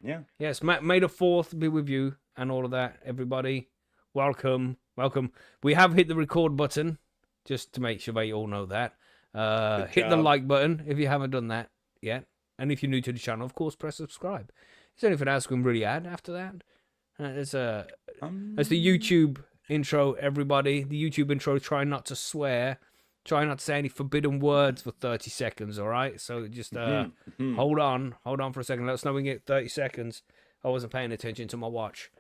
Yeah. Yes, May the 4th be with you and all of that, everybody. Welcome. We have hit the record button, just to make sure they all know that. Hit the like button if you haven't done that yet. And if you're new to the channel, of course, press subscribe. Is there anything else we can really add after that? That's the YouTube intro, everybody. The YouTube intro, try not to swear. Try not to say any forbidden words for 30 seconds, all right? So just hold on for a second. Let us know when we get 30 seconds. I wasn't paying attention to my watch,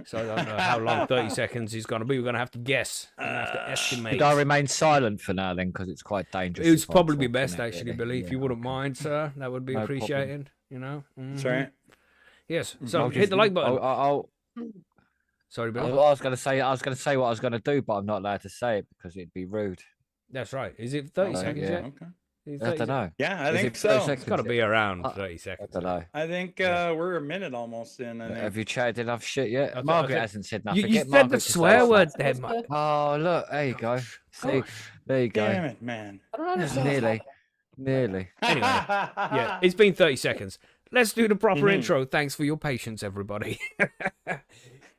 so I don't know how long 30 seconds is going to be. We're going to have to guess. We're going to have to estimate. Should I remain silent for now then? Because it's quite dangerous. It would probably be best, actually, Billy, if you wouldn't mind, sir. That would be No appreciated, you know? That's right. Yes, so hit the like button. Sorry, I Billy. was going to say what I was going to do, but I'm not allowed to say it because it'd be rude. That's right. Is it 30 seconds yet? Okay. I don't know. Yeah, I think so. It's got to be around 30 I seconds. don't know. I think we're a minute almost in. I think. Have you chatted enough shit yet? Margaret hasn't said nothing. You said the swear word there, Mark. Oh, look, there you go. See, there you go. Damn it, man. I don't understand. Nearly. Anyway, yeah, it's been 30 seconds. Let's do the proper intro. Thanks for your patience, everybody.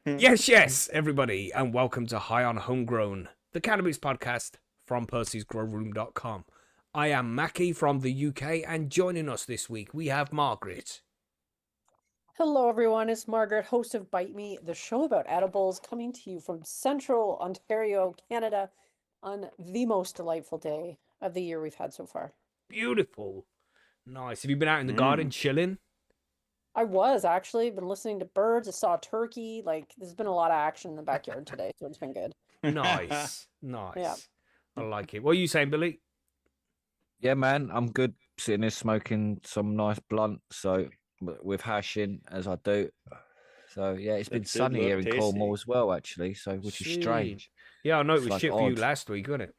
Yes, everybody, and welcome to High on Homegrown, the Cannabis podcast from Percy'sGrowroom.com. I am Macky from the UK, and joining us this week, we have Margaret. Hello, everyone. It's Margaret, host of Bite Me, the show about edibles, coming to you from Central Ontario, Canada, on the most delightful day of the year we've had so far. Beautiful. Nice. Have you been out in the garden chilling? I was actually been listening to birds. I saw a turkey. Like, there's been a lot of action in the backyard today, so it's been good. Nice. Yeah. I like it. What are you saying, Billy? Yeah, man, I'm good sitting here smoking some nice blunt, so with hash in as I do. So yeah, it's been sunny here in Cornwall as well, actually. So which is strange. Yeah, I know it was like shit for you last week, wasn't it?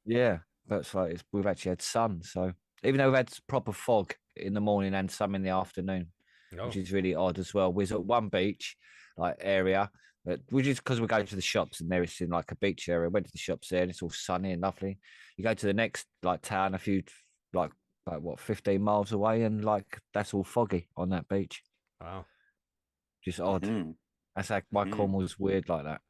Yeah, that's like we've actually had sun. So even though we've had proper fog in the morning and some in the afternoon, which is really odd as well. We're at one beach like area, which is because we go to the shops and there it's in like a beach area. Went to the shops there and it's all sunny and lovely. You go to the next like town a few like 15 miles away and like that's all foggy on that beach. Wow, just odd. That's like my Cornwall's weird like that.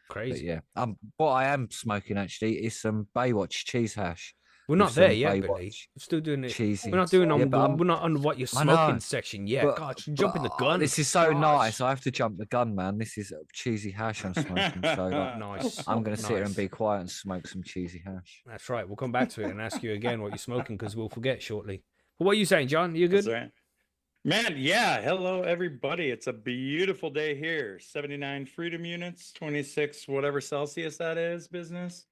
Crazy. But yeah, what I am smoking actually is some Baywatch cheese hash. We're not there yet, Billy. We're still doing it. Cheesy. We're not doing we're not on what you're smoking section yet. God, jumping the gun. This is so nice. I have to jump the gun, man. This is cheesy hash I'm smoking. So nice. I'm going to sit here and be quiet and smoke some cheesy hash. That's right. We'll come back to it and ask you again what you're smoking because we'll forget shortly. But what are you saying, John? You good? That's right. Man, yeah. Hello, everybody. It's a beautiful day here. 79 freedom units, 26 whatever Celsius that is. Business.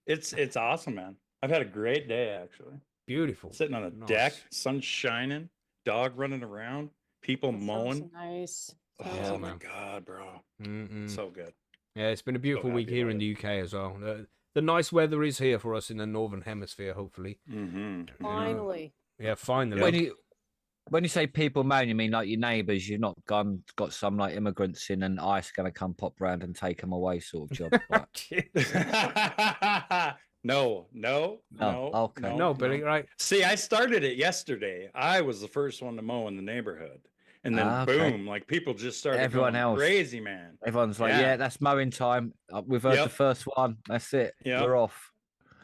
It's awesome, man. I've had a great day, actually. Beautiful. Sitting on a deck, sun shining, dog running around, people mowing. Nice. Oh my God, bro. So good. Yeah, it's been a beautiful week here in the UK as well. The nice weather is here for us in the Northern Hemisphere, hopefully. Finally. Yeah, finally. When you say people moan, you mean like your neighbours? You've not got some like immigrants in and ICE going to come pop round and take them away sort of job. No. Okay. No, Billy, right? See, I started it yesterday. I was the first one to mow in the neighborhood. And then boom, like people just started everyone going else crazy, man. Everyone's like, yeah, that's mowing time. We've heard the first one. That's it. We're off.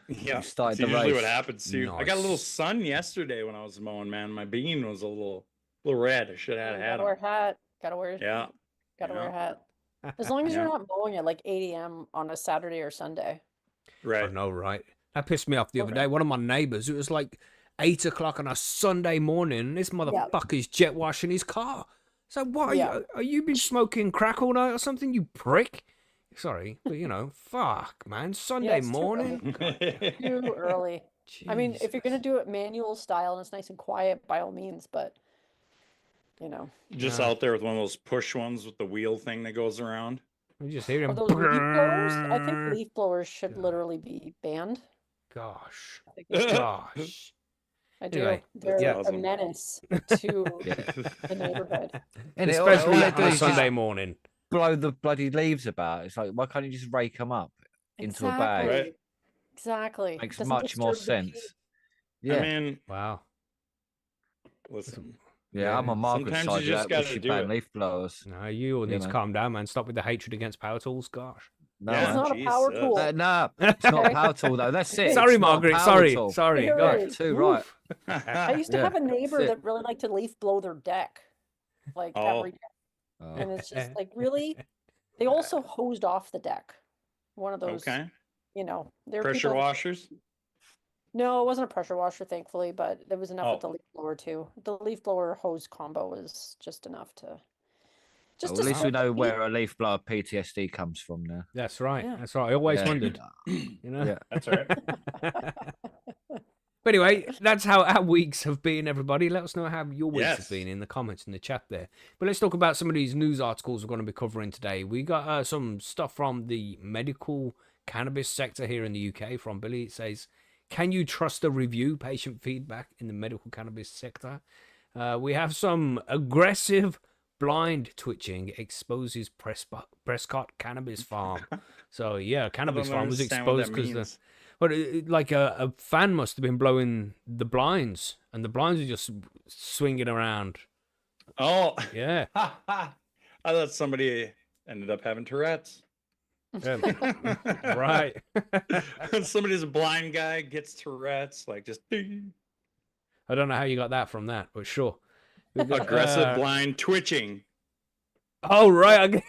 Yeah, started that's the usually race. what happens too. Nice. I got a little sun yesterday when I was mowing, man. My bean was a little red. I should have had a hat. Gotta wear a hat. Gotta wear a hat. As long as you're not mowing at like 8 a.m. on a Saturday or Sunday. Right. I know, right? That pissed me off the other day. One of my neighbours, it was like 8 o'clock on a Sunday morning, and this motherfucker's jet washing his car. So what are you been smoking crack all night or something, you prick? Sorry, but fuck, man. Sunday morning. Too early. Jeez. I mean, if you're gonna do it manual style and it's nice and quiet, by all means, but just out there with one of those push ones with the wheel thing that goes around. We just hear him. Those leaf blowers? I think leaf blowers should literally be banned. Gosh. I do. Anyway, they're a menace to the neighborhood. And especially on a Sunday morning. Blow the bloody leaves about. It's like, why can't you just rake them up into a bag? Right. Exactly. Makes much more sense. Yeah. I mean, wow. Listen, Yeah, I'm on Margaret's Sometimes side. you just Yeah, gotta she do banned it. leaf blowers. No, you need to know. calm down, man. Stop with the hatred against power tools. Gosh. No, Yeah. It's man. not a power Jesus. tool. No, it's not a power tool though. That's it. Sorry, It's not a Margaret. power Sorry. tool. Sorry. Here God. it is. Too right. I used to Yeah, have a neighbor it. that really liked to leaf blow their deck, like Oh. every day. Oh. And it's just like, really? They also hosed off the deck. One of those, Okay. you know, there are Pressure people. washers. No, it wasn't a pressure washer, thankfully, but there was enough with Oh. the leaf blower too. The leaf blower hose combo was just enough to. Just Well, to at least we start know the heat. where a leaf blower PTSD comes from now. That's right. Yeah. That's right. I always Yeah. wondered. You know. Yeah. That's right. But anyway, that's how our weeks have been, everybody. Let us know how your weeks have Yes. been in the comments in the chat there. But let's talk about some of these news articles we're going to be covering today. We got some stuff from the medical cannabis sector here in the UK from Billy. It says, can you trust a review? Patient feedback in the medical cannabis sector. We have some aggressive blind twitching exposes Prescot cannabis farm. So yeah, cannabis farm was exposed because but like a fan must have been blowing the blinds, and the blinds are just swinging around. Oh. Yeah. I thought somebody ended up having Tourette's. Right. Somebody's a blind guy, gets Tourette's, like just I don't know how you got that from that, but sure. We've got, aggressive blind twitching. Oh, right.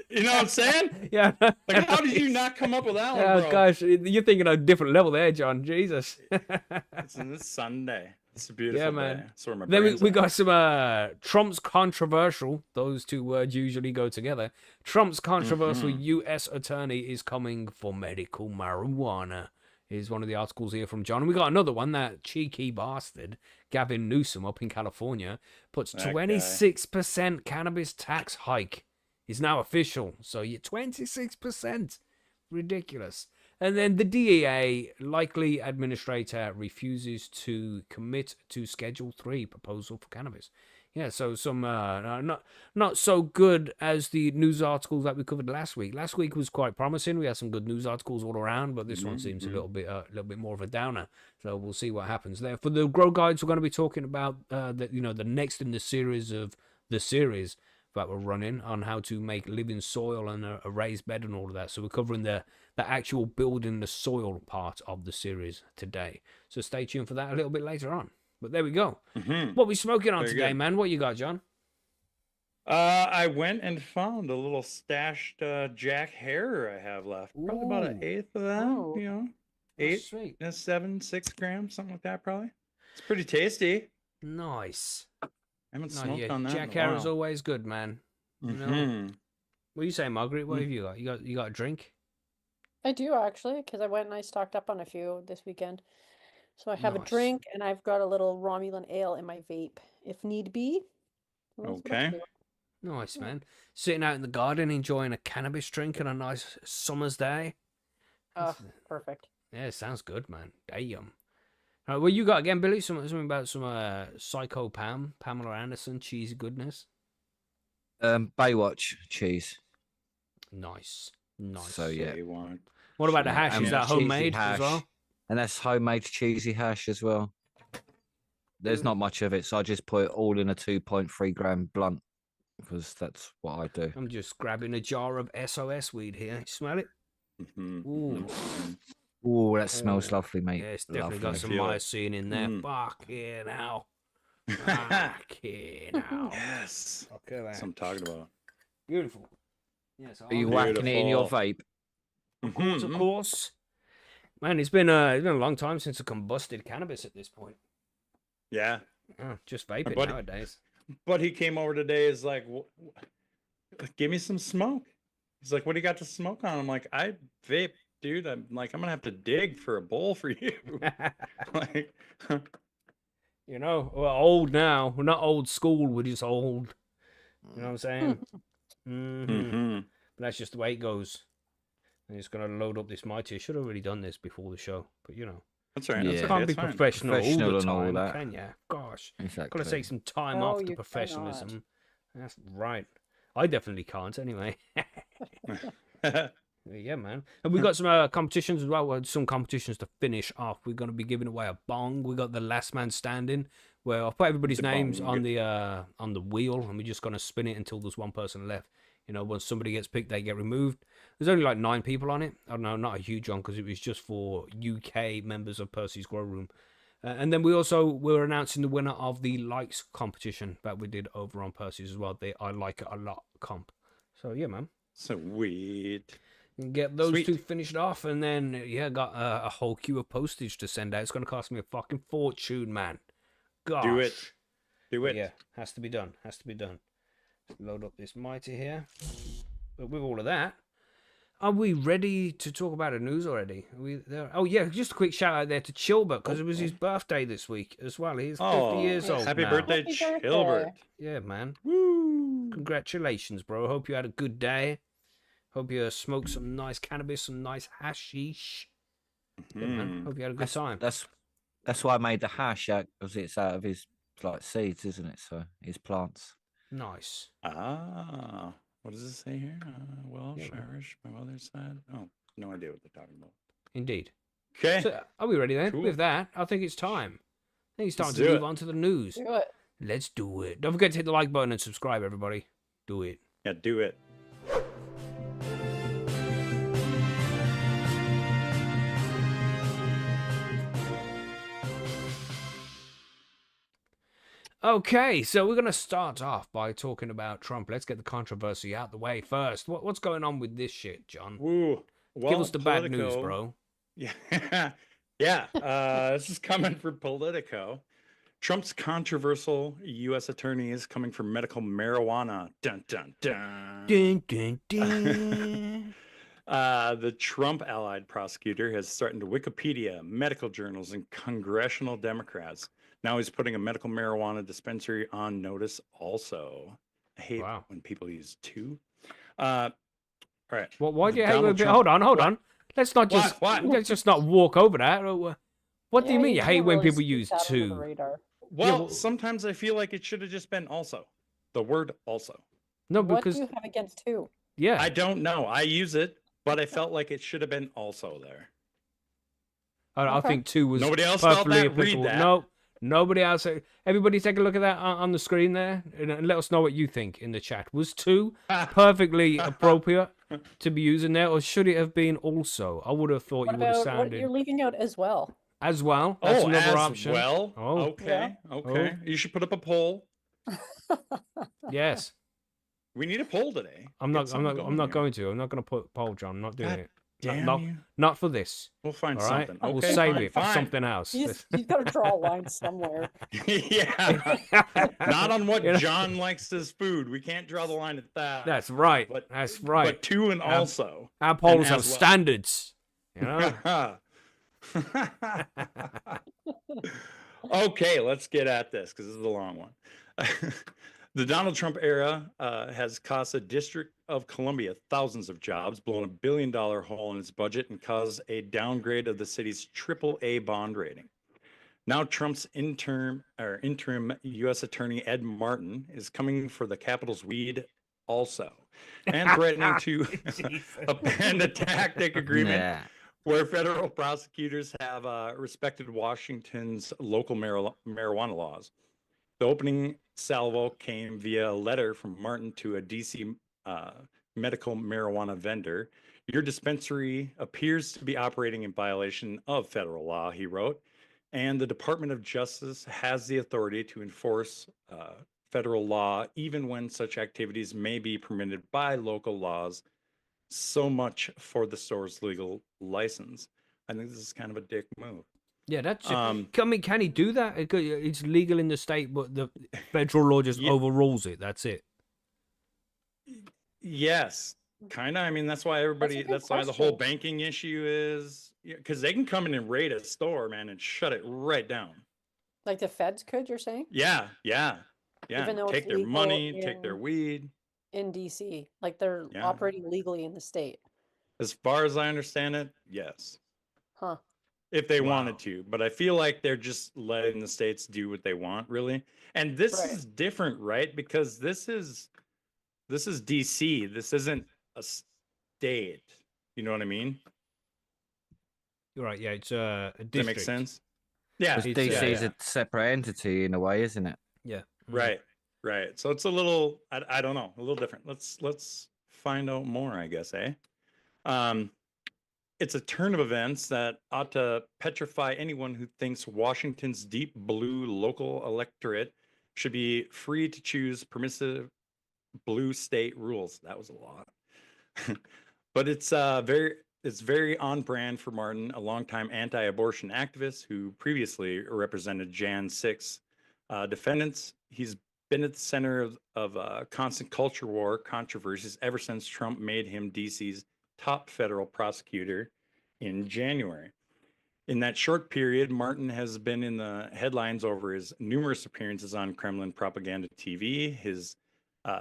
You know what I'm saying? Yeah. Like, how did you not come up with that one, Oh, bro? gosh. You're thinking a different level there, John. Jesus. It's Sunday. It's a beautiful Yeah, man. day. That's where my Then brain's we at. got some Trump's controversial. Those two words usually go together. Trump's controversial U.S. attorney is coming for medical marijuana. Is one of the articles here from John. And we got another one. That cheeky bastard, Gavin Newsom up in California, puts That guy. 26% cannabis tax hike. Is now official. So you're 26%. Ridiculous. And then the DEA, likely administrator, refuses to commit to Schedule 3 proposal for cannabis. Yeah, so some not so good as the news articles that we covered last week. Last week was quite promising. We had some good news articles all around, but this one seems a little bit more of a downer. So we'll see what happens there. For the grow guides, we're going to be talking about the next in the series of the series that we're running on how to make living soil and a raised bed and all of that. So we're covering the actual building the soil part of the series today. So stay tuned for that a little bit later on. But there we go. What we smoking on Very today, good. man? What you got, John? I went and found a little stashed Jack Harer I have left. Probably about an Ooh. eighth of that. Oh. You know, That's 8, sweet. 7, 6 grams, something like that. Probably. It's pretty tasty. Nice. I haven't No, smoked yeah, on that. Jack in a Harrow's while. always good, man. You know? Mhm. What do you say, Margaret? What have you got? You got a drink? I do actually, because I went and I stocked up on a few this weekend. So I have a Nice. drink and I've got a little Romulan ale in my vape, if need be. That's what I'm Okay. doing. Nice, man. Sitting out in the garden, enjoying a cannabis drink on a nice summer's day. Oh, perfect. Yeah, sounds good, man. Damn. All right, what you got again, Billy? Something about some Psycho Pamela Anderson cheesy goodness. Baywatch cheese. Nice. Nice. So yeah, Say one. What about the Yeah, hash? and Is that cheesy homemade as hash. well? And that's homemade cheesy hash as well. There's not much of it, so I just put it all in a 2.3 gram blunt because that's what I do. I'm just grabbing a jar of SOS weed here. Smell it? Mhm. Ooh. Mhm. Oh, that smells Oh, lovely, mate. Yeah, it's definitely Lovely. got some feel it. mycene in there. Mm. Fucking hell. Fucking hell. Yes. Look at That's what I'm talking about. Beautiful. Yes, Are you whacking it in your Beautiful. vape? Of course, of Mhm. course. Man, it's been a long time since I combusted cannabis at this point. Yeah. Oh, just vaping buddy- nowadays. But he came over today. Is like, give me some smoke. He's like, what do you got to smoke on? I'm like, I vape, dude. I'm like, I'm gonna have to dig for a bowl for you. Like, You know, we're old now. We're not old school. We're just old. You know what I'm saying? mhm. But that's just the way it goes. I'm just gonna load up this mighty. I should have already done this before the show, but you know, That's right. Yeah. That's okay. can't be It's fine. professional all Professional the and all time, that. can ya? Gosh, Exactly. gotta take some time No, off you the cannot. professionalism. That's right. I definitely can't anyway. Yeah, man. And we got some competitions as well. Some competitions to finish off. We're going to be giving away a bong. We got the last man standing where I'll put everybody's names Debong. on the wheel, and we're just gonna spin it until there's one person left. You know, once somebody gets picked, they get removed. There's only like 9 people on it. I don't know, not a huge one because it was just for UK members of Percy's Grow Room. And then we're announcing the winner of the likes competition that we did over on Percy's as well. The I Like It A Lot comp. So yeah, man. Sweet. Get those Sweet. 2 finished off, and then got a whole queue of postage to send out. It's going to cost me a fucking fortune, man. Gosh. Do it. Do it. Yeah, has to be done. Has to be done. Let's load up this mighty here. But with all of that, are we ready to talk about the news already? Are we there? Oh yeah, just a quick shout out there to Chilbert because it was his birthday this week as well. He's 50 years old. Happy now. birthday, Happy birthday. Chilbert. Yeah, man. Woo. Congratulations, bro. Hope you had a good day. Hope you smoked some nice cannabis, some nice hashish. Yeah, man. Hope you had a good time. That's why I made the hash out, because it's out of his like seeds, isn't it? So his plants. Nice. Ah, what does it say here? Welsh, Yeah, man. Irish, my mother's side. Oh, no idea what they're talking about. Indeed. Okay. So, are we ready then? Cool. With that, I think it's time. I think it's time Let's to do move it. on to the news. Do it. Let's do it. Don't forget to hit the like button and subscribe, everybody. Do it. Yeah, do it. Okay, so we're going to start off by talking about Trump. Let's get the controversy out the way first. What's going on with this shit, John? Woo. Well, Give us the bad news, Politico- bro. Yeah. Yeah. This is coming for Politico. Trump's controversial U.S. attorney is coming for medical marijuana. Dun, dun, dun. Dun, dun, dun. The Trump allied prosecutor has threatened Wikipedia, medical journals, and congressional Democrats. Now he's putting a medical marijuana dispensary on notice also. I hate Wow. when people use 2. All right. Well, why do you hate Donald Wikipedia? Trump- Hold on. Let's not just What? let's just not walk over that. What do you Yeah, mean you hate can't when really people sneak use that under the 2? radar. Well, well- sometimes I feel like it should have just been also. The word also. No, What because do you have against 2? yeah. I don't know. I use it, but I felt like it should have been also there. I Okay. think 2 was Nobody else felt perfectly that? Read applicable. that. No, nobody else. Everybody take a look at that on the screen there and let us know what you think in the chat. Was 2 perfectly appropriate to be using there, or should it have been also? I would have thought What you would have about what sounded you're leaving out as well? as well. That's Oh, another as option. well. Oh. Okay. Okay. You should put up a poll. Yes. We need a poll today. I'm Get not something going to. I'm not going to put poll, John. I'm not doing God it. Damn not, you. not for this. We'll find All right. something. We'll Okay, save fine, it for fine. something else. He's got to draw a line somewhere. Yeah. Not on what You know? John likes as food. We can't draw the line at that. That's right. But- That's right. But 2 and also. Our polls as have well. standards. You know? Okay, let's get at this because this is a long one. The Donald Trump era has cost the District of Columbia thousands of jobs, blown $1 billion hole in its budget, and caused a downgrade of the city's AAA bond rating. Now Trump's interim U.S. Attorney Ed Martin is coming for the Capitol's weed also, and threatening to append a tactic agreement Nah. where federal prosecutors have respected Washington's local marijuana laws. The opening salvo came via a letter from Martin to a DC medical marijuana vendor. Your dispensary appears to be operating in violation of federal law, he wrote, and the Department of Justice has the authority to enforce federal law even when such activities may be permitted by local laws. So much for the store's legal license. I think this is kind of a dick move. Yeah, that's. I Um, mean, can he do that? It's legal in the state, but the federal law just Yeah. overrules it. That's it. Yes, kind of. I mean, that's why everybody, good that's why the whole question. banking issue is, because they can come in and raid a store, man, and shut it right down. Like the feds could, you're saying? Yeah, yeah, yeah. Even though it's Take their legal money, take their in- weed. In DC. Like they're Yeah. operating legally in the state. As far as I understand it, yes. Huh. If they Wow. wanted to, but I feel like they're just letting the states do what they want, really. And this Right. is different, right? Because this is DC. This isn't a state. You know what I mean? You're right. Yeah, it's a Does that district. make sense? Yeah, Because It's, DC is yeah. a separate entity in a way, isn't it? yeah. Right, right. So it's a little, I don't know, a little different. Let's find out more, I guess, eh? Um, it's a turn of events that ought to petrify anyone who thinks Washington's deep blue local electorate should be free to choose permissive blue state rules. That was a lot. But it's very on brand for Martin, a longtime anti-abortion activist who previously represented Jan 6 defendants. He's been at the center of constant culture war controversies ever since Trump made him DC's top federal prosecutor in January. In that short period, Martin has been in the headlines over his numerous appearances on Kremlin propaganda TV, his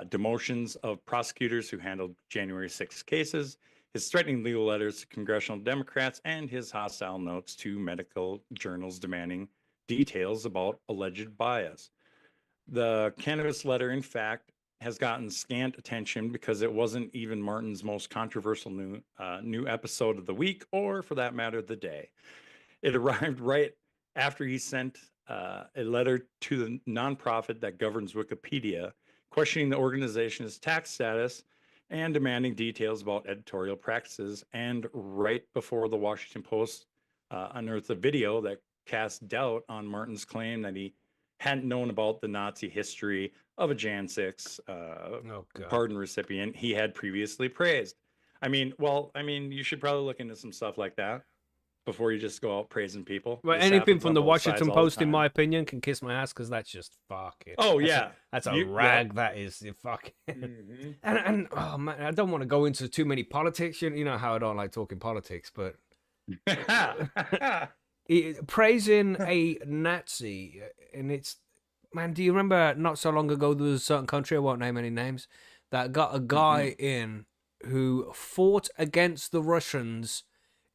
demotions of prosecutors who handled January 6 cases, his threatening legal letters to congressional Democrats, and his hostile notes to medical journals demanding details about alleged bias. The cannabis letter, in fact, has gotten scant attention because it wasn't even Martin's most controversial new episode of the week, or for that matter, the day. It arrived right after he sent a letter to the nonprofit that governs Wikipedia, questioning the organization's tax status and demanding details about editorial practices. And right before the Washington Post unearthed a video that cast doubt on Martin's claim that he hadn't known about the Nazi history of a Jan 6 Oh, God. pardon recipient he had previously praised. I mean, you should probably look into some stuff like that before you just go out praising people. Well, This anything happens from on the both sides Washington all the Post, in time. my opinion, can kiss my ass because that's just fucking. Oh, That's yeah. that's a Yep. rag. That is fucking. Mhm. And oh man, I don't want to go into too many politics. You know how I don't like talking politics, but praising a Nazi, and it's, man, do you remember not so long ago there was a certain country, I won't name any names, that got a guy in who fought against the Russians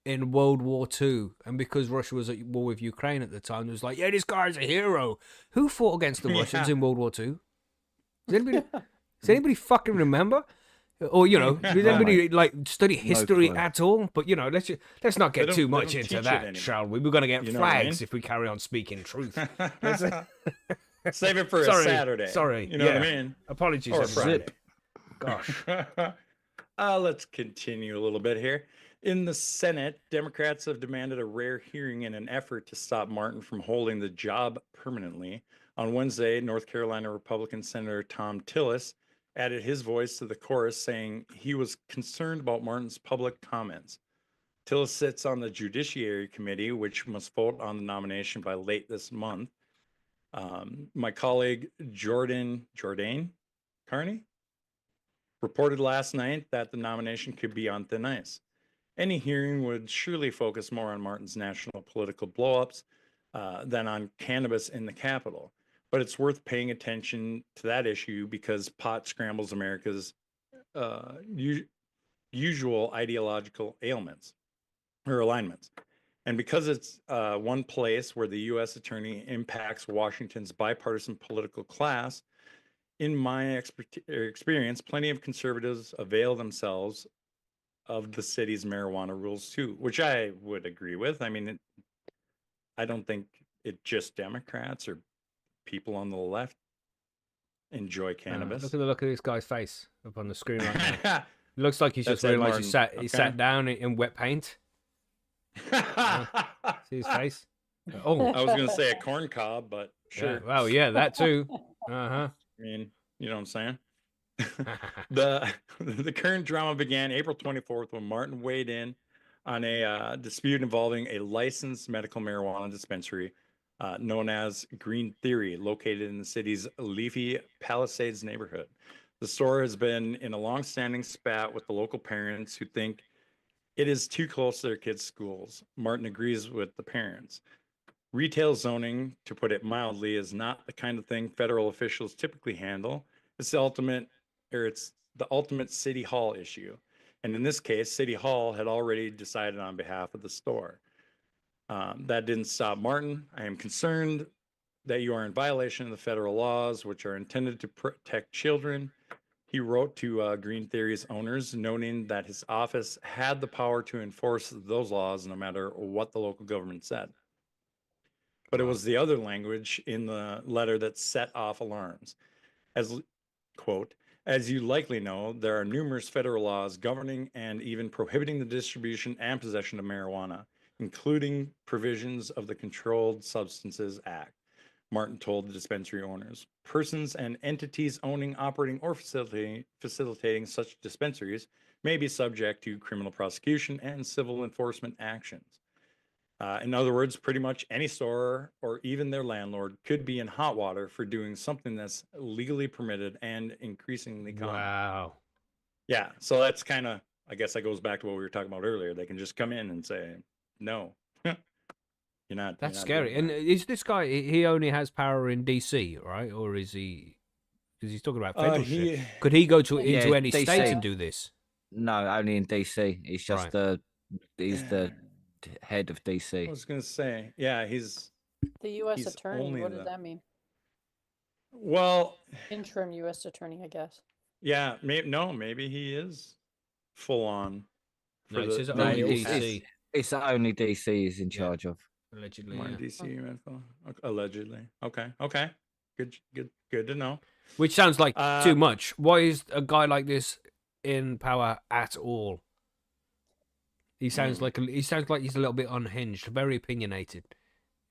in World War II, and because Russia was at war with Ukraine at the time, it was like, yeah, this guy's a hero. Who fought against the Russians Yeah. in World War II? Does anybody fucking remember? Or, you know, did No, anybody like study history clue. at all? But, you know, let's not get too they much don't into teach it that, anymore. shall we? We're going to get You know what I flags mean? if we carry on speaking truth. Save it for Sorry, a Saturday. sorry, You know what I yeah. mean? Apologies, Or everybody. Friday. Gosh. Let's continue a little bit here. In the Senate, Democrats have demanded a rare hearing in an effort to stop Martin from holding the job permanently. On Wednesday, North Carolina Republican Senator Tom Tillis added his voice to the chorus, saying he was concerned about Martin's public comments. Tillis sits on the Judiciary Committee, which must vote on the nomination by late this month. My colleague Jordan Carney reported last night that the nomination could be on thin ice. Any hearing would surely focus more on Martin's national political blowups than on cannabis in the Capitol. But it's worth paying attention to that issue because pot scrambles America's usual ideological ailments or alignments. And because it's one place where the U.S. attorney impacts Washington's bipartisan political class, in my experience, plenty of conservatives avail themselves of the city's marijuana rules too, which I would agree with. I mean, I don't think it just Democrats or people on the left enjoy cannabis. Look at the look of this guy's face up on the screen right now. That's It looks like he's just Ed realised he Martin, sat okay? down in wet paint. See his face? Oh, I was going to say a corn cob, but sure. yeah. Well, yeah, that too. I mean, you know what I'm saying? The current drama began April 24th when Martin weighed in on a dispute involving a licensed medical marijuana dispensary known as Green Theory, located in the city's Leafy Palisades neighborhood. The store has been in a long-standing spat with the local parents who think it is too close to their kids' schools. Martin agrees with the parents. Retail zoning, to put it mildly, is not the kind of thing federal officials typically handle. It's the ultimate city hall issue. And in this case, City Hall had already decided on behalf of the store. That didn't stop Martin. I am concerned that you are in violation of the federal laws, which are intended to protect children. He wrote to Green Theory's owners, noting that his office had the power to enforce those laws no matter what the local government said. but it was the other language in the letter that set off alarms. As quote, as you likely know, there are numerous federal laws governing and even prohibiting the distribution and possession of marijuana, including provisions of the Controlled Substances Act. Martin told the dispensary owners. Persons and entities owning, operating, or facilitating such dispensaries may be subject to criminal prosecution and civil enforcement actions. In other words, pretty much any store or even their landlord could be in hot water for doing something that's legally permitted and increasingly common. Wow. Yeah, so that's kind of, I guess that goes back to what we were talking about earlier. They can just come in and say, no, you're not. That's you're not scary. doing And that. is this guy, he only has power in DC, right? Or is he, because he's talking about federal shit. Could he go into Yeah, any DC. state and do this? No, only in DC. He's just Right. he's the head of I DC. was going to say, yeah, he's The U.S. He's attorney. only What does the- that mean? well, Interim U.S. attorney, I guess. yeah, maybe he is full on. No, it says No, only it's- DC, It's only DC he's in Yeah. charge of. allegedly. More Yeah. DC info, allegedly. Okay, good to know. Which sounds like Uh, too much. Why is a guy like this in power at all? He sounds like he's a little bit unhinged, very opinionated.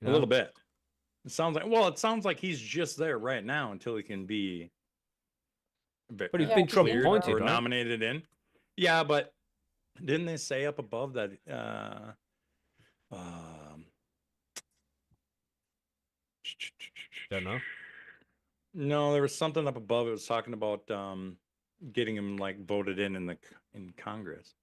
You A know? little bit. It sounds like he's just there right now until he can be. But he's Yeah, been he's Trump in appointed, or right? nominated in. Yeah, but didn't they say up above that? Don't know. No, there was something up above. It was talking about getting him like voted in Congress.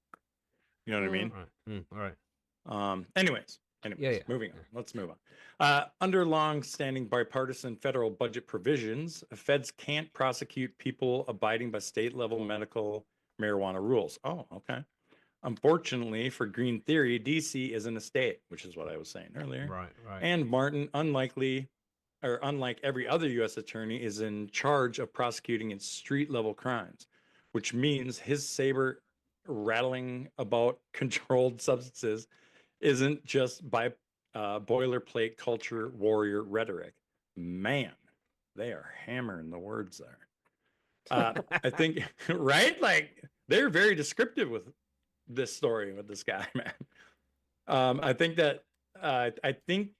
You know what I mean? All right. Anyways, Yeah. moving on. Let's move on. Under long-standing bipartisan federal budget provisions, feds can't prosecute people abiding by state-level medical marijuana rules. Oh, okay. Unfortunately for Green Theory, DC isn't a state, which is what I was saying earlier. Right. And Martin, unlike every other U.S. attorney, is in charge of prosecuting its street-level crimes, which means his saber rattling about controlled substances isn't just by boilerplate culture warrior rhetoric. Man, they are hammering the words there. I think, right? Like, they're very descriptive with this story with this guy, man. I think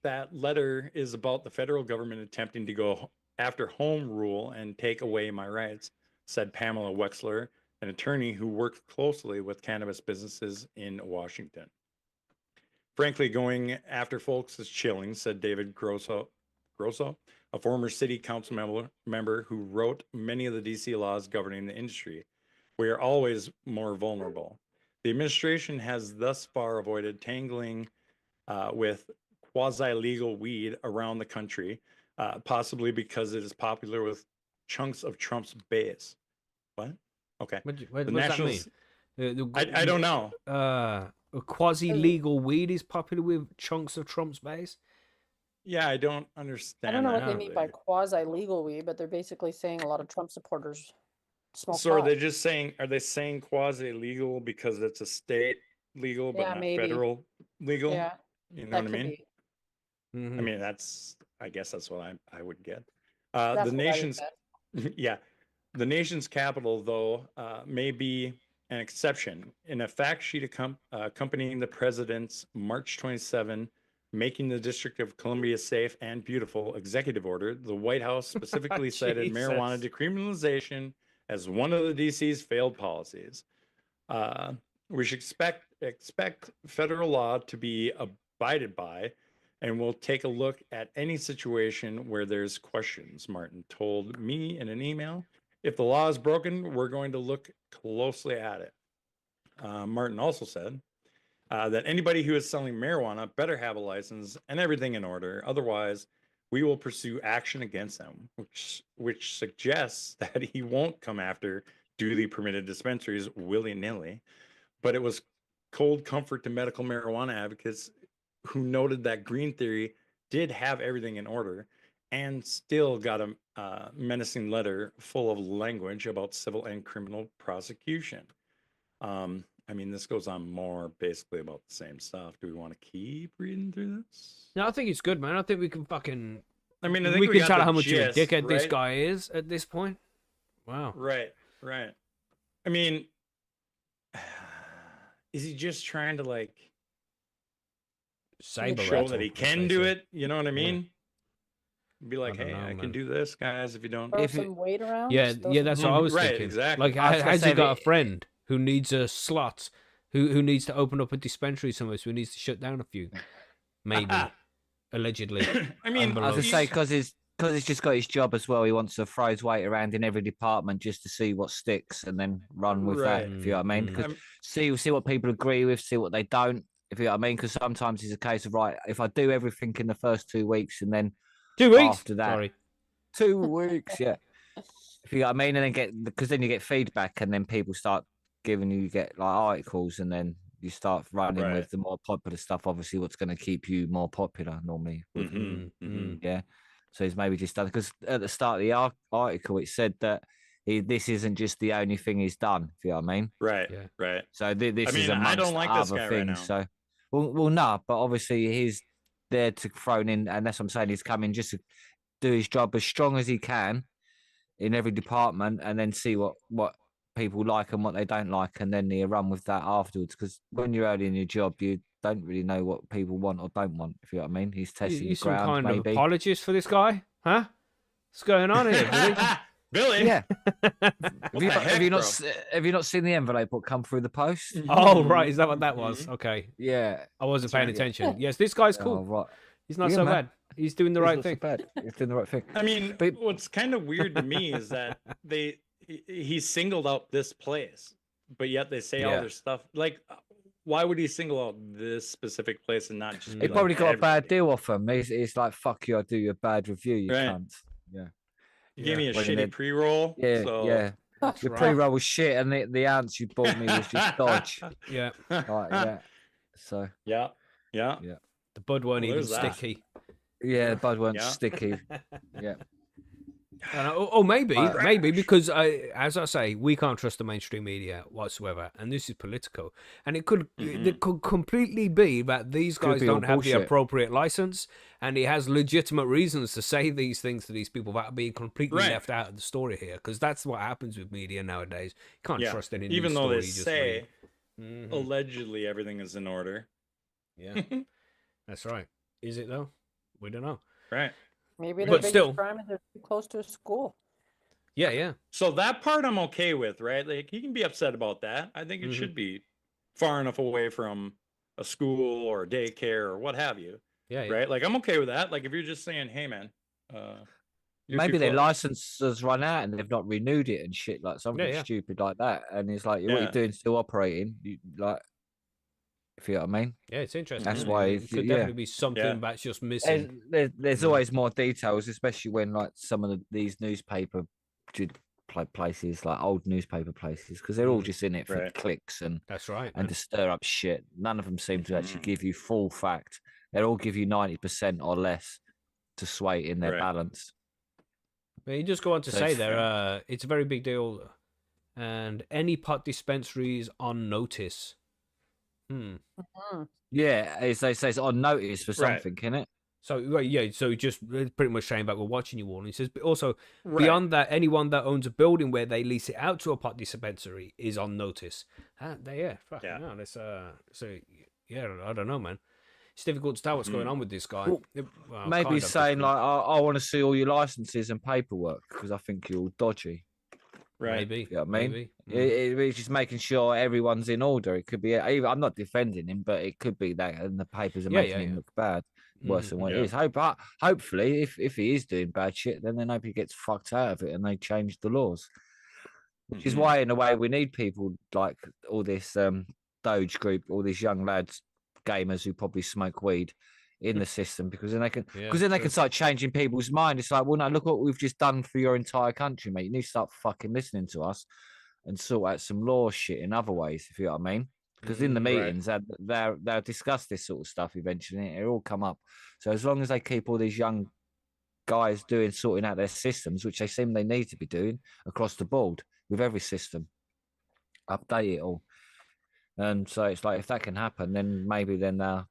that letter is about the federal government attempting to go after home rule and take away my rights, said Pamela Wexler, an attorney who worked closely with cannabis businesses in Washington. Frankly, going after folks is chilling, said David Grosso, a former city council member who wrote many of the DC laws governing the industry. We are always more vulnerable. The administration has thus far avoided tangling with quasi-legal weed around the country, possibly because it is popular with chunks of Trump's base. What? Okay. What does that mean? I don't know. A quasi-legal weed is popular with chunks of Trump's base. Yeah, I don't understand. I don't know what that they mean by either. quasi-legal weed, but they're basically saying a lot of Trump supporters smoke So are pot. they just saying? Are they saying quasi-legal because it's a state legal but Yeah, not maybe. federal legal? Yeah, You know that what I could mean? be. Mhm. I mean, I guess that's what I would get. That's The what I would nation's, bet. yeah, the nation's capital, though, may be an exception. In a fact sheet accompanying the president's March 27, Making the District of Columbia Safe and Beautiful executive order, the White House specifically cited marijuana Jesus. decriminalization as one of the DC's failed policies. We should expect federal law to be abided by, and we'll take a look at any situation where there's questions, Martin told me in an email. If the law is broken, we're going to look closely at it. Martin also said that anybody who is selling marijuana better have a license and everything in order. Otherwise, we will pursue action against them, which suggests that he won't come after duly permitted dispensaries willy-nilly. But it was cold comfort to medical marijuana advocates who noted that Green Theory did have everything in order and still got a menacing letter full of language about civil and criminal prosecution. I mean, this goes on more basically about the same stuff. Do we want to keep reading through this? No, I think it's good, man. I think we can fucking. I mean, I think we can got tell the how much gist, of a dickhead this right? guy is at this point. Wow. Right. I mean, is he just trying to like Saber show rattle, that he as can they do say. it? You know what I mean? Be like, don't hey, know, I man. can do this, guys. If you don't, Throw If it- some weight around. Yeah, just throw yeah, some- that's what I was Right, thinking. exactly. Like, I was gonna has say he got if a it- friend who needs a slot, who needs to open up a dispensary somewhere, so he needs to shut down a few, maybe, allegedly. I mean, I was Unbelievable. just say because he's just got his job as well. He wants to throw his weight around in every department just to see what sticks and then run with that. Right. If you know what I mean, Mm. because see what people agree with, see what they don't. If you know what I mean, because sometimes it's a case of right. If I do everything in the first 2 weeks and then 2 weeks. after that, Sorry. 2 weeks, yeah. If you know what I mean, and then because then you get feedback and then people start giving you get like articles and then you start running Right. with the more popular stuff. Obviously, what's going to keep you more popular normally. With, yeah. So he's maybe just done because at the start of the article it said that this isn't just the only thing he's done. If you know what I mean. Right. Yeah. Right. So this I mean, is amongst I don't like this other guy right things. now. So well, no, but obviously he's there to throw in, and that's what I'm saying. He's coming just to do his job as strong as he can in every department, and then see what people like and what they don't like, and then you run with that afterwards. Because when you're early in your job, you don't really know what people want or don't want. If you know what I mean, he's testing You the some ground, kind of maybe. apologist for this guy, huh? What's going on here, Billy? Billy. Yeah. What Have you, the heck, have you not bro? have you not seen the envelope what come through the post? Oh, right. Is that what that was? Mhm. Okay. Yeah. I wasn't That's paying right. attention. Yes, this guy's Oh, cool. right. He's not Yeah, so man. bad. He's doing the He's right not so thing. bad. He's doing the right thing. I mean, But- what's kind of weird to me is that he singled out this place, but yet they say all Yeah. their stuff. Like, why would he single out this specific place and not just? He be He probably like got a bad everybody? deal off him. He's like, fuck you, I'll do you a bad review, you Right. cunt. Yeah. He gave me a When shitty they- pre-roll. Yeah, so... yeah. That's Your right. pre-roll was shit, and the ounce you bought me was just dodge. Yeah. Like, yeah. So, Yeah. The bud weren't Well, even there's that. sticky. yeah, the bud weren't Yeah. sticky. Yeah. Maybe because as I say, we can't trust the mainstream media whatsoever, and this is political, and it could completely be that these Could guys be all don't have the bullshit. appropriate license, and he has legitimate reasons to say these things to these people that are being completely Right. left out of the story here, because that's what happens with media nowadays. You can't Yeah. trust any Even news though story they you just say read. Mhm. allegedly everything is in order. Yeah, that's right. Is it though? We don't know. Right. Maybe their But biggest still- crime is they're too close to a school. Yeah. So that part I'm okay with, right? Like he can be upset about that. I think it Mhm. should be far enough away from a school or a daycare or what have you, Yeah. right? Like I'm okay with that. Like if you're just saying, "Hey, man, you're Maybe too their close." license has run out and they've not renewed it and shit, like something Yeah. stupid like that. And it's like, what Yeah. you're doing still operating. You, like, if you know what I mean. Yeah, it's interesting. That's isn't it? why it it's- could yeah. definitely be something Yeah. that's just missing. There's No. always more details, especially when like some of these newspaper places, like old newspaper places, because they're all just in it for Right. clicks and That's right. to stir up shit. None of them seem to actually Mhm. give you full fact. They'll all give you 90% or less to sway in their Right. balance. But you just go on to So say it's- there, it's a very big deal, and any pot dispensaries on notice. Mm. Yeah, as they say, it's on notice for Right. something, innit? So right, yeah, so just pretty much saying that we're watching you all. And he says, but also Right. beyond that, anyone that owns a building where they lease it out to a pot dispensary is on notice. Fucking Yeah. hell, so yeah, I don't know, man. It's difficult to tell what's going on with this guy. Well, Well, Maybe kind he's of saying difficult. like, I want to see all your licenses and paperwork because I think you're all dodgy. Right. Maybe, You know what I mean? maybe. It's just making sure everyone's in order. It could be. I'm not defending him, but it could be that, and the papers are Yeah, making yeah, him yeah. look bad, worse than what Yeah. it is. Hopefully, if he is doing bad shit, then I hope he gets fucked out of it and they change the laws. Which is Mhm. why, in a way, we need people like all this Doge group, all these young lads, gamers who probably smoke weed in the system, because then they can, Yeah, because then they true. can start changing people's mind. It's like, well, no, look what we've just done for your entire country, mate. You need to start fucking listening to us and sort out some law shit in other ways, if you know what I mean. Because in the Right. meetings, they'll discuss this sort of stuff eventually. And it'll all come up. So as long as they keep all these young guys sorting out their systems, which they seem they need to be doing across the board with every system, update it all. And so it's like if that can happen, then maybe then they'll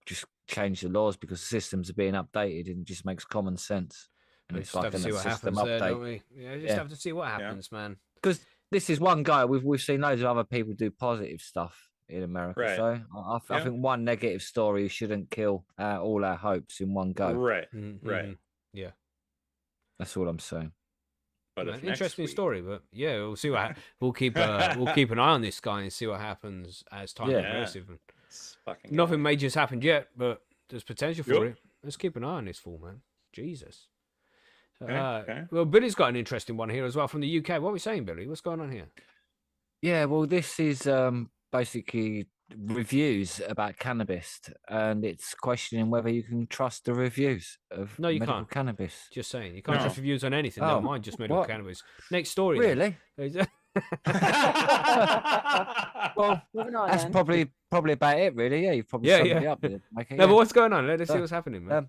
just change the laws because the systems are being updated and it just makes common sense. And We it's just like have to a see what system happens there, update. don't we? Yeah, just have to see what happens, man. Because this is one guy. We've seen loads of other people do positive stuff in America. Right. So I think one negative story shouldn't kill all our hopes in one go. Right. Mm-hmm. Right. Yeah. That's all I'm saying. But An interesting story, but yeah, we'll see what we'll keep an eye on this guy and see what happens as time progresses. Nothing major's happened yet, but there's potential for it. Let's keep an eye on this fool, man. Jesus. Well, Billy's got an interesting one here as well from the UK. What are we saying, Billy? What's going on here? Yeah, well, this is basically reviews about cannabis, and it's questioning whether you can trust the reviews of medical cannabis. Just saying, you can't trust reviews on anything. Never mind, just medical cannabis. Next story. Really? Well, that's then. probably about it, really. Yeah, you've probably summed it up. But what's going on? Let's see what's happening, man.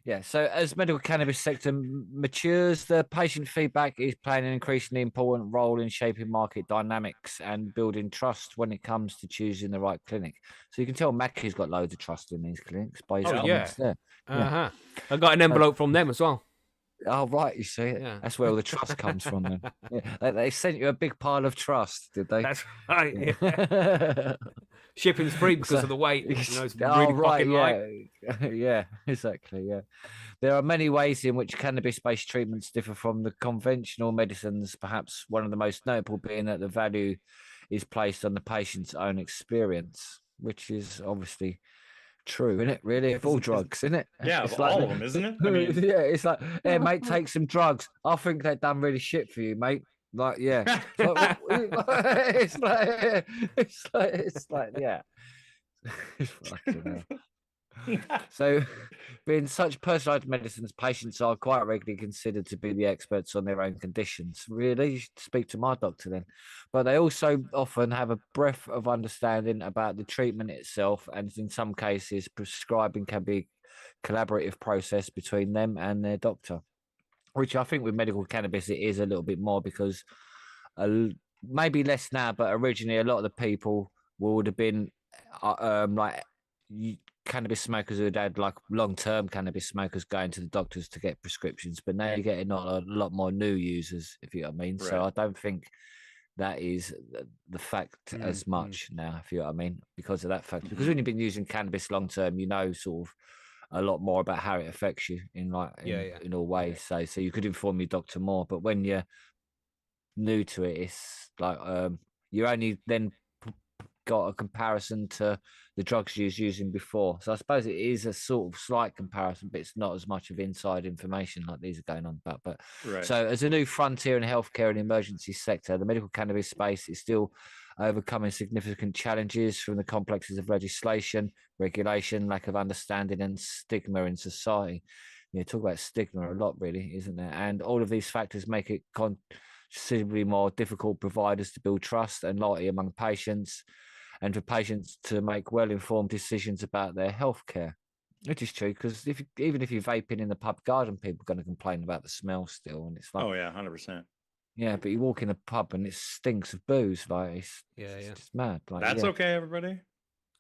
Yeah, so as medical cannabis sector matures, the patient feedback is playing an increasingly important role in shaping market dynamics and building trust when it comes to choosing the right clinic. So you can tell Macky's got loads of trust in these clinics by his comments there. I got an envelope from them as well. Oh, right, you see it. Yeah. That's where all the trust comes from then. Yeah. They sent you a big pile of trust, did they? That's right. Yeah. Shipping's free because of the weight. You know, it's really fucking light. Yeah, exactly. Yeah. There are many ways in which cannabis-based treatments differ from the conventional medicines, perhaps one of the most notable being that the value is placed on the patient's own experience, which is obviously true, isn't it? Really, of all drugs, isn't it? Yeah, of all of them, isn't it? I mean, yeah, it's like, hey, mate, take some drugs. I think they've done really shit for you, mate. Like, yeah, it's like, yeah. So, being such personalized medicines, patients are quite regularly considered to be the experts on their own conditions. Really, you should speak to my doctor then. But they also often have a breadth of understanding about the treatment itself, and in some cases, prescribing can be a collaborative process between them and their doctor. Which I think with medical cannabis it is a little bit more because maybe less now, but originally a lot of the people would have been cannabis smokers who had like long-term cannabis smokers going to the doctors to get prescriptions, but now you're getting a lot more new users, if you know what I mean. Right. So I don't think that is the fact as much now, if you know what I mean, because of that fact. Because when you've been using cannabis long-term, you know sort of a lot more about how it affects you in all ways. So you could inform your doctor more, but when you're new to it, it's like you only then got a comparison to the drugs you was using before. So I suppose it is a sort of slight comparison, but it's not as much of inside information like these are going on about. But so as a new frontier in healthcare and emergency sector, the medical cannabis space is still overcoming significant challenges from the complexes of legislation, regulation, lack of understanding, and stigma in society. You talk about stigma a lot, really, isn't there? And all of these factors make it considerably more difficult for providers to build trust and loyalty among patients, and for patients to make well-informed decisions about their healthcare. Which is true, because even if you're vaping in the pub garden, people are going to complain about the smell still, and it's like, 100%. Yeah, but you walk in a pub and it stinks of booze. Like it's just mad. Like, that's okay, everybody.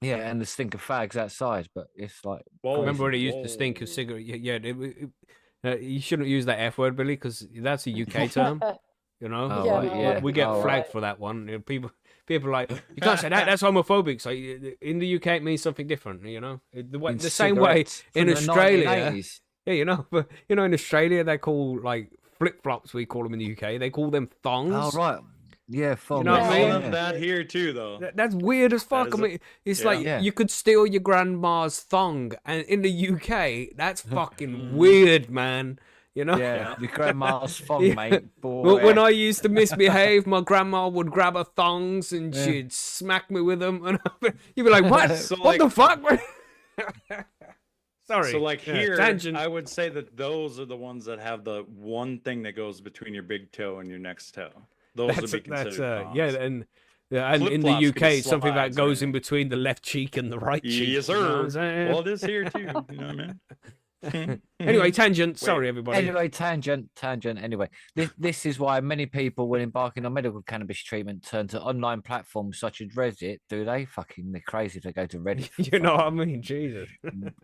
Yeah, and the stink of fags outside, but it's like. Remember when it used to stink of cigarette? Yeah, you shouldn't use that F word, Billy, because that's a UK term. You know, we get flagged for that one. You know, people are like, you can't say that. That's homophobic. So in the UK, it means something different. You know, the same way in Australia. Yeah, you know, but in Australia they call like flip flops. We call them in the UK. They call them thongs. Oh right. Yeah, thongs. You know what I mean? That here too, though. That's weird as fuck. I mean, it's like you could steal your grandma's thong, and in the UK, that's fucking weird, man. You know? Yeah, your grandma's thong, mate. Boy. Well, when I used to misbehave, my grandma would grab her thongs and she'd smack me with them, and you'd be like, "What? So, what the fuck?" Sorry. So, like here, tangent. I would say that those are the ones that have the one thing that goes between your big toe and your next toe. Those would be considered thongs. And in the UK, it's something that goes in between the left cheek and the right cheek. Yes, sir. Well, it is here too. You know what I mean? Anyway, tangent. Sorry, everybody. Anyway, tangent. Anyway, this is why many people, when embarking on medical cannabis treatment, turn to online platforms such as Reddit. Do they? Fucking, they're crazy if they go to Reddit. You know what I mean? Jesus.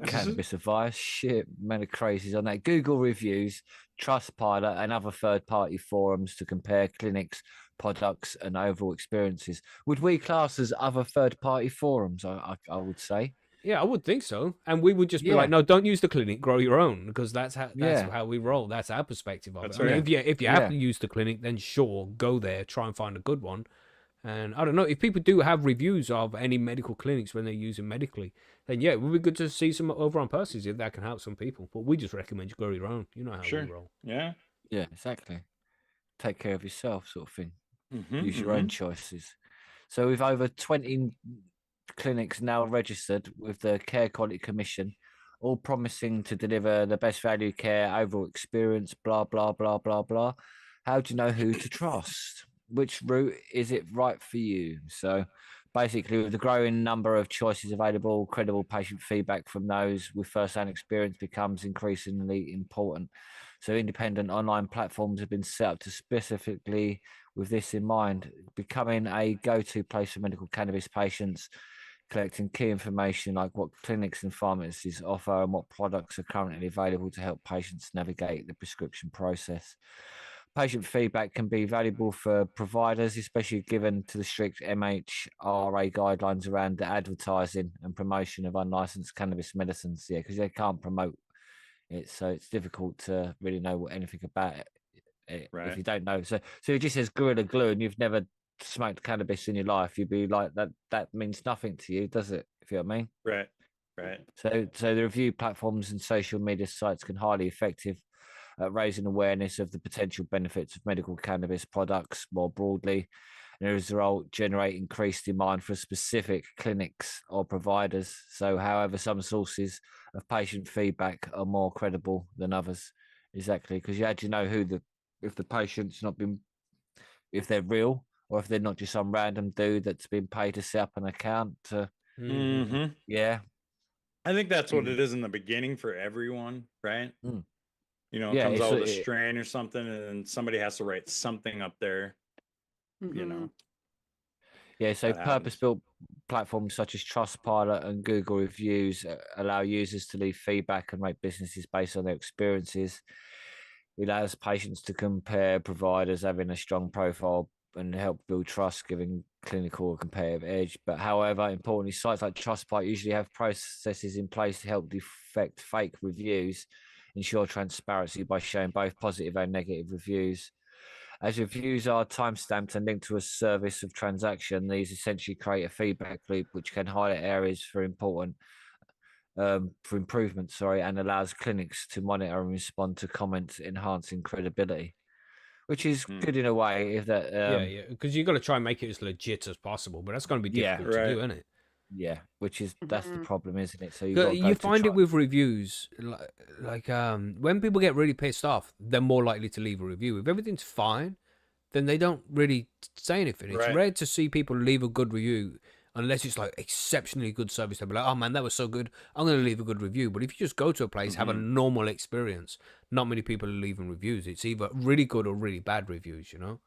Cannabis advice. Shit, man of crazies on that. Google reviews, Trustpilot, and other third-party forums to compare clinics, products, and overall experiences. Would we class as other third-party forums? I would say. Yeah, I would think so. And we would just be like, no, don't use the clinic, grow your own, because that's how we roll. That's our perspective of it. I mean, if you have to use the clinic, then sure, go there, try and find a good one. And I don't know, if people do have reviews of any medical clinics when they're using medically, then yeah, it would be good to see some over on Percy's if that can help some people. But we just recommend you grow your own. You know how we roll. Yeah. Yeah, exactly. Take care of yourself, sort of thing. Use your own choices. So with over 20 clinics now registered with the Care Quality Commission, all promising to deliver the best value care, overall experience, blah, blah, blah, blah, blah. How do you know who to trust? Which route is it right for you? So basically, with the growing number of choices available, credible patient feedback from those with first-hand experience becomes increasingly important. So independent online platforms have been set up to specifically with this in mind, becoming a go-to place for medical cannabis patients, collecting key information like what clinics and pharmacies offer and what products are currently available to help patients navigate the prescription process. Patient feedback can be valuable for providers, especially given to the strict MHRA guidelines around the advertising and promotion of unlicensed cannabis medicines. Yeah, because they can't promote it, so it's difficult to really know anything about it if you don't know. So it just says Gorilla Glue, and you've never smoked cannabis in your life, you'd be like, that means nothing to you, does it? If you know what I mean? Right. So the review platforms and social media sites can highly effective at raising awareness of the potential benefits of medical cannabis products more broadly, and as a result, generate increased demand for specific clinics or providers. So, however, some sources of patient feedback are more credible than others. Exactly, because you had to know if the patient's not been, if they're real, or if they're not just some random dude that's been paid to set up an account. Yeah. I think that's what it is in the beginning for everyone, right? You know, it Yeah, comes out with a strain or something, and somebody has to write something up there, you know. Yeah, so purpose-built platforms such as Trustpilot and Google Reviews allow users to leave feedback and rate businesses based on their experiences. It allows patients to compare providers having a strong profile and help build trust, giving clinical or competitive edge. But however, importantly, sites like Trustpilot usually have processes in place to help defect fake reviews, ensure transparency by showing both positive and negative reviews. As reviews are timestamped and linked to a service of transaction, these essentially create a feedback loop which can highlight areas for improvement, and allows clinics to monitor and respond to comments, enhancing credibility, which is good in a way. If that, because you've got to try and make it as legit as possible, but that's going to be difficult to do, isn't it? Yeah, which is that's the problem, isn't it? So you find it with reviews, like when people get really pissed off, they're more likely to leave a review. If everything's fine, then they don't really say anything. It's rare to see people leave a good review unless it's like exceptionally good service. They'll be like, "Oh man, that was so good, I'm going to leave a good review." But if you just go to a place, have a normal experience, not many people are leaving reviews. It's either really good or really bad reviews, you know.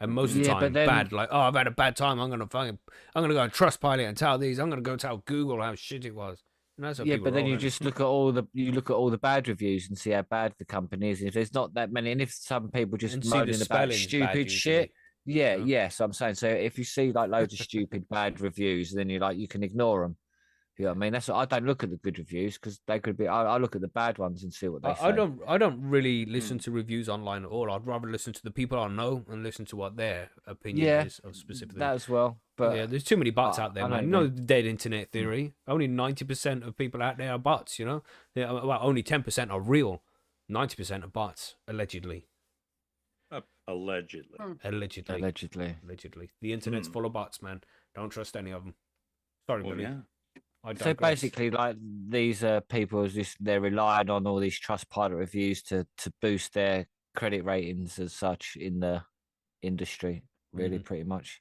And most of the time, bad. Like, oh, I've had a bad time. I'm gonna go on Trustpilot and tell these. I'm gonna go tell Google how shit it was. And that's but then you just look at all the bad reviews and see how bad the company is. If there's not that many, and if some people just moaning about stupid shit, so I'm saying, so if you see like loads of stupid bad reviews, then you can ignore them. You know what I mean? That's what, I don't look at the good reviews because they could be. I look at the bad ones and see what they say. I don't really listen to reviews online at all. I'd rather listen to the people I know and listen to what their opinion is of specifically that as well. But there's too many bots out there, man. You know the dead internet theory. Only 90% of people out there are bots. You know, well, only 10% are real. 90% are bots, allegedly. Allegedly. The internet's full of bots, man. Don't trust any of them. Sorry, buddy. Yeah. So basically, like these people, they're relying on all these Trustpilot reviews to boost their credit ratings as such in the industry, really, pretty much.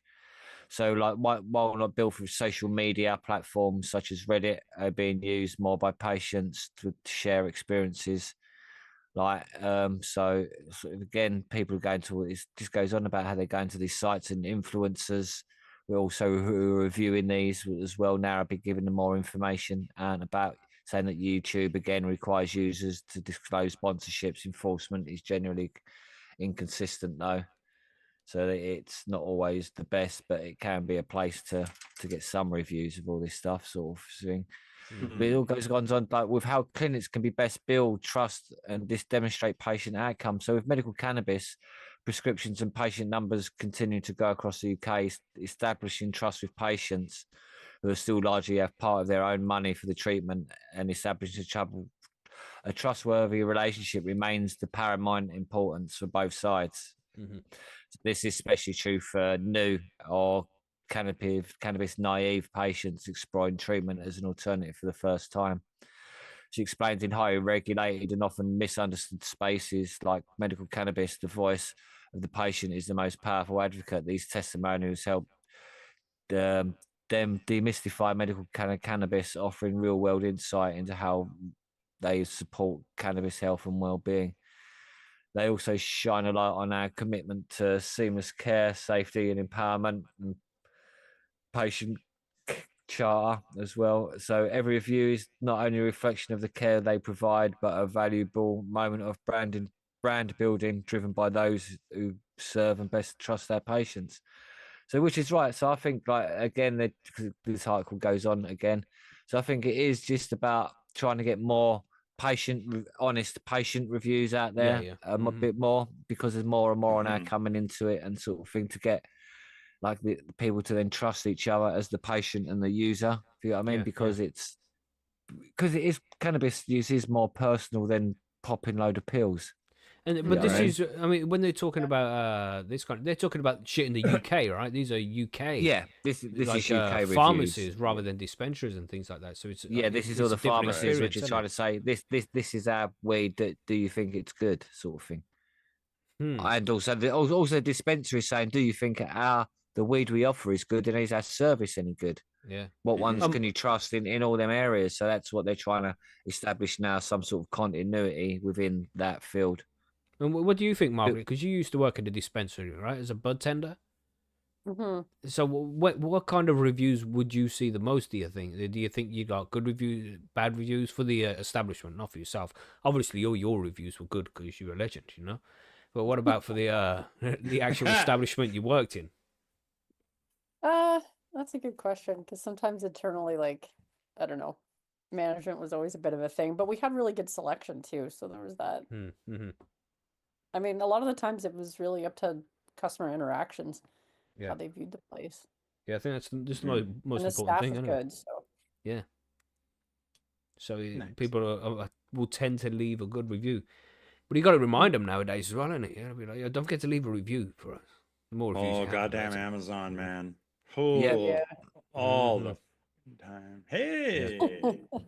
So, like, while not built through social media platforms such as Reddit, are being used more by patients to share experiences. Like, so again, people are going to, it just goes on about how they're going to these sites, and influencers who are reviewing these as well now are be giving them more information, and about saying that YouTube again requires users to disclose sponsorships. Enforcement is generally inconsistent though. So that it's not always the best, but it can be a place to get some reviews of all this stuff, sort of thing. But it all goes on like with how clinics can be best build trust and this demonstrate patient outcomes. So with medical cannabis, prescriptions and patient numbers continue to go across the UK, establishing trust with patients who are still largely have part of their own money for the treatment, and establishing a trustworthy relationship remains the paramount importance for both sides. This is especially true for new or cannabis naive patients exploring treatment as an alternative for the first time. She explains in highly regulated and often misunderstood spaces like medical cannabis, the voice of the patient is the most powerful advocate. These testimonials help them demystify medical cannabis, offering real world insight into how they support cannabis health and well-being. They also shine a light on our commitment to seamless care, safety, and empowerment, and patient charter as well. So every review is not only a reflection of the care they provide, but a valuable moment of brand building driven by those who serve and best trust their patients. So, which is right. So I think, like, again, this article goes on again. So I think it is just about trying to get more honest patient reviews out there a bit more, because there's more and more now coming into it, and sort of thing to get like the people to then trust each other as the patient and the user. You know what I mean? Because it is cannabis use is more personal than popping load of pills. But this is, I mean, when they're talking about they're talking about shit in the UK, right? These are UK. Yeah, this like, is UK pharmacies rather than dispensaries and things like that. So it's this is all the pharmacies which are trying to say this is our weed. Do you think it's good, sort of thing? And also the dispensary saying, do you think the weed we offer is good, and is our service any good? Yeah. What ones can you trust in all them areas? So that's what they're trying to establish now, some sort of continuity within that field. And what do you think, Margaret? Because you used to work at a dispensary, right, as a bud tender. So what kind of reviews would you see the most? Do you think you got good reviews, bad reviews for the establishment, not for yourself? Obviously, all your reviews were good because you're a legend, you know. But what about for the the actual establishment you worked in? That's a good question, because sometimes internally, like, I don't know, management was always a bit of a thing, but we had really good selection too, so there was that. I mean, a lot of the times it was really up to customer interactions, how they viewed the place. Yeah, I think that's just the most and the important thing. Staff is good, so. Yeah. So people will tend to leave a good review, but you got to remind them nowadays as well, isn't it? Yeah, be like, don't forget to leave a review for us. The more reviews. Oh, goddamn Amazon, man! All the time. Hey,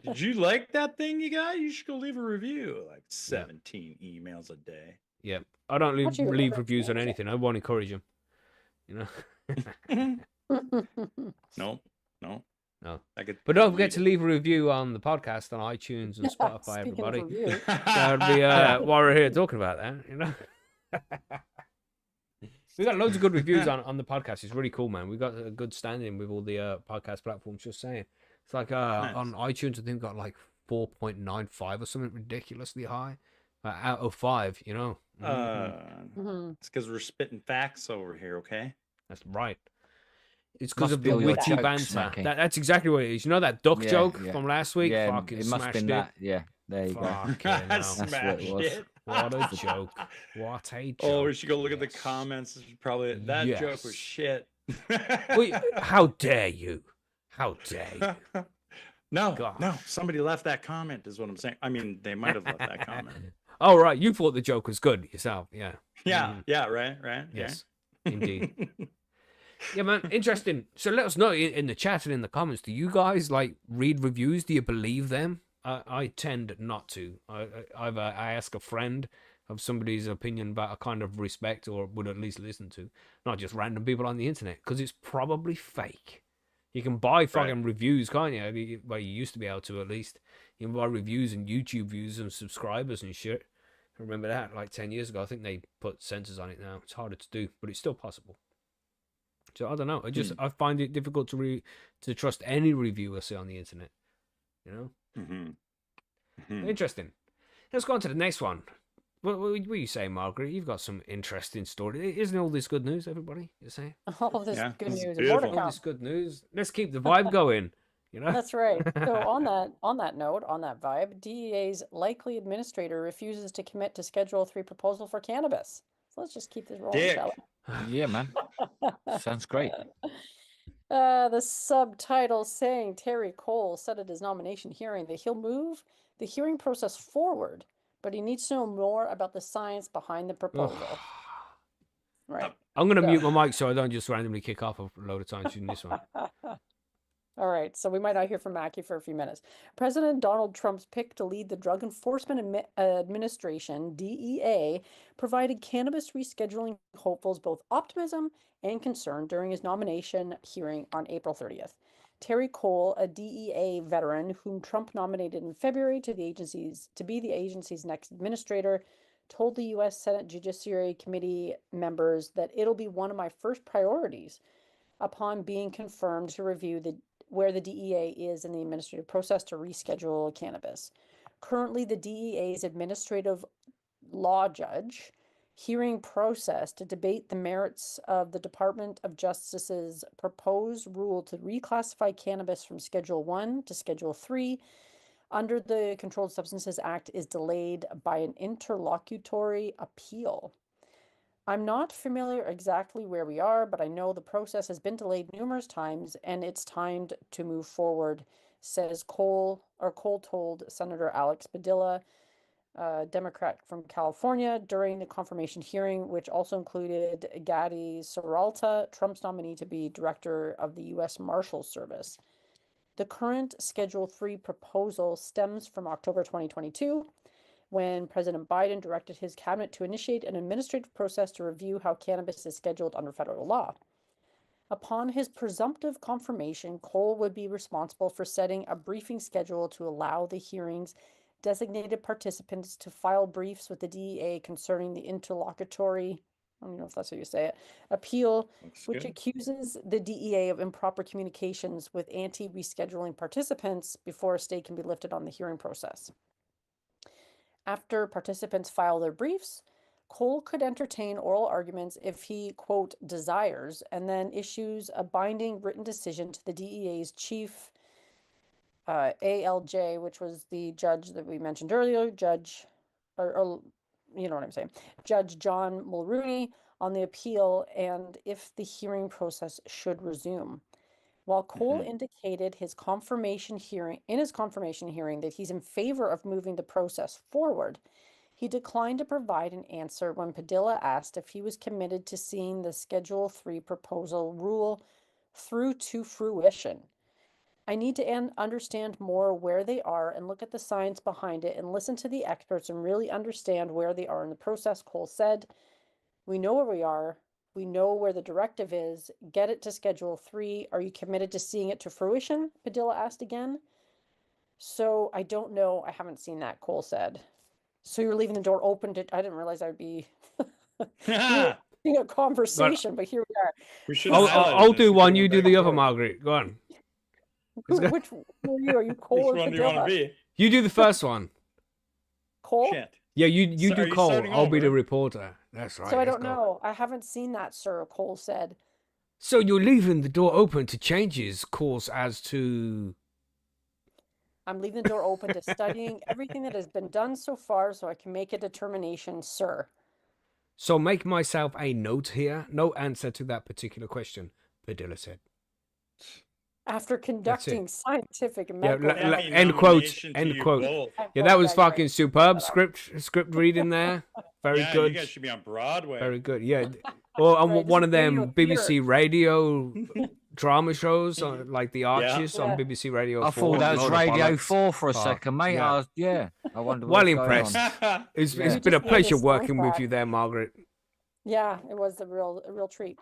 did you like that thing you got? You should go leave a review. Like 17 emails a day. Yeah, I don't leave reviews on anything. I won't encourage them. You know. No. But don't forget to leave a review on the podcast on iTunes and Spotify, everybody. That would be why we're here talking about that. You know. We got loads of good reviews on the podcast. It's really cool, man. We got a good standing with all the podcast platforms. Just saying, it's like on iTunes, I think we got like 4.95 or something ridiculously high out of 5. You know. It's because we're spitting facts over here. Okay. That's right. It's because of the witty banter. That's exactly what it is. You know that duck joke from last week? Yeah, fucking it must have been that. Yeah, there you go. That's what it was. What a joke. What a joke. Oh, we should go look at the comments. Probably that joke was shit. Wait, how dare you? How dare you? No. Somebody left that comment is what I'm saying. I mean, they might have left that comment. Oh, right. You thought the joke was good yourself. Yeah. Yeah, right. Yes, indeed. Yeah, man, interesting. So let us know in the chat and in the comments. Do you guys like read reviews? Do you believe them? I tend not to. I ask a friend of somebody's opinion that I kind of respect or would at least listen to, not just random people on the internet, because it's probably fake. You can buy fucking reviews, can't you? Well, you used to be able to, at least. You can buy reviews and YouTube views and subscribers and shit. I remember that like 10 years ago. I think they put censors on it now. It's harder to do, but it's still possible. So I don't know. I find it difficult to trust any review I see on the internet. You know? Interesting. Let's go on to the next one. What are you saying, Margaret? You've got some interesting story. Isn't all this good news, everybody? You're saying? All this good news. All this good news. Let's keep the vibe going. You know? That's right. So on that note, on that vibe, DEA's likely administrator refuses to commit to Schedule 3 proposal for cannabis. So let's just keep this rolling, shall we? Yeah, man. Sounds great. The subtitle saying Terry Cole said at his nomination hearing that he'll move the hearing process forward, but he needs to know more about the science behind the proposal. Right. I'm going to mute my mic so I don't just randomly kick off a load of times using this one. All right, so we might not hear from Macky for a few minutes. President Donald Trump's pick to lead the Drug Enforcement Administration, DEA, provided cannabis rescheduling hopefuls both optimism and concern during his nomination hearing on April 30th. Terry Cole, a DEA veteran whom Trump nominated in February to be the agency's next administrator, told the U.S. Senate Judiciary Committee members that it'll be one of my first priorities upon being confirmed to review where the DEA is in the administrative process to reschedule cannabis. Currently, the DEA's administrative law judge hearing process to debate the merits of the Department of Justice's proposed rule to reclassify cannabis from Schedule 1 to Schedule 3 under the Controlled Substances Act is delayed by an interlocutory appeal. I'm not familiar exactly where we are, but I know the process has been delayed numerous times and it's timed to move forward, says Cole told Senator Alex Padilla, Democrat from California, during the confirmation hearing, which also included Gadi Saralta, Trump's nominee to be director of the U.S. Marshals Service. The current Schedule 3 proposal stems from October 2022, when President Biden directed his cabinet to initiate an administrative process to review how cannabis is scheduled under federal law. Upon his presumptive confirmation, Cole would be responsible for setting a briefing schedule to allow the hearing's designated participants to file briefs with the DEA concerning the interlocutory, I don't know if that's how you say it, appeal, which accuses the DEA of improper communications with anti-rescheduling participants before a stay can be lifted on the hearing process. After participants file their briefs, Cole could entertain oral arguments if he, quote, desires, and then issues a binding written decision to the DEA's chief ALJ, which was the judge that we mentioned earlier, Judge John Mulrooney, on the appeal and if the hearing process should resume. While Cole indicated in his confirmation hearing that he's in favor of moving the process forward, he declined to provide an answer when Padilla asked if he was committed to seeing the Schedule 3 proposal rule through to fruition. I need to understand more where they are and look at the science behind it and listen to the experts and really understand where they are in the process, Cole said. We know where we are. We know where the directive is. Get it to Schedule 3. Are you committed to seeing it to fruition? Padilla asked again. So I don't know. I haven't seen that, Cole said. So you're leaving the door open to, I didn't realize I'd be having a conversation, but here we are. I'll do one. You do the other, Margaret. Go on. Which who are you? Are you Cole or one do you want to be? You do the first one. Cole? Shit. Yeah, you do Cole. I'll be the reporter. That's right. So I don't know. I haven't seen that, sir, Cole said. So you're leaving the door open to changes, course, as to... I'm leaving the door open to studying everything that has been done so far so I can make a determination, sir. So make myself a note here. No answer to that particular question, Padilla said. After conducting scientific and medical... End quote. End quote. Yeah, that was fucking superb script reading there. Very good. You guys should be on Broadway. Very good. Yeah. Or on one of them BBC radio drama shows, like The Arches on BBC Radio 4. I thought that was Radio 4 for a second, mate. Yeah. I wonder Well what's going impressed. on. It's Yeah. been a just need pleasure his working with soundtrack. you there, Margaret. Yeah, it was a real treat.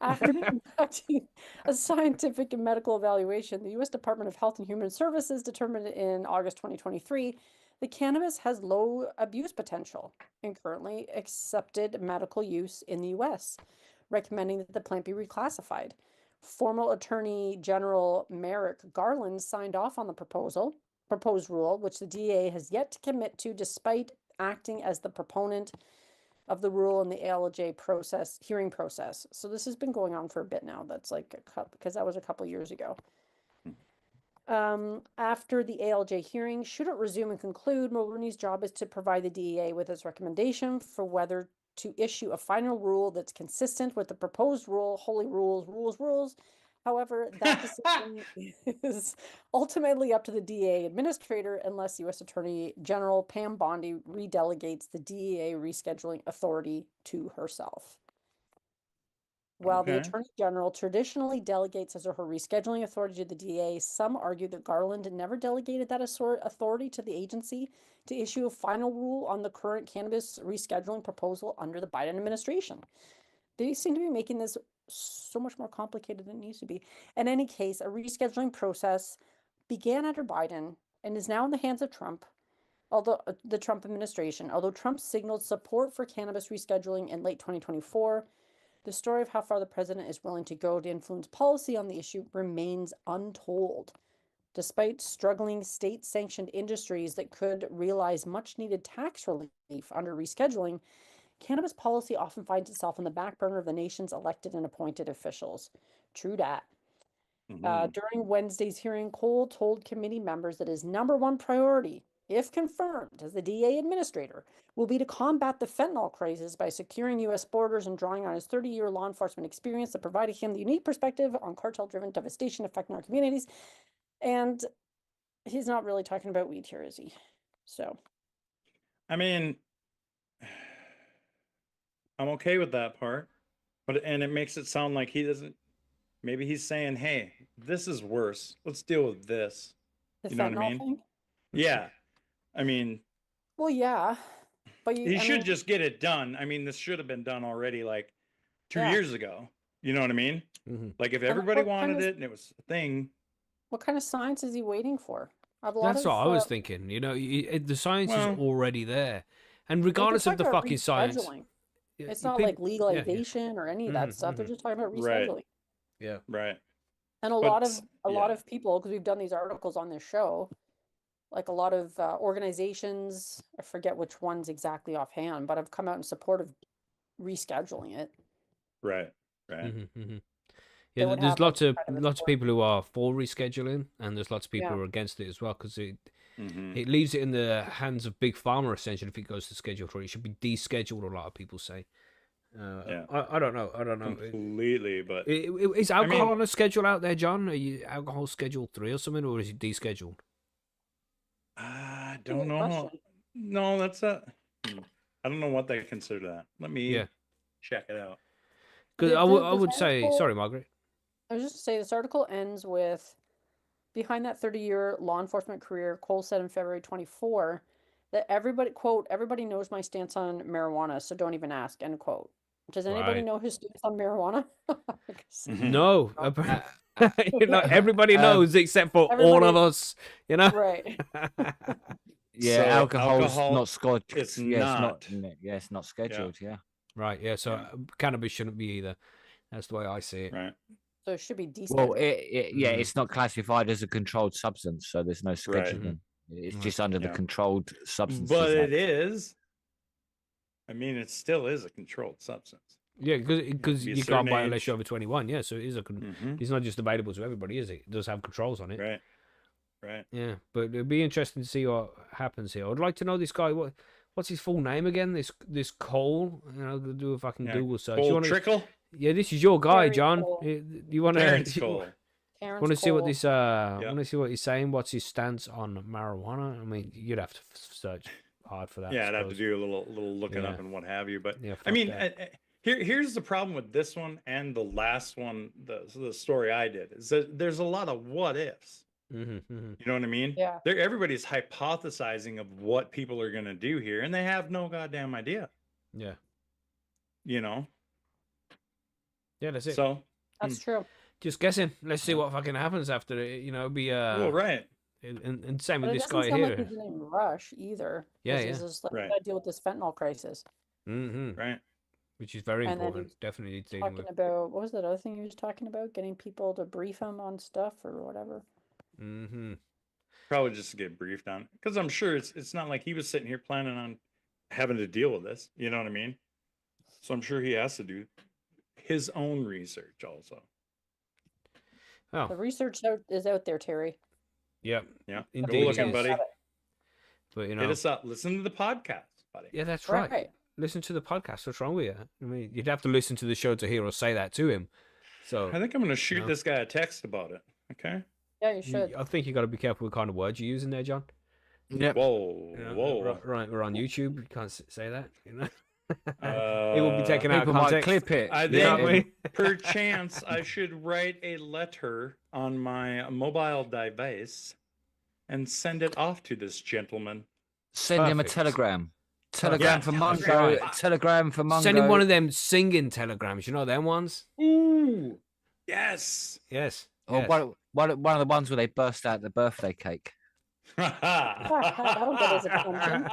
After conducting a scientific and medical evaluation, the U.S. Department of Health and Human Services determined in August 2023 that cannabis has low abuse potential and currently accepted medical use in the U.S., recommending that the plant be reclassified. Former Attorney General Merrick Garland signed off on the proposed rule, which the DEA has yet to commit to, despite acting as the proponent of the rule in the ALJ hearing process. So this has been going on for a bit now. That's like because that was a couple years ago. After the ALJ hearing, should it resume and conclude, Mulroney's job is to provide the DEA with its recommendation for whether to issue a final rule that's consistent with the proposed rule. Holy rules. However, that decision is ultimately up to the DEA administrator unless U.S. Attorney General Pam Bondi redelegates the DEA rescheduling authority to herself. While the Okay. Attorney General traditionally delegates his or her rescheduling authority to the DEA, some argue that Garland never delegated that authority to the agency to issue a final rule on the current cannabis rescheduling proposal under the Biden administration. They seem to be making this so much more complicated than it needs to be. In any case, a rescheduling process began under Biden and is now in the hands of Trump, although the Trump administration. Although Trump signaled support for cannabis rescheduling in late 2024, the story of how far the president is willing to go to influence policy on the issue remains untold. Despite struggling state-sanctioned industries that could realize much-needed tax relief under rescheduling, cannabis policy often finds itself on the back burner of the nation's elected and appointed officials. True dat. During Wednesday's hearing, Cole told committee members that his number one priority, if confirmed as the DEA administrator, will be to combat the fentanyl crisis by securing U.S. borders and drawing on his 30-year law enforcement experience that provided him the unique perspective on cartel-driven devastation affecting our communities. And he's not really talking about weed here, is he? So, I mean, I'm okay with that part, and it makes it sound like he doesn't. Maybe he's saying, "Hey, this is worse. Let's deal with this." the You know what I fentanyl mean? thing? Yeah. I mean, Well, yeah. But he should just get it done. I mean, this should have been done already like 2 years ago. You know what I mean? Mhm. Like if And everybody what kind wanted of- it and it was a thing. What kind of science is he waiting for? A lot That's of, what I was thinking. You know, the science is Well- already there, and they're regardless of talking the about fucking science, rescheduling. yeah, It's not like legalization or any of that stuff. They're just talking about Right. rescheduling. Yeah. Right. And a But lot of people, because we've done these articles on this show, like a lot of organizations, I forget which ones exactly offhand, but have come out in support of rescheduling it. Right. Right. They Yeah, would there's have, like, lots of kind of a lots of sport. people who are for rescheduling, and there's lots of people Yeah. who are against it as well because Mhm. it leaves it in the hands of big pharma essentially. If it goes to Schedule 3, it should be descheduled. A lot of people say. Yeah. I don't know. Completely, but Is alcohol on a schedule out there, John? Are you alcohol Schedule 3 or something, or is it descheduled? I Good don't know. question. No, that's I don't know what they consider that. Let me Yeah. check it out. Because The- I this would say, article- sorry, Margaret. I was just to say this article ends with, behind that 30-year law enforcement career, Cole said in February 24 that everybody, quote, everybody knows my stance on marijuana, so don't even ask, end quote. Does anybody Right. know his stance on marijuana? Mhm. No, you know, everybody knows except for all of everybody- us. You know, Right. Yeah, So alcohol's alcohol, not scheduled. it's yeah, not. it's not scheduled. Yeah. right? Yeah. So Yeah. cannabis shouldn't be either. That's the way I see it. Right. So it should be Well, descheduled. it's not classified as a controlled substance, so there's no scheduling. It's Right. just under the Yeah. controlled substances. But Act. it is. I mean, it still is a controlled substance. Yeah, because be a you certain can't buy it unless age. you're over 21. Yeah, so it is Mhm. it's not just available to everybody, is it? It does have controls on it. Right. Right. Yeah, but it'd be interesting to see what happens here. I'd like to know this guy. What's his full name again? This Cole. You know, do a fucking Yeah. Google search. Cole You wanna, Trickle. Yeah, this is your guy, Terry John. Cole. You want Terrence to Cole. Terrence want to see what Cole. this want to see what he's saying? What's his stance on marijuana? I mean, you'd have to search hard for that. I Yeah, I'd have to suppose. do a little looking Yeah. up and what have you. But Yeah, I fuck mean, that. here's the problem with this one and the last one, the story I did is that there's a lot of what ifs. You know what I mean? Yeah. Everybody's hypothesizing of what people are going to do here, and they have no goddamn idea. Yeah. You know? Yeah, that's it. So That's true. Just guessing. Let's see what fucking happens after it. You know, be well, right. And same But with it this doesn't guy sound here. like he's in a rush either. Yeah, 'cause yeah. He's just like, Right. gotta deal with this fentanyl crisis. Right. Which is very And then important. he's Definitely dealing Talking with. about, what was that other thing he was talking about? Getting people to brief him on stuff or whatever. Probably just to get briefed on, because I'm sure it's not like he was sitting here planning on having to deal with this. You know what I mean? So I'm sure he has to do his own research also. Oh, The research is out there, Terry. yeah. Yeah. Go Indeed. looking, it is. buddy. But you Hit know, us up. Listen to the podcast, buddy. yeah, that's right. Right. Listen to the podcast. What's wrong with you? I mean, you'd have to listen to the show to hear us say that to him. So I think I'm going to shoot No. this guy a text about it. Okay. Yeah, you should. I think you got to be careful with the kind of words you use in there, John. Yep. Whoa. You know, Whoa. Right, we're on YouTube. You can't say that. You know, it It will be taken out of People might context. clip it. I You know think what I mean? perchance I should write a letter on my mobile device and send it off to this gentleman. Send him a Perfect. telegram. Telegram Yeah, for that's Mungo. right. Telegram for Mungo. Send him one of them singing telegrams. You know them ones? Ooh. Yes. Yes. Or yes. one of the ones where they burst out the birthday cake. That'll get his attention.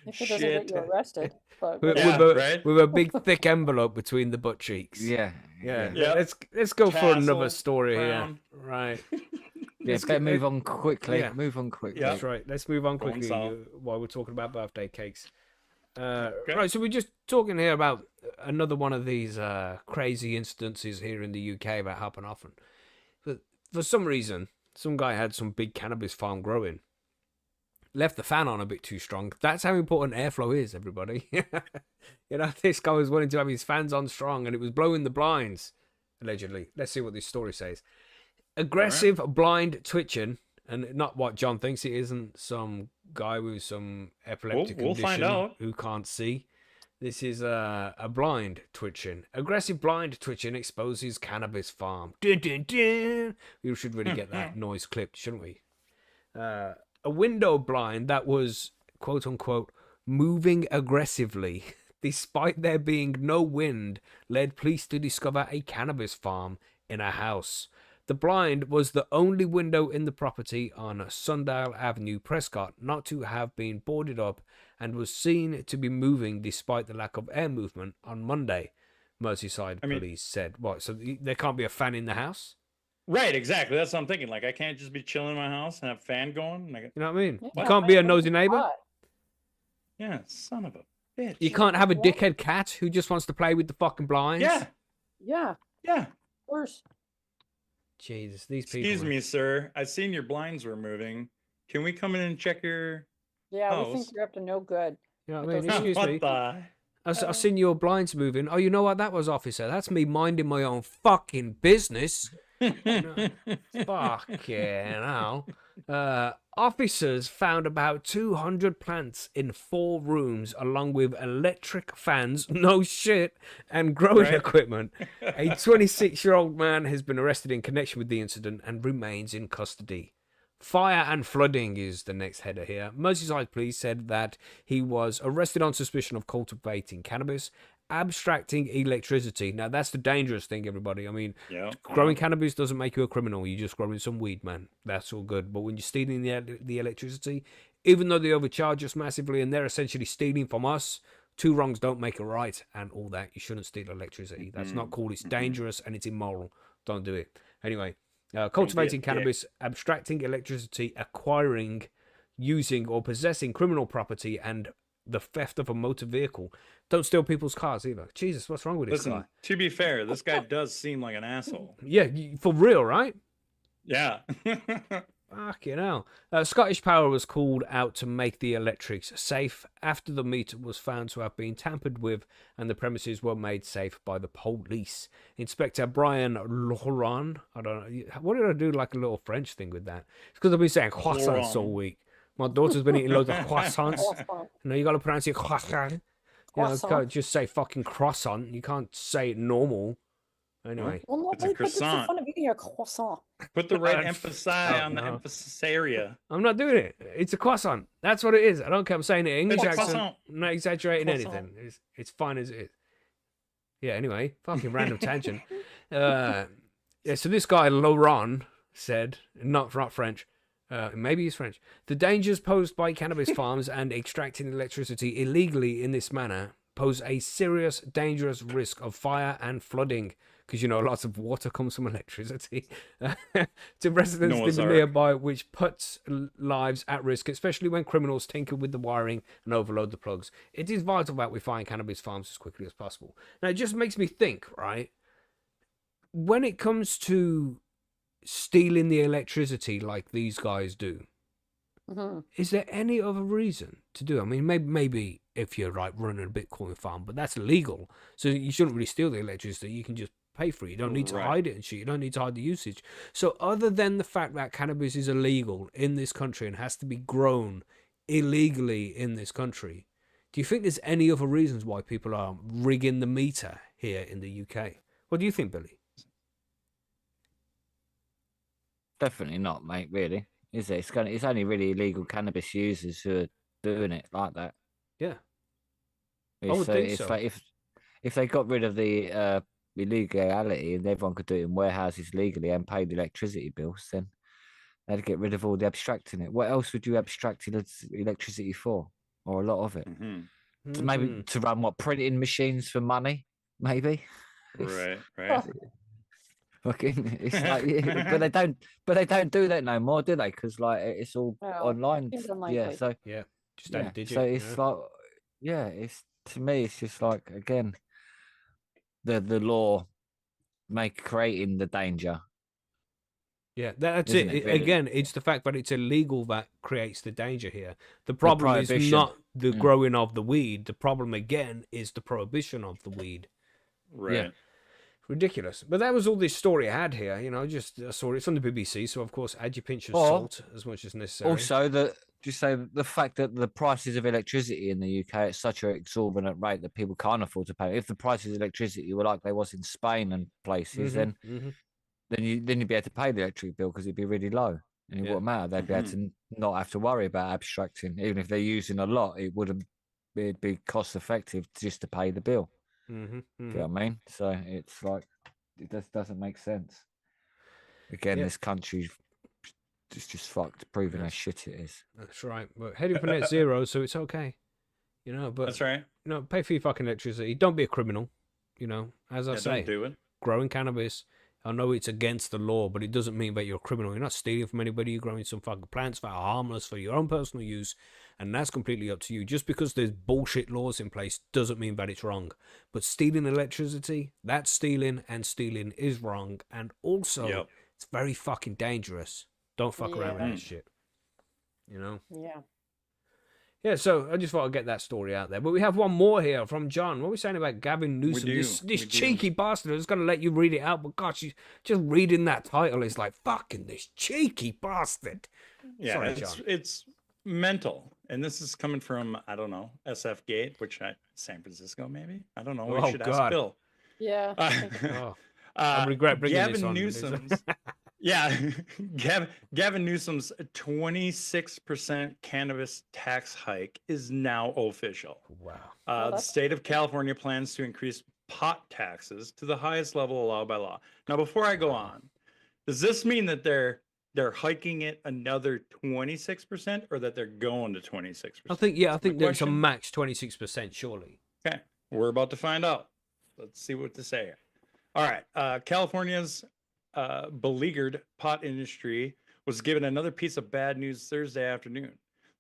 If it doesn't Shit. get you arrested. But With, Yeah, with a, right? with a big thick envelope between the butt cheeks. Yeah. Yeah. Yeah. Let's go for another Tassel, story crown. here. Right. Yeah, Let's better get- move on quickly. yeah. Move on quickly. Yeah. That's right. Let's move on Go on, quickly Sal. while we're talking about birthday cakes. Okay. Right, so we're just talking here about another one of these crazy instances here in the UK about happen often. But for some reason, some guy had some big cannabis farm growing. Left the fan on a bit too strong. That's how important airflow is, everybody. You know, this guy was wanting to have his fans on strong and it was blowing the blinds, allegedly. Let's see what this story says. Aggressive blind twitching, and not what John thinks it isn't some guy with some epileptic We'll condition find out. who can't see. This is a blind twitching. Aggressive blind twitching exposes cannabis farm. Dun, dun, dun. We should really get that noise clipped, shouldn't we? A window blind that was, quote unquote, moving aggressively, despite there being no wind, led police to discover a cannabis farm in a house. The blind was the only window in the property on Sundale Avenue, Prescot, not to have been boarded up and was seen to be moving despite the lack of air movement on Monday, Merseyside police said. What, so there can't be a fan in the house? Right, exactly. That's what I'm thinking. Like, I can't just be chilling in my house and have a fan going. Like, You know what I mean? Yeah, You can't be a might nosy neighbor. hot. yeah, son of a bitch. You can't have a Yeah. dickhead cat who just wants to play with the fucking blinds. Yeah, Yeah, yeah. worse. Jesus, these people. Excuse man. me, sir. I seen your blinds were moving. Can we come in and check your Yeah, we think house? you're up to no good. You know what It I mean? doesn't- Excuse what me. the? I've seen your blinds moving. Oh, you know what that was, officer? That's me minding my own fucking business. Fucking hell. Officers found about 200 plants in 4 rooms, along with electric fans, no shit, and growing Right. equipment. A 26-year-old man has been arrested in connection with the incident and remains in custody. Fire and flooding is the next header here. Merseyside police said that he was arrested on suspicion of cultivating cannabis, abstracting electricity. Now, that's the dangerous thing, everybody. I mean, Yeah. growing cannabis doesn't make you a criminal. You're just growing some weed, man. That's all good. But when you're stealing the electricity, even though they overcharge us massively and they're essentially stealing from us, 2 wrongs don't make a right and all that. You shouldn't steal electricity. That's not cool. It's dangerous and it's immoral. Don't do it. Anyway, cultivating dick. cannabis, abstracting electricity, acquiring, using or possessing criminal property, and the theft of a motor vehicle. Don't steal people's cars either. Jesus, what's wrong with this Listen, guy? to be fair, this guy does seem like an asshole. Yeah, for real, right? Yeah. Fucking hell. Scottish Power was called out to make the electrics safe after the meter was found to have been tampered with and the premises were made safe by the police. Inspector Brian Laurent, I don't know, what did I do like a little French thing with that? It's because I've been saying croissants all week. My daughter's been eating loads of croissants. Croissant. You know, you got to pronounce it croissant. You know, you Croissant. can't just say fucking croissant. You can't say it normal. Anyway, Well, no, It's a but it's the croissant. fun of eating a croissant. Put the right No, emphasis no, on the no. emphasis area. I'm not doing it. It's a croissant. That's what it is. I don't care. I'm saying it in English It's a accent. croissant. I'm not exaggerating Croissant. anything. It's fine as it is. Yeah, anyway, fucking random tangent. Yeah, so this guy, Laurent, said, not French, maybe he's French, the dangers posed by cannabis farms and extracting electricity illegally in this manner pose a serious, dangerous risk of fire and flooding, because, lots of water comes from electricity, to residents Noah's living Ark. nearby, which puts lives at risk, especially when criminals tinker with the wiring and overload the plugs. It is vital that we find cannabis farms as quickly as possible. Now, it just makes me think, right? When it comes to stealing the electricity like these guys do, is there any other reason to do it? I mean, maybe if you're running a Bitcoin farm, but that's illegal, so you shouldn't really steal the electricity. You can just pay for it. You don't need to hide it and shit. You don't need to hide the usage. So other than the fact that cannabis is illegal in this country and has to be grown illegally in this country, do you think there's any other reasons why people are rigging the meter here in the UK? What do you think, Billy? Definitely not, mate. Really, is it? It's only really illegal cannabis users who are doing it like that. Yeah, It's, would think it's so. like if they got rid of the illegality and everyone could do it in warehouses legally and pay the electricity bills, then they'd get rid of all the abstracting it. What else would you abstract electricity for, or a lot of it? Maybe to run printing machines for money, maybe. Right. Fucking, it's like, but they don't do that no more, do they? Because it's all online. seems Yeah, unlikely. so just add a digit. so it's like, it's to me, it's just like, again, the law creating the danger. Yeah, that's Isn't it. it, really? Again, it's the fact that it's illegal that creates the danger here. The problem is prohibition. not the growing of the weed. The problem, again, is the prohibition of the weed. Right. Yeah. Ridiculous. But that was all this story I had here. Just I saw it. It's on the BBC, so of course add your pinch of salt as much as necessary. Also, the fact that the prices of electricity in the UK at such an exorbitant rate that people can't afford to pay. If the prices of electricity were like they was in Spain and places, then you'd be able to pay the electric bill because it'd be really low, and it wouldn't matter. They'd be able to not have to worry about abstracting, even if they're using a lot. It'd be cost effective just to pay the bill. Do you know what I mean? So it's like, it just doesn't make sense. Again, this country's just fucked, proving how shit it is. That's right. But heading for net zero, so it's okay. But That's right. pay for your fucking electricity. Don't be a criminal. As I say, Don't do it. growing cannabis, I know it's against the law, but it doesn't mean that you're a criminal. You're not stealing from anybody. You're growing some fucking plants that are harmless for your own personal use, and that's completely up to you. Just because there's bullshit laws in place doesn't mean that it's wrong. But stealing electricity, that's stealing, and stealing is wrong. And also, it's very fucking dangerous. Don't fuck around with that shit. Yeah. Yeah, so I just thought I'd get that story out there. But we have one more here from John. What are we saying about Gavin Newsom? This cheeky bastard. I was going to let you read it out, but gosh, just reading that title is like, fucking this cheeky bastard. Yeah, Sorry, John. It's mental. And this is coming from, I don't know, SF Gate, San Francisco, maybe? I don't know. We should ask Bill. Yeah. I regret bringing this on. Newsom's, Gavin Newsom's 26% cannabis tax hike is now official. Wow. The state of California plans to increase pot taxes to the highest level allowed by law. Now, before I go on, does this mean that they're hiking it another 26%, or that they're going to 26%? I think there's a max 26%, surely. Okay, we're about to find out. Let's see what to say here. All right, California's beleaguered pot industry was given another piece of bad news Thursday afternoon.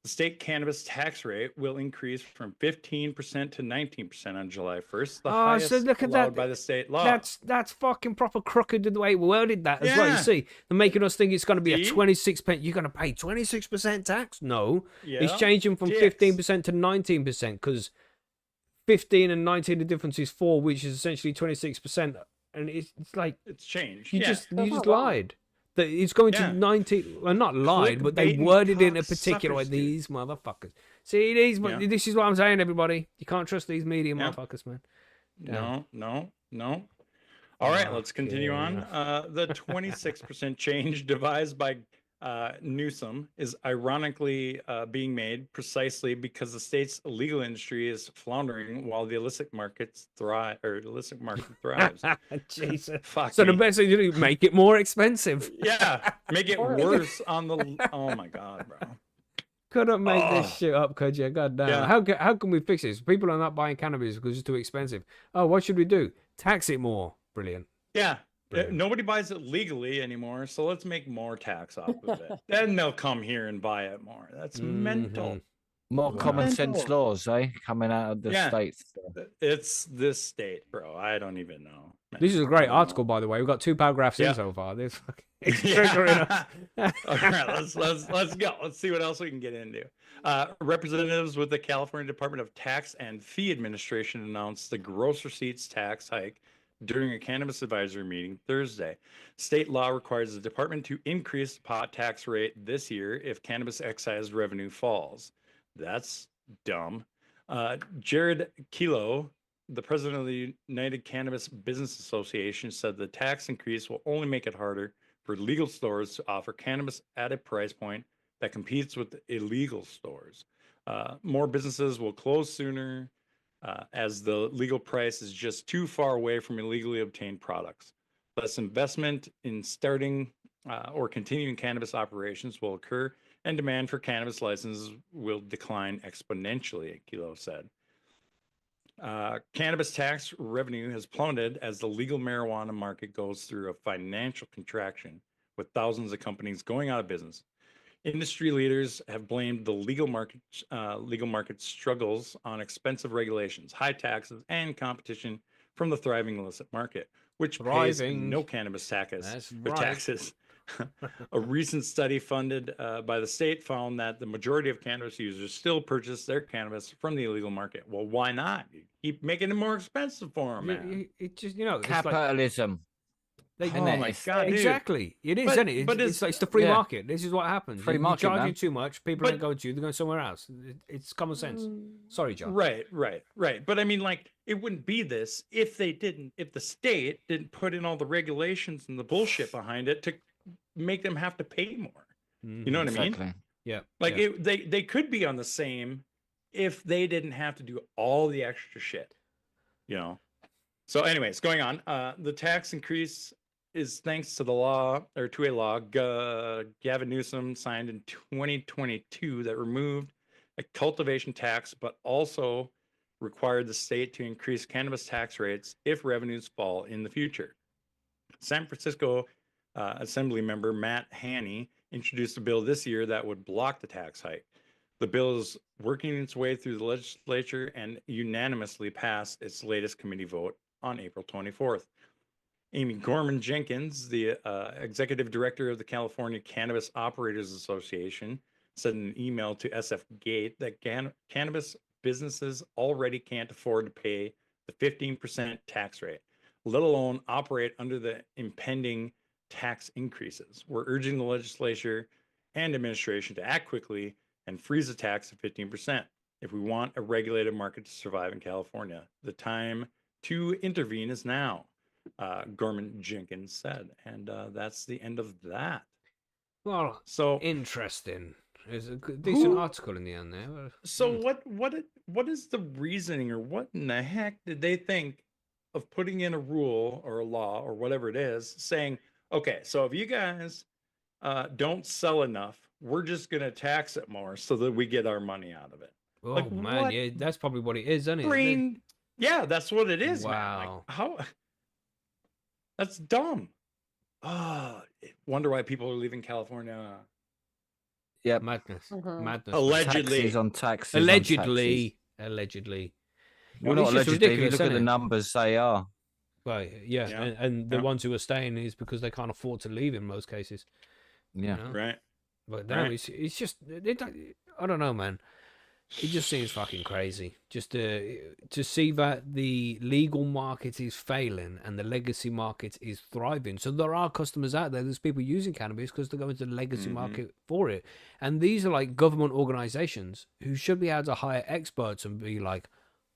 The state cannabis tax rate will increase from 15% to 19% on July 1st, the highest allowed by the state law. That's fucking proper crooked the way we worded that as well. You see, they're making us think it's going to be a 26%. You're going to pay 26% tax? No, it's changing from 15% to 19% because 15 and 19, the difference is 4, which is essentially 26%. And it's like it's changed. You just lied. That it's going to 19. Well, not lied, but they worded it in a particular way. These motherfuckers. See, this is what I'm saying, everybody. You can't trust these media motherfuckers, man. No. All right, let's continue on. Okay. The 26% change devised by Newsom is ironically being made precisely because the state's illegal industry is floundering while the illicit market thrives. Jesus. Fuck So the me. best thing to do, make it more expensive. Yeah, make it Or- worse on the. Oh my god, bro. Couldn't make this Oh. shit up, could you? God damn. Yeah. How can we fix this? People are not buying cannabis because it's too expensive. Oh, what should we do? Tax it more. Brilliant. Yeah. Brilliant. Nobody buys it legally anymore, so let's make more tax off of it. Then they'll come here and buy it more. That's mental. Mhm. More Wow. common sense Mental. laws, coming out of the Yeah. states. It's this state, bro. I don't even know. This is a I great don't article, know. by the way. We've got 2 paragraphs Yeah. in so far. This it's triggering us. All right, let's go. Let's see what else we can get into. Representatives with the California Department of Tax and Fee Administration announced the gross receipts tax hike during a cannabis advisory meeting Thursday. State law requires the department to increase the pot tax rate this year if cannabis excise revenue falls. That's dumb. Jared Kilo, the president of the United Cannabis Business Association, said the tax increase will only make it harder for legal stores to offer cannabis at a price point that competes with illegal stores. More businesses will close sooner as the legal price is just too far away from illegally obtained products. Less investment in starting or continuing cannabis operations will occur, and demand for cannabis licenses will decline exponentially, Kilo said. Cannabis tax revenue has plummeted as the legal marijuana market goes through a financial contraction, with thousands of companies going out of business. Industry leaders have blamed the legal market struggles on expensive regulations, high taxes, and competition from the thriving illicit market, which pays Thriving. no cannabis taxes. That's right. Taxes. A recent study funded by the state found that the majority of cannabis users still purchase their cannabis from the illegal market. Well, why not? You keep making it more expensive for them, man. It just, you know, it's like, Capitalism. they, Oh my God, dude. exactly. It is, But- isn't it? but It's it's- the free yeah. market. This is what happens. Free You market, charge you man. too much, people But- ain't going to you. They're going somewhere else. It's common sense. Sorry, John. Right. But I mean, like, it wouldn't be this if the state didn't put in all the regulations and the bullshit behind it to make them have to pay more. You know what I mean? Exactly. Yeah. Like, yeah. they could be on the same if they didn't have to do all the extra shit, you know? So anyways, going on, the tax increase is thanks to a law Gavin Newsom signed in 2022 that removed a cultivation tax, but also required the state to increase cannabis tax rates if revenues fall in the future. San Francisco Assembly member Matt Haney introduced a bill this year that would block the tax hike. The bill is working its way through the legislature and unanimously passed its latest committee vote on April 24th. Amy Gorman Jenkins, the executive director of the California Cannabis Operators Association, said in an email to SF Gate that cannabis businesses already can't afford to pay the 15% tax rate, let alone operate under the impending tax increases. We're urging the legislature and administration to act quickly and freeze the tax at 15% if we want a regulated market to survive in California. The time to intervene is now, Gorman Jenkins said. And that's the end of that. Well, So, interesting. There's a decent Who- article in the end there. but- so what is the reasoning, or what in the heck did they think of putting in a rule or a law or whatever it is saying, okay, so if you guys don't sell enough, we're just going to tax it more so that we get our money out of it. Oh, like, man, what yeah, that's probably what it is, isn't it? Brain, yeah, that's what it is, man. Wow. Like, how? That's dumb. Wonder why people are leaving California. Yep. Madness. Mhm. Madness. Allegedly. Taxes on taxes. on Allegedly. taxes. Allegedly. Well, Well, not it's just allegedly. If you ridiculous, look at isn't the it? numbers, they are. Right, yeah. Yeah, And the yeah. ones who are staying is because they can't afford to leave in most cases. Yeah. You know? Right. But no, Right. it's just I don't know, man. It just seems fucking crazy. Just to see that the legal market is failing and the legacy market is thriving. So there are customers out there. There's people using cannabis because they're going to the legacy Mhm. market for it. And these are like government organizations who should be able to hire experts and be like,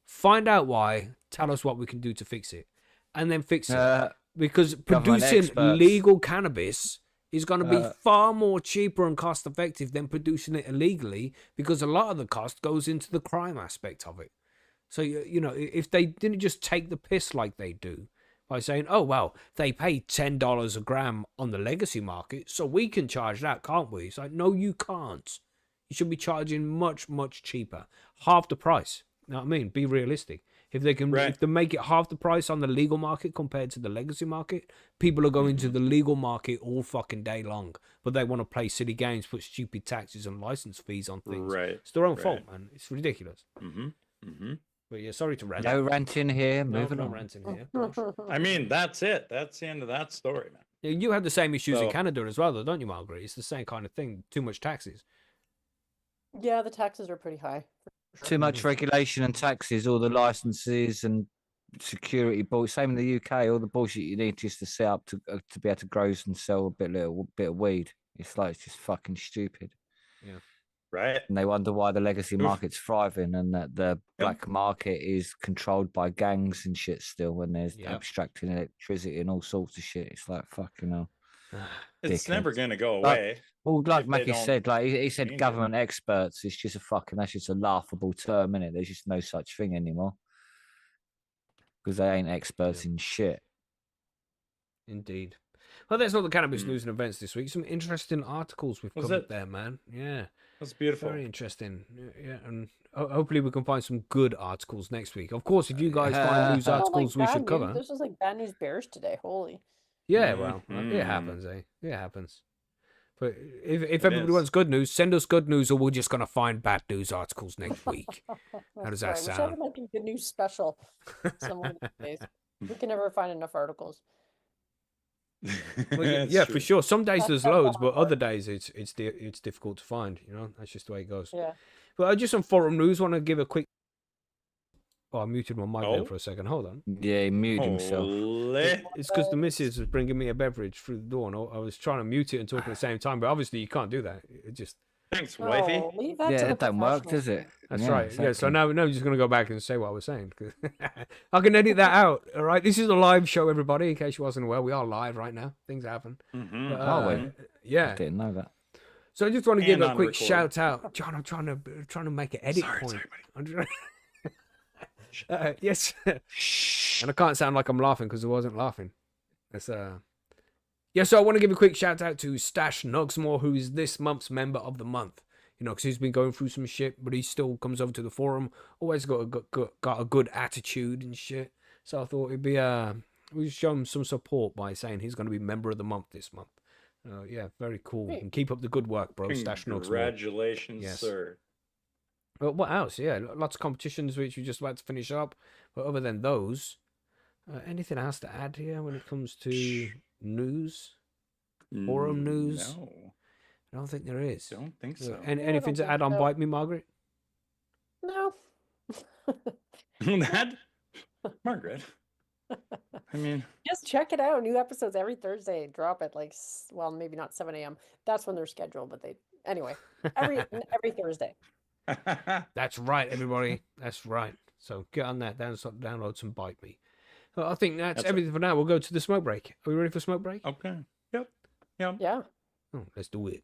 find out why, tell us what we can do to fix it, and then fix it. because Government producing experts. legal cannabis is going to be far more cheaper and cost effective than producing it illegally, because a lot of the cost goes into the crime aspect of it. So, you know, if they didn't just take the piss like they do by saying, oh, well, they pay $10 a gram on the legacy market, so we can charge that, can't we? It's like, no, you can't. You should be charging much, much cheaper. Half the price. You know what I mean? Be realistic. If they can, if they make it half the price on the legal market compared to the legacy market, people are going to the legal market all fucking day long. But they want to play silly games, put stupid taxes and license fees on things. Right. It's their own fault, man. It's ridiculous. Mm-hmm. But yeah, sorry to rant. No ranting here. No Moving on. ranting here. Gosh. I mean, that's it. That's the end of that story, man. You have the same issues in Canada as well, though, don't you, Margaret? It's the same kind of thing. Too much taxes. Yeah, the taxes are pretty high. Too much regulation and taxes, all the licenses and security bullshit. Same in the UK, all the bullshit you need just to set up to be able to grow and sell a little bit of weed. It's just fucking stupid. Yeah. Right. And they wonder why the legacy market's thriving and that the black market is controlled by gangs and shit still, when there's abstracting electricity and all sorts of shit. It's like, fucking hell. It's never going to go away. Like Macky said, like he said, government experts. It's just that's just a laughable term, isn't it? There's just no such thing anymore because they ain't experts in shit. Indeed. Well, there's all the cannabis news and events this week. Some interesting articles we've covered there, man. Yeah, that's beautiful. Very interesting. Yeah, and hopefully we can find some good articles next week. Of course, if you guys find news articles we should cover. This was like bad news bears today. Holy. Yeah, well, it happens, eh? It happens. But if everybody wants good news, send us good news, or we're just going to find bad news articles next week. How does that sound? We should have like a good news special some of these days. We can never find enough articles. Well, yeah, for sure. Some days there's loads, but other days it's difficult to find. You know, that's just the way it goes. Yeah. But just on forum news, want to give a quick. Oh, I muted my mic there for a second. Hold on. Yeah, he muted himself. It's because the missus was bringing me a beverage through the door, and I was trying to mute it and talk at the same time. But obviously, you can't do that. It just. Thanks, wifey. Yeah, it don't work, does it? That's right. Exactly. Yeah. So now I'm just going to go back and say what I was saying. I can edit that out. All right. This is a live show, everybody. In case you wasn't aware, we are live right now. Things happen. Are we? Yeah. I didn't know that. So I just want to give a quick shout out, John. I'm trying to make an edit point. Yes. And I can't sound like I'm laughing because I wasn't laughing. That's Yeah, so I want to give a quick shout out to Stash Nugsmore, who is this month's member of the month. You know, because he's been going through some shit, but he still comes over to the forum. Always got a good attitude and shit. So I thought it'd be we show him some support by saying he's going to be member of the month this month. Yeah, very cool. And keep up the good work, bro. Stash Nugsmore. Congratulations, sir. But what else? Yeah, lots of competitions which we just about to finish up. But other than those, anything else to add here when it comes to news? Forum news? No. I don't think there is. Don't think so. Anything to add on Bite Me, Margaret? No. That? Margaret? I mean... Just check it out. New episodes every Thursday. Drop it like, well, maybe not 7 a.m. That's when they're scheduled, but they... Anyway, every Thursday. That's right, everybody. That's right. So get on that, download some Bite Me. Well, I think that's everything for now. We'll go to the smoke break. Are we ready for smoke break? Okay. Yep. Yeah. Oh, let's do it.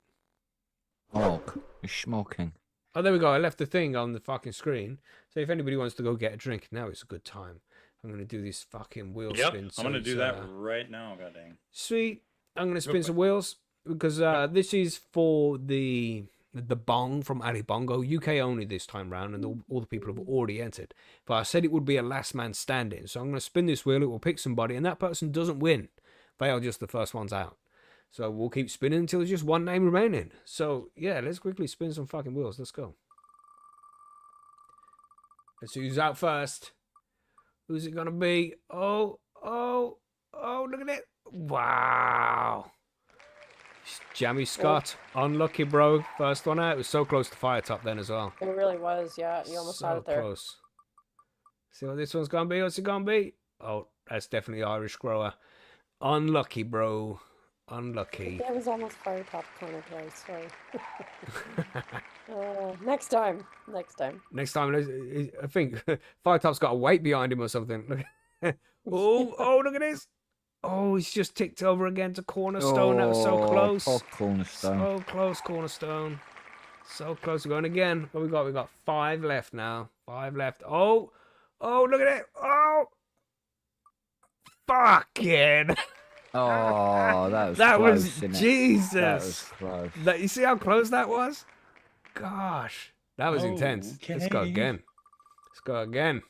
Smoking. Oh, there we go. I left the thing on the fucking screen. So if anybody wants to go get a drink, now it's a good time. I'm going to do this fucking wheel spin. I'm going to do that right now, goddamn. Sweet. I'm going to spin some wheels because this is for the bong from Ali Bongo, UK only this time round, and all the people have already entered. But I said it would be a last man standing, so I'm going to spin this wheel. It will pick somebody, and that person doesn't win. They are just the first ones out. So we'll keep spinning until there's just one name remaining. So yeah, let's quickly spin some fucking wheels. Let's go. Let's see who's out first. Who's it gonna be? Oh, look at it. Wow. Jammy Scott. Unlucky, bro. First one out. It was so close to Fire Top then as well. It really was, yeah. You almost had it there. Close. See what this one's gonna be. What's it gonna be? Oh, that's definitely Irish Grower. Unlucky, bro. Unlucky. That was almost Fire Top corner place. Sorry. Next time. Next time, I think Fire Top's got a weight behind him or something. Oh, look at this. Oh, he's just ticked over again to Cornerstone. That was so close. Poor Cornerstone. So close, Cornerstone. So close. We're going again. What we got? We got 5 left now. 5 left. Oh, look at it. Oh, fucking. Oh, that was that close, was innit? Jesus. That was close. You see how close that was? Gosh, that was intense. Let's go Okay. again. Let's go again.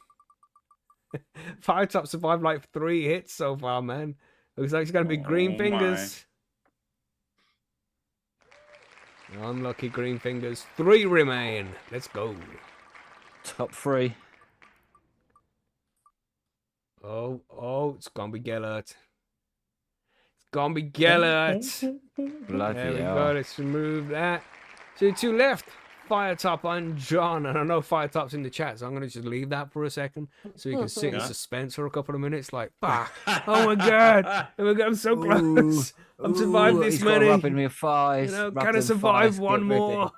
Fire Top survived like 3 hits so far, man. Looks like it's going to be green Oh, fingers. Unlucky green fingers. 3 remain. Let's go. Top 3. Oh, it's going to be Gellert. It's going to be Gellert. Bloody There we hell. go. Let's remove that. 2 left. Fire Top and John. And I know Fire Top's in the chat, so I'm going to just leave that for a second so you can sit in Yeah. suspense for a couple of minutes. Like, fuck. Oh my God. Oh my God, I'm so close. I've survived this he's many. Got rubbing me a thighs. You know, rub can I them survive thighs, one get ready. more?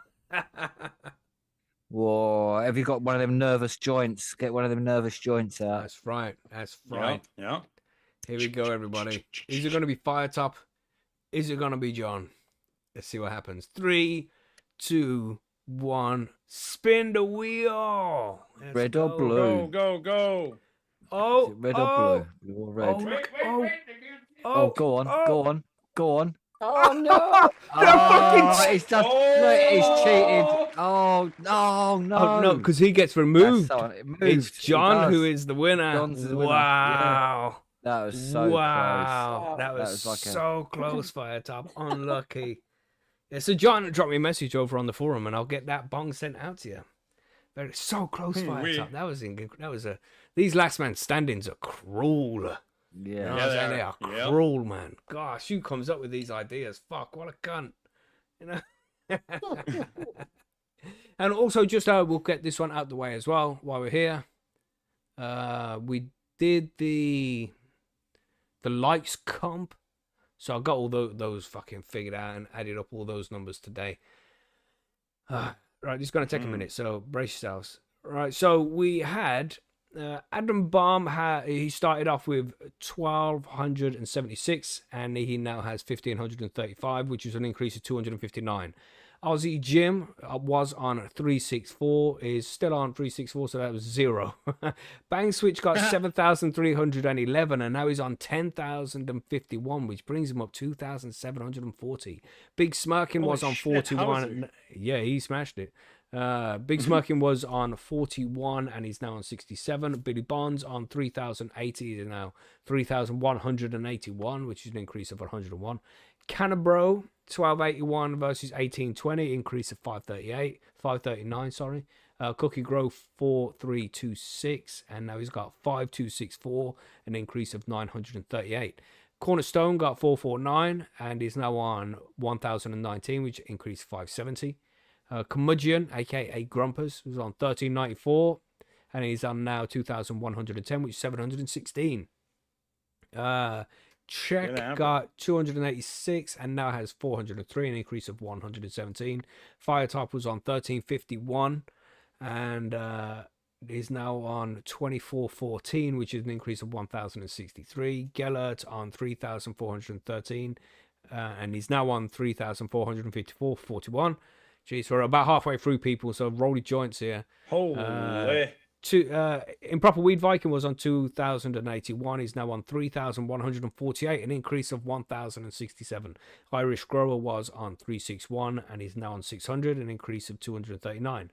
Whoa, have you got one of them nervous joints? Get one of them nervous joints out. That's right. That's right. Yeah. Here we go, everybody. Is it going to be Fire Top? Is it going to be John? Let's see what happens. 3, 2, 1. Spin the wheel. Let's Red or go. blue? Go. Oh, Is it red or blue? Blue or red? Oh, look. Oh, go on, go on, go on. Oh no! He's just look, he's cheated. Oh no, no. Oh, no, because he gets removed. It moved. It's He John does. who is the winner. John's the winner, Wow. That was so Wow. close. That was, was like a- so close, Fire Top. Unlucky. Yeah, so John dropped me a message over on the forum and I'll get that bong sent out to you. Very so close, Fire Ooh-wee. Top. That was these last man standings are cruel. You know Yeah. what I'm they saying? are. They are Yep. cruel, man. Gosh, who comes up with these ideas? Fuck, what a cunt. You know? And also, just we'll get this one out the way as well while we're here. We did the likes comp. So I got all those fucking figured out and added up all those numbers today. Right, this is going to take a minute, so brace yourselves. Right, so we had Adam Baum. He started off with 1,276, and he now has 1,535, which is an increase of 259. Aussie Jim was on 364, is still on 364, so that was 0. Bang Switch got 7,311, and now he's on 10,051, which brings him up 2,740. Big Smirkin was on 41. Yeah, he smashed it. Big Smirkin was on 41, and he's now on 67. Billy Bonds on 3,080, is now 3,181, which is an increase of 101. Cannabro 1281 versus 1820, increase of 539, sorry. Cookie Grow 4326, and now he's got 5264, an increase of 938. Cornerstone got 449, and is now on 1019, which increased 570. Curmudgeon, aka Grumpers, was on 1394, and he's on now 2110, which is 716. Check got 286 and now has 403, an increase of 117. Firetop was on 1351 and is now on 2414, which is an increase of 1063. Gellert on 3413 and he's now on 3454, 41. Jeez, we're about halfway through, people, so roll your joints here. Holy. Improper Weed Viking was on 2,081. He's now on 3,148, an increase of 1,067. Irish Grower was on 361 and he's now on 600, an increase of 239.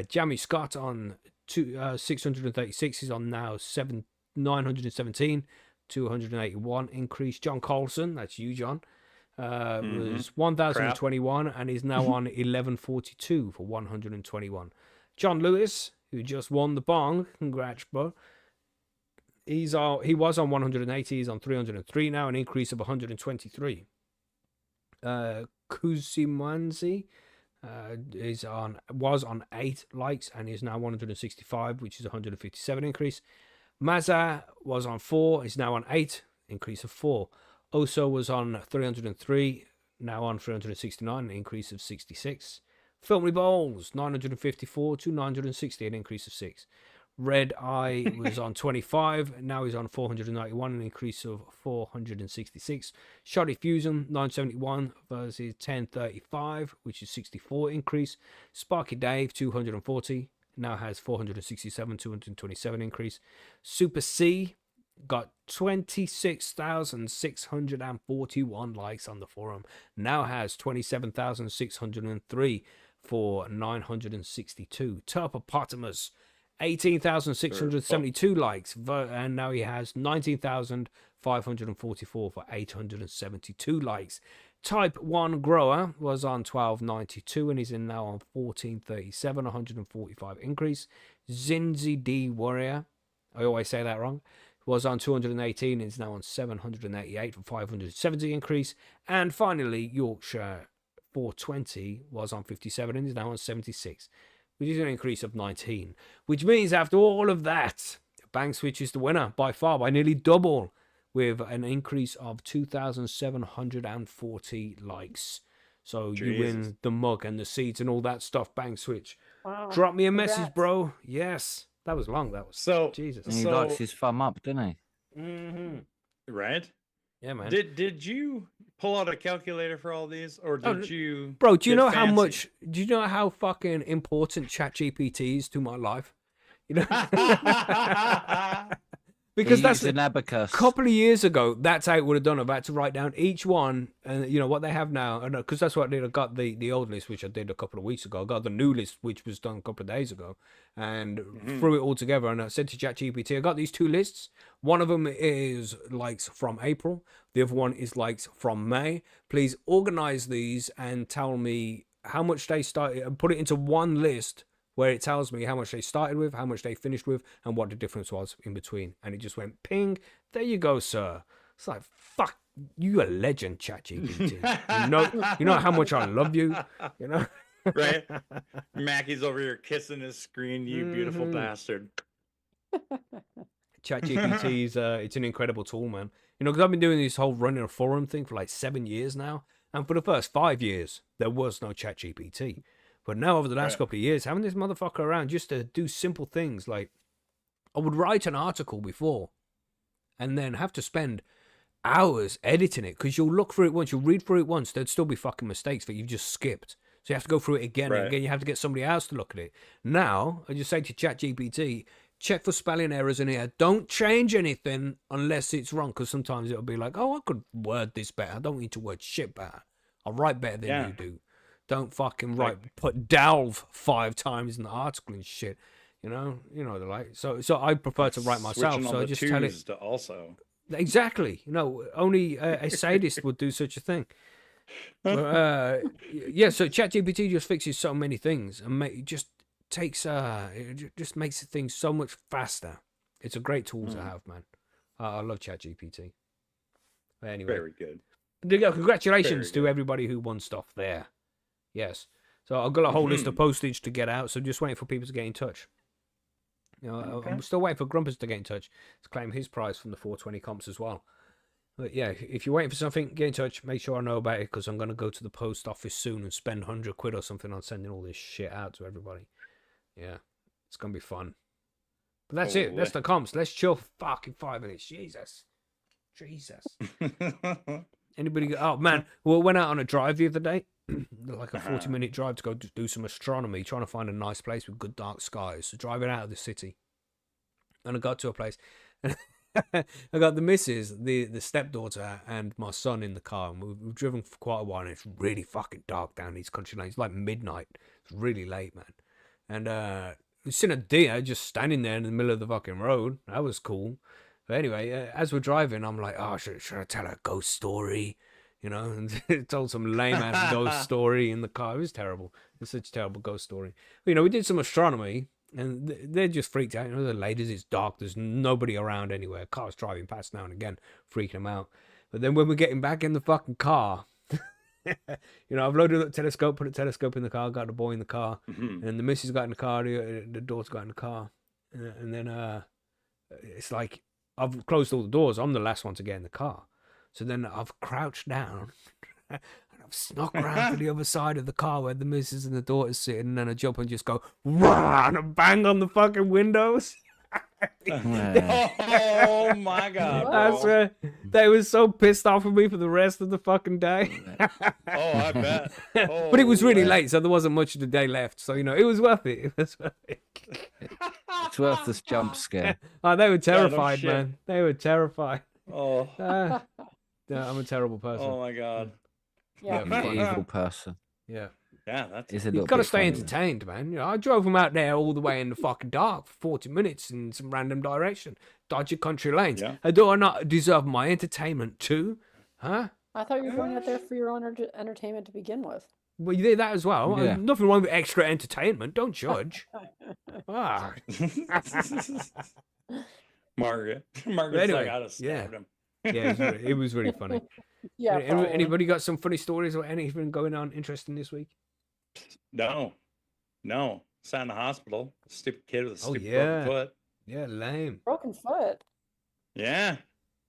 Jamie Scott on 636. He's on now 917, 281 increase. John Carlson, that's you, John, was 1,021 and is now on 1142 for 121. John Lewis, who just won the bong, congrats, bro. He was on 180. He's on 303 now, an increase of 123. Kusimanzi was on 8 likes and is now 165, which is 157 increase. Mazza was on 4. He's now on 8, increase of 4. Oso was on 303, now on 369, an increase of 66. Filmy Bowls, 954 to 960, an increase of 6. Red Eye was on 25, now he's on 491, an increase of 466. Shoddy Fusion 971 versus 1035, which is 64 increase. Sparky Dave 240, now has 467, 227 increase. Super C got 26,641 likes on the forum, now has 27,603 for 962. Turpopotamus 18,672 likes, and now he has 19,544 for 872 likes. Type 1 Grower was on 1292 and he's in now on 1437, 145 increase. Zinzi D Warrior, I always say that wrong, was on 218 and is now on 788 for 570 increase. And finally, Yorkshire 420 was on 57 and is now on 76, which is an increase of 19. Which means after all of that, Bang Switch is the winner by far, by nearly double, with an increase of 2,740 likes. So Jesus. You win the mug and the seeds and all that stuff, Bang Switch. Wow. Drop me a Congrats. message, bro. Yes. That was long. That was So Jesus. And he So- likes his thumb up, didn't he? Mm-hmm. right? Yeah, man. Did you pull out a calculator for all these, or Oh, did you? Bro, do you get know how fancy? much? Do you know how fucking important ChatGPT is to my life? You know, because He that's used an abacus. a couple of years ago. That's how it would have done. I've had to write down each one, and you know what they have now. And because that's what I did. I got the old list, which I did a couple of weeks ago. I got the new list, which was done a couple of days ago, and threw it all together. And I said to ChatGPT, I got these two lists. One of them is likes from April. The other one is likes from May. Please organize these and tell me how much they started, and put it into one list where it tells me how much they started with, how much they finished with, and what the difference was in between. And it just went ping. There you go, sir. It's like, fuck, you a legend, ChatGPT. you know how much I love you. You know. Right? Macky's over here kissing his screen. You beautiful Mhm. bastard. ChatGPT is it's an incredible tool, man. You know, because I've been doing this whole running a forum thing for like 7 years now, and for the first 5 years there was no ChatGPT, but now over the last Right. couple of years, having this motherfucker around just to do simple things like I would write an article before, and then have to spend hours editing it because you'll look through it once, you'll read through it once, there'd still be fucking mistakes that you've just skipped. So you have to go through it again and Right. again. You have to get somebody else to look at it. Now, I just say to ChatGPT, check for spelling errors in here. Don't change anything unless it's wrong, because sometimes it'll be like, oh, I could word this better. I don't need to word shit better. I'll write better than Yeah. you do. Don't fucking put delve 5 times in the article and shit. You know they're like. So I prefer to write myself. Switching all So I the just tell it twos to also. exactly. You know, only a sadist would do such a thing. But, yeah. So ChatGPT just fixes so many things and just takes it just makes things so much faster. It's a great tool to have, man. I love ChatGPT. But anyway, Very good. there you go. Congratulations Very to good. everybody who won stuff there. Yes. So I've got a whole list of postage to get out. So just waiting for people to get in touch. You know, Okay. I'm still waiting for Grumpus to get in touch to claim his prize from the 420 comps as well. But yeah, if you're waiting for something, get in touch. Make sure I know about it, because I'm going to go to the post office soon and spend 100 quid or something on sending all this shit out to everybody. Yeah, it's going to be fun. But that's it. That's the comps. Let's chill for fucking 5 minutes. Jesus. Anybody? Oh, man. We went out on a drive the other day. Like a 40-minute drive to go do some astronomy, trying to find a nice place with good dark skies. So driving out of the city. And I got to a place. And I got the missus, the stepdaughter, and my son in the car. And we've driven for quite a while, and it's really fucking dark down these country lanes. It's like midnight. It's really late, man. And we've seen a deer just standing there in the middle of the fucking road. That was cool. But anyway, as we're driving, I'm like, oh, should I tell a ghost story? You know, and told some lame-ass ghost story in the car. It was terrible. It's such a terrible ghost story. But, you know, we did some astronomy, and they're just freaked out. You know, the ladies, it's dark. There's nobody around anywhere. Cars driving past now and again, freaking them out. But then when we're getting back in the fucking car, you know, I've loaded up a telescope, put a telescope in the car, got the boy in the car, and the missus got in the car, the daughter got in the car. And then it's like I've closed all the doors. I'm the last one to get in the car. So then I've crouched down and I've snuck around to the other side of the car where the missus and the daughter's sitting, and then I jump and just go, rah, and I bang on the fucking windows. Oh my god! I bro. swear, they were so pissed off with me for the rest of the fucking day. Oh, I bet. But it was really Holy. late, so there wasn't much of the day left. So it was worth it. It was worth it. It's worth this jump scare. Oh, they were no terrified, shit. man. They were terrified. Oh, Yeah, I'm a terrible person. oh my god. Yeah. You're the evil person. Yeah. Yeah, that's It's a You've little got to bit stay funny. entertained, man. I drove them out there all the way in the fucking dark for 40 minutes in some random direction, dodgy country lanes. Yeah. Do I not deserve my entertainment too? Huh? I thought you were going out there for your own entertainment to begin with. Well, you did that as well. Yeah. Nothing wrong with extra entertainment. Don't judge. Ah. Margaret's anyway, like, I'd have stabbed him. Yeah, it was really funny. Yeah. probably. Anybody got some funny stories or anything going on interesting this week? No. Sat in the hospital. Stupid kid with a Oh, stupid yeah. broken foot. Yeah, lame. Broken foot. Yeah.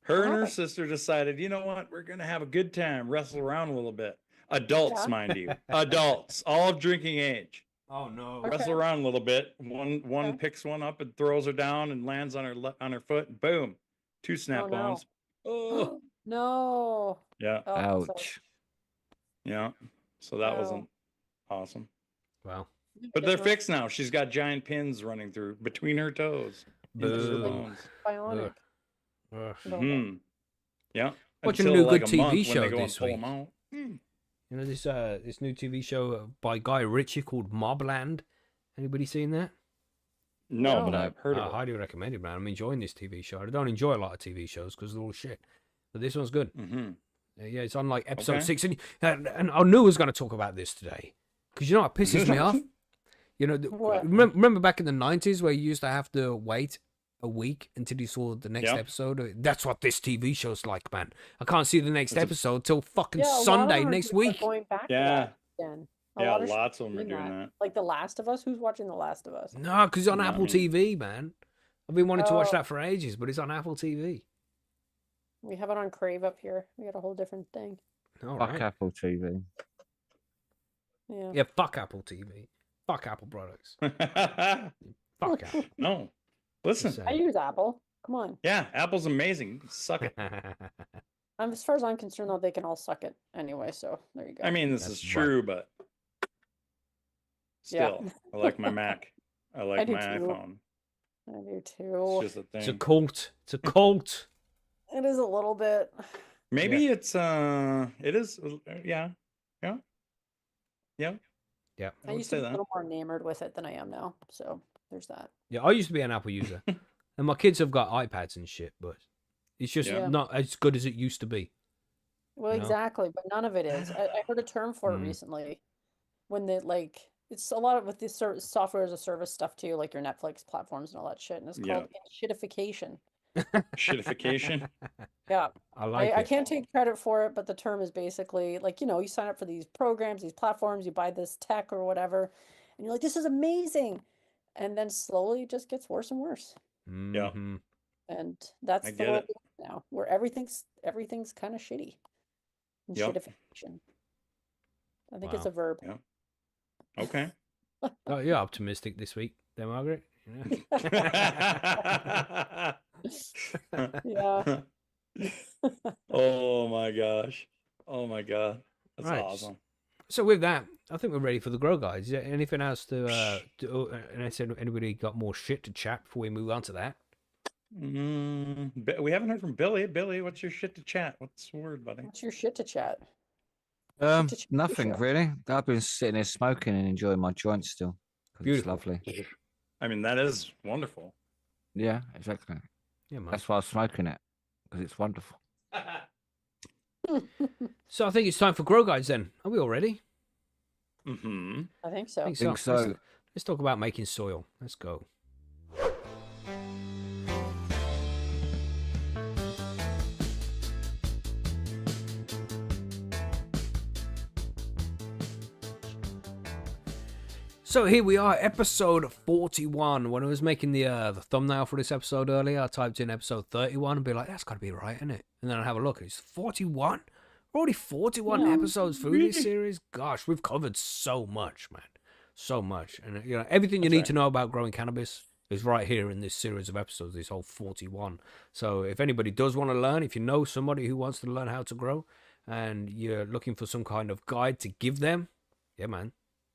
Her and her happened? sister decided, you know what? We're going to have a good time, wrestle around a little bit. Adults, Yeah. mind you. Adults, all of drinking age. Oh no. Okay. Wrestle around a little bit. One Okay. picks one up and throws her down and lands on her foot. Boom. 2 snap Oh, no. bones. Oh. No. Yeah. Oh, that sucks. Ouch. Yeah. So that Wow. wasn't awesome. Wow. But they're fixed now. She's got giant pins running through between her toes. Into her Boo. bones. Bionic. Ugh. Hmm. Yeah. Watching a Until, new like, good a month TV when show they go and this pull week. 'em out. Hmm. You know this new TV show by Guy Ritchie called Mobland. Anybody seen that? No, No. but I've heard I of it. highly recommend it, man. I'm enjoying this TV show. I don't enjoy a lot of TV shows because they're all shit, but this one's good. Mm-hmm. Yeah, it's on like episode Okay. 6, and I knew I was going to talk about this today because you know what pisses me off. You know, What? remember back in the 90s where you used to have to wait a week until you saw the next Yeah. episode? That's what this TV show's like, man. I can't see the next It's a- episode till fucking Yeah, a lot of Sunday them are next just, week. Going back to Yeah. that again. A Yeah, lot of lots shows of them are doing that. Like The Last of Us. Who's watching The Last of Us? No, because it's on No, I Apple mean- TV, man. I've been wanting to watch Oh. that for ages, but it's on Apple TV. We have it on Crave up here. We got a whole different thing. All Fuck right. Apple TV. Yeah. Yeah, fuck Apple TV. Fuck Apple products. Fuck Apple. No. Listen. Just I saying. use Apple. Come on. Yeah, Apple's amazing. Suck it. As far as I'm concerned, though, they can all suck it anyway. So there you go. I mean, this That's is right. true, but Yeah. still, I like my Mac. I like do my too. iPhone. I do It's too. just a It's a thing. cult. It's a cult. It is a little bit. Maybe it is. Yeah. Yeah. Yeah. Yeah. I I would used to say be a that. little more enamored with it than I am now. So there's that. Yeah, I used to be an Apple user, and my kids have got iPads and shit, but it's just Yeah. not as good as it used to be. Well, No. exactly, but none of it is. I heard a term for it Mm. recently, when they like it's a lot of with this software as a service stuff too, like your Netflix platforms and all that shit, and it's Yeah. called shitification. Shitification. Yeah, I like I it. can't take credit for it, but the term is basically like you sign up for these programs, these platforms, you buy this tech or whatever, and you're like, this is amazing, and then slowly it just gets worse and worse, Yeah. Mhm. and that's I the get world it. we live in now, where everything's kind of shitty. And Yep. shitification. I think it's Wow. a verb. Yeah. Okay. Oh, you're optimistic this week, there, Margaret. Yeah. Yeah. Oh my gosh. Oh my god. That's Right. awesome. So with that, I think we're ready for the grow guides. Is there anything else to do? Unless anybody got more shit to chat before we move on to that? We haven't heard from Billy. Billy, what's your shit to chat? What's the word, buddy? What's your shit to chat? to chat Nothing show? really. I've been sitting here smoking and enjoying my joint still. 'Cause it's Beautiful. lovely. I mean, that is wonderful. Yeah, exactly. Yeah, man. That's why I'm smoking it because it's wonderful. So I think it's time for grow guides. Then are we all ready? Mm-hmm. I think so. I think Think so. so. Let's talk about making soil. Let's go. So here we are, episode 41. When I was making the thumbnail for this episode earlier, I typed in episode 31 and be like, that's got to be right, isn't it? And then I have a look, and it's 41? We're already 41 Yeah. episodes through this series. Gosh, we've covered so much, man. So much. And everything you That's need right. to know about growing cannabis is right here in this series of episodes, this whole 41. So if anybody does want to learn, if you know somebody who wants to learn how to grow and you're looking for some kind of guide to give them, yeah, man,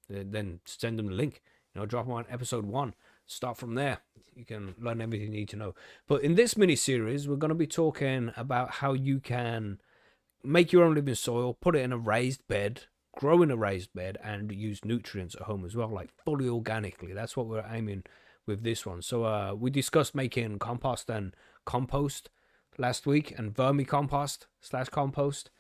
then send them the link. Drop them on episode 1. Start from there. You can learn everything you need to know. But in this mini series, we're going to be talking about how you can make your own living soil, put it in a raised bed, grow in a raised bed, and use nutrients at home as well, like fully organically. That's what we're aiming with this one. So we discussed making compost and compost last week, and vermicompost/compost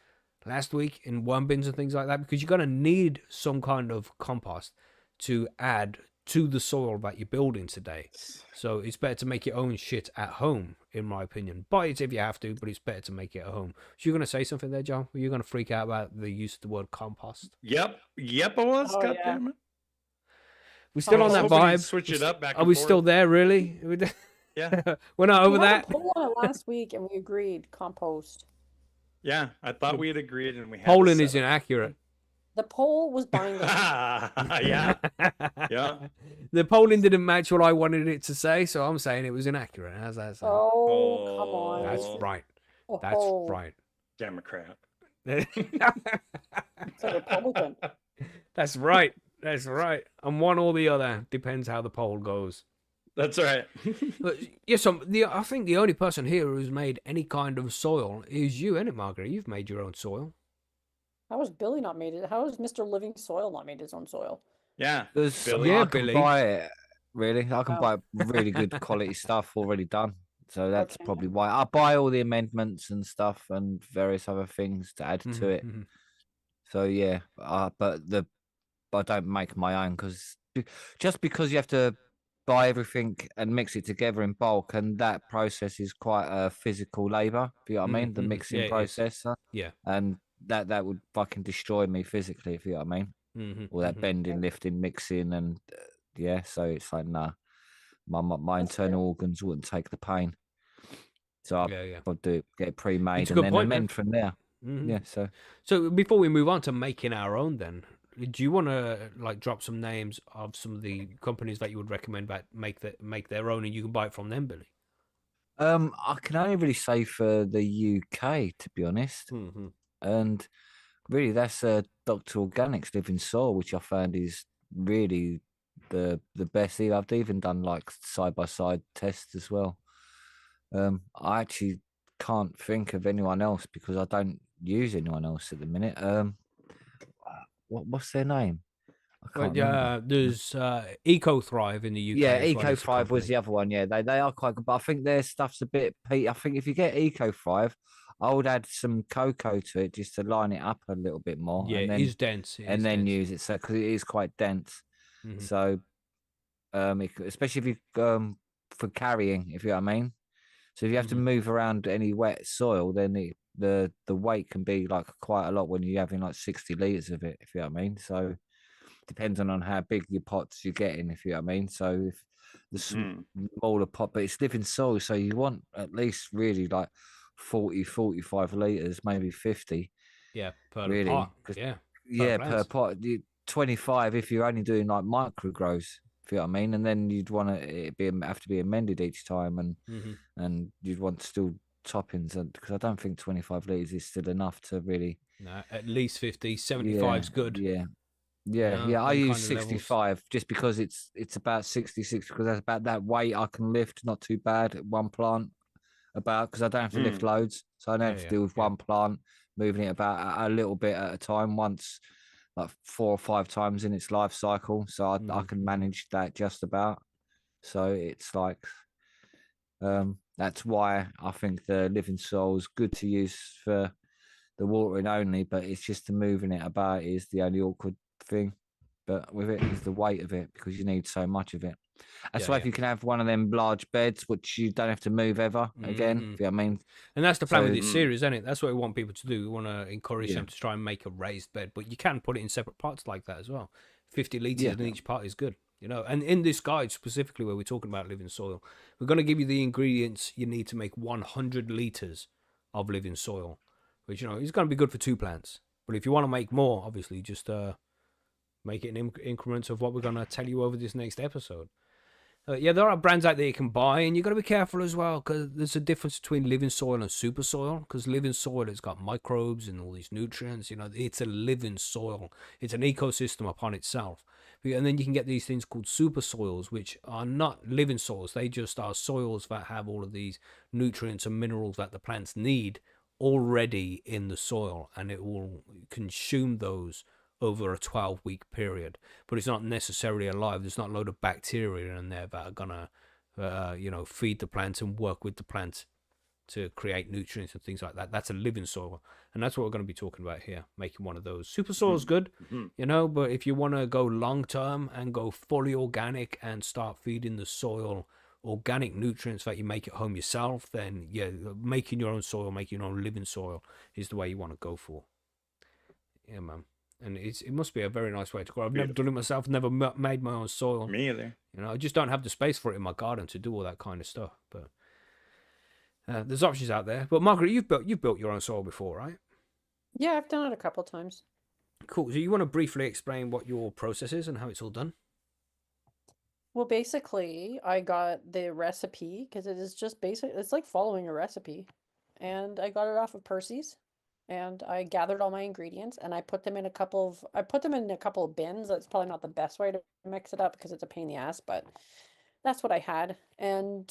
last week in worm bins and things like that, because you're going to need some kind of compost to add to the soil that you're building today. So it's better to make your own shit at home, in my opinion. Buy it if you have to, but it's better to make it at home. So you're going to say something there, John? Were you going to freak out about the use of the word compost? Yep, I was. Oh, God yeah. damn it. We're still on that vibe. Switch it up back. Are we still there, really? Yeah. We're not over We had that. a poll on it last week, and we agreed compost. Yeah, I thought we had agreed, and we had Polling to is set it. inaccurate. The poll was binding. Yeah. Yeah. The polling didn't match what I wanted it to say, so I'm saying it was inaccurate. How's that sound? Oh, come on. That's right. Oh, That's right. Democrat. It's a Republican. That's right. That's right. And one or the other depends how the poll goes. That's right. But yes, I think the only person here who's made any kind of soil is you, isn't it, Margaret? You've made your own soil. How has Billy not made it? How has Mr. Living Soil not made his own soil? Yeah. Billy. Yeah, I can Billy. buy it, really. I can Oh. buy really good quality stuff already done. So that's Okay. probably why I buy all the amendments and stuff and various other things to add to it. Mhm. So yeah, but I don't make my own just because you have to buy everything and mix it together in bulk, and that process is quite a physical labor. If you know what I mean, the Mhm. mixing Yeah, it is. process, Yeah. and that would fucking destroy me physically, if you know what I mean. Mhm. All that bending, lifting, mixing, and yeah, so it's like nah, my That's internal fair. organs wouldn't take the pain. So Yeah. I'll do get it pre-made It's a and good then point, man. amend from there. Mhm. Yeah, so So before we move on to making our own, then, do you want to drop some names of some of the companies that you would recommend that make their own, and you can buy it from them, Billy? I can only really say for the UK, to be honest, Mm-hmm. and really that's Dr. Organics Living Soil, which I found is really the best. I've even done like side by side tests as well. I actually can't think of anyone else because I don't use anyone else at the minute. What's their name? I can't remember. There's Eco Thrive in the UK. Yeah, as well Eco as a Thrive was company. the other one. Yeah, they are quite good, but I think their stuff's a bit peat. I think if you get Eco Thrive, I would add some cocoa to it just to line it up a little bit more. Yeah, and it then, is dense. and then use it because it is quite dense. Mhm. So, especially if you for carrying, if you know what I mean. So if you have to move around any wet soil, then the weight can be like quite a lot when you're having like 60 liters of it, if you know what I mean. So depending on how big your pots you're getting, if you know what I mean. So if the smaller pot, but it's living soil, so you want at least really like 40, 45 liters, maybe 50. Yeah, per really. pot. 'Cause- Yeah, yeah, per plants. pot. 25 if you're only doing like micro grows, if you know what I mean. And then you'd want it have to be amended each time, and you'd want still toppings, because I don't think 25 liters is still enough to really. No, at least 50. 75 is good. Yeah. know, Yeah. I them use kind of levels. 65 just because it's about 66 because that's about that weight I can lift. Not too bad at one plant, because I don't have to lift loads, so I don't have to deal with one plant moving it about a little bit at a time, once like 4 or 5 times in its life cycle. So I can manage that just about. So it's like that's why I think the living soil is good to use for the watering only, but it's just the moving it about is the only awkward thing. But with it is the weight of it, because you need so much of it. That's why if you can have one of them large beds, which you don't have to move ever again, if you know what I mean. And that's the plan with So- this series, isn't it? That's what we want people to do. We want to encourage them to try and make a raised bed, but you can put it in separate pots like that as well. 50 liters in each pot is good, And in this guide specifically, where we're talking about living soil, we're going to give you the ingredients you need to make 100 liters of living soil, which is going to be good for 2 plants. But if you want to make more, obviously, just make it in increments of what we're going to tell you over this next episode. Yeah, there are brands out there you can buy, and you got to be careful as well because there's a difference between living soil and super soil. Because living soil has got microbes and all these nutrients. You know, it's a living soil. It's an ecosystem upon itself. And then you can get these things called super soils, which are not living soils. They just are soils that have all of these nutrients and minerals that the plants need already in the soil, and it will consume those over a 12-week period, but it's not necessarily alive. There's not a load of bacteria in there that are gonna feed the plants and work with the plants to create nutrients and things like that. That's a living soil, and that's what we're going to be talking about here, making one of those. Super soil is good, but if you want to go long term and go fully organic and start feeding the soil organic nutrients that you make at home yourself, then yeah, making your own soil, making your own living soil is the way you want to go for. Yeah, man. And it must be a very nice way to grow. I've never done it myself, never made my own soil. Me either. You know, I just don't have the space for it in my garden to do all that kind of stuff. But there's options out there. But Margaret, you've built your own soil before, right? Yeah, I've done it a couple times. Cool. So you want to briefly explain what your process is and how it's all done? Well, basically, I got the recipe because it is just basic. It's like following a recipe. And I got it off of Percy's. And I gathered all my ingredients and I put them in a couple of bins. That's probably not the best way to mix it up because it's a pain in the ass, but that's what I had. And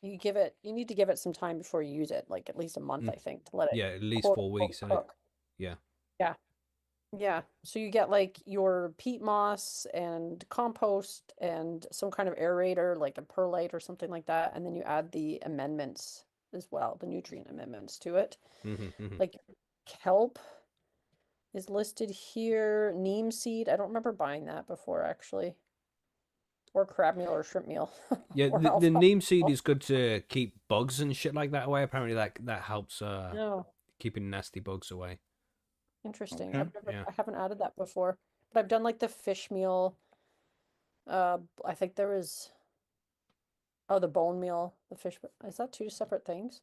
you need to give it some time before you use it, like at least a month, I think, to let it at least quote, 4 weeks. cook. Yeah. Yeah. So you get like your peat moss and compost and some kind of aerator, like a perlite or something like that, and then you add the amendments as well, the nutrient amendments to it. Like kelp is listed here, neem seed. I don't remember buying that before actually, or crab meal or shrimp meal. Yeah, Or the neem seed alfalfa. is good to keep bugs and shit like that away. Apparently, that helps No, keeping nasty bugs away. interesting. Okay. I haven't added that before, but I've done like the fish meal. I think there was the bone meal, the fish. Is that two separate things?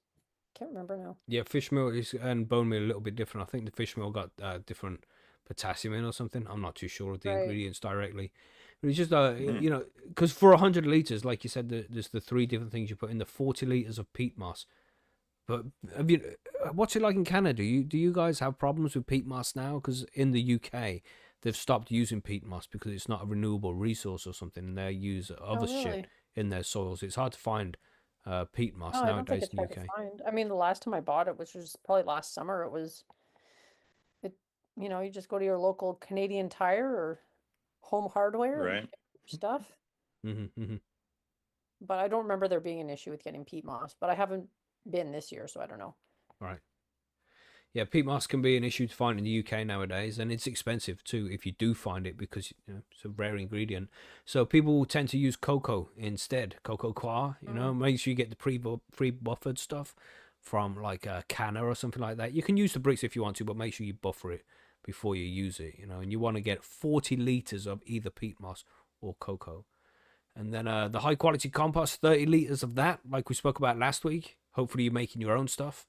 Can't remember now. Yeah, fish meal and bone meal a little bit different. I think the fish meal got different potassium in or something. I'm not too sure of the Right. ingredients directly. But it's just, because for 100 liters, like you said, there's the 3 different things you put in, the 40 liters of peat moss. But what's it like in Canada? Do you guys have problems with peat moss now? Because in the UK, they've stopped using peat moss because it's not a renewable resource or something, and they use other really? shit in their soils. It's hard to find peat moss Oh, I don't think nowadays it's in the hard to UK. find. I mean, the last time I bought it, which was probably last summer, you just go to your local Canadian Tire or Home Hardware and Right. get your stuff. Mm-hmm. But I don't remember there being an issue with getting peat moss, but I haven't been this year, so I don't know. Right. Yeah, peat moss can be an issue to find in the UK nowadays, and it's expensive too if you do find it because it's a rare ingredient. So people will tend to use cocoa instead, cocoa coir. Make sure you get the pre-buffered stuff from like a canner or something like that. You can use the bricks if you want to, but make sure you buffer it before you use it. And you want to get 40 liters of either peat moss or cocoa. And then the high quality compost, 30 liters of that, like we spoke about last week. Hopefully you're making your own stuff.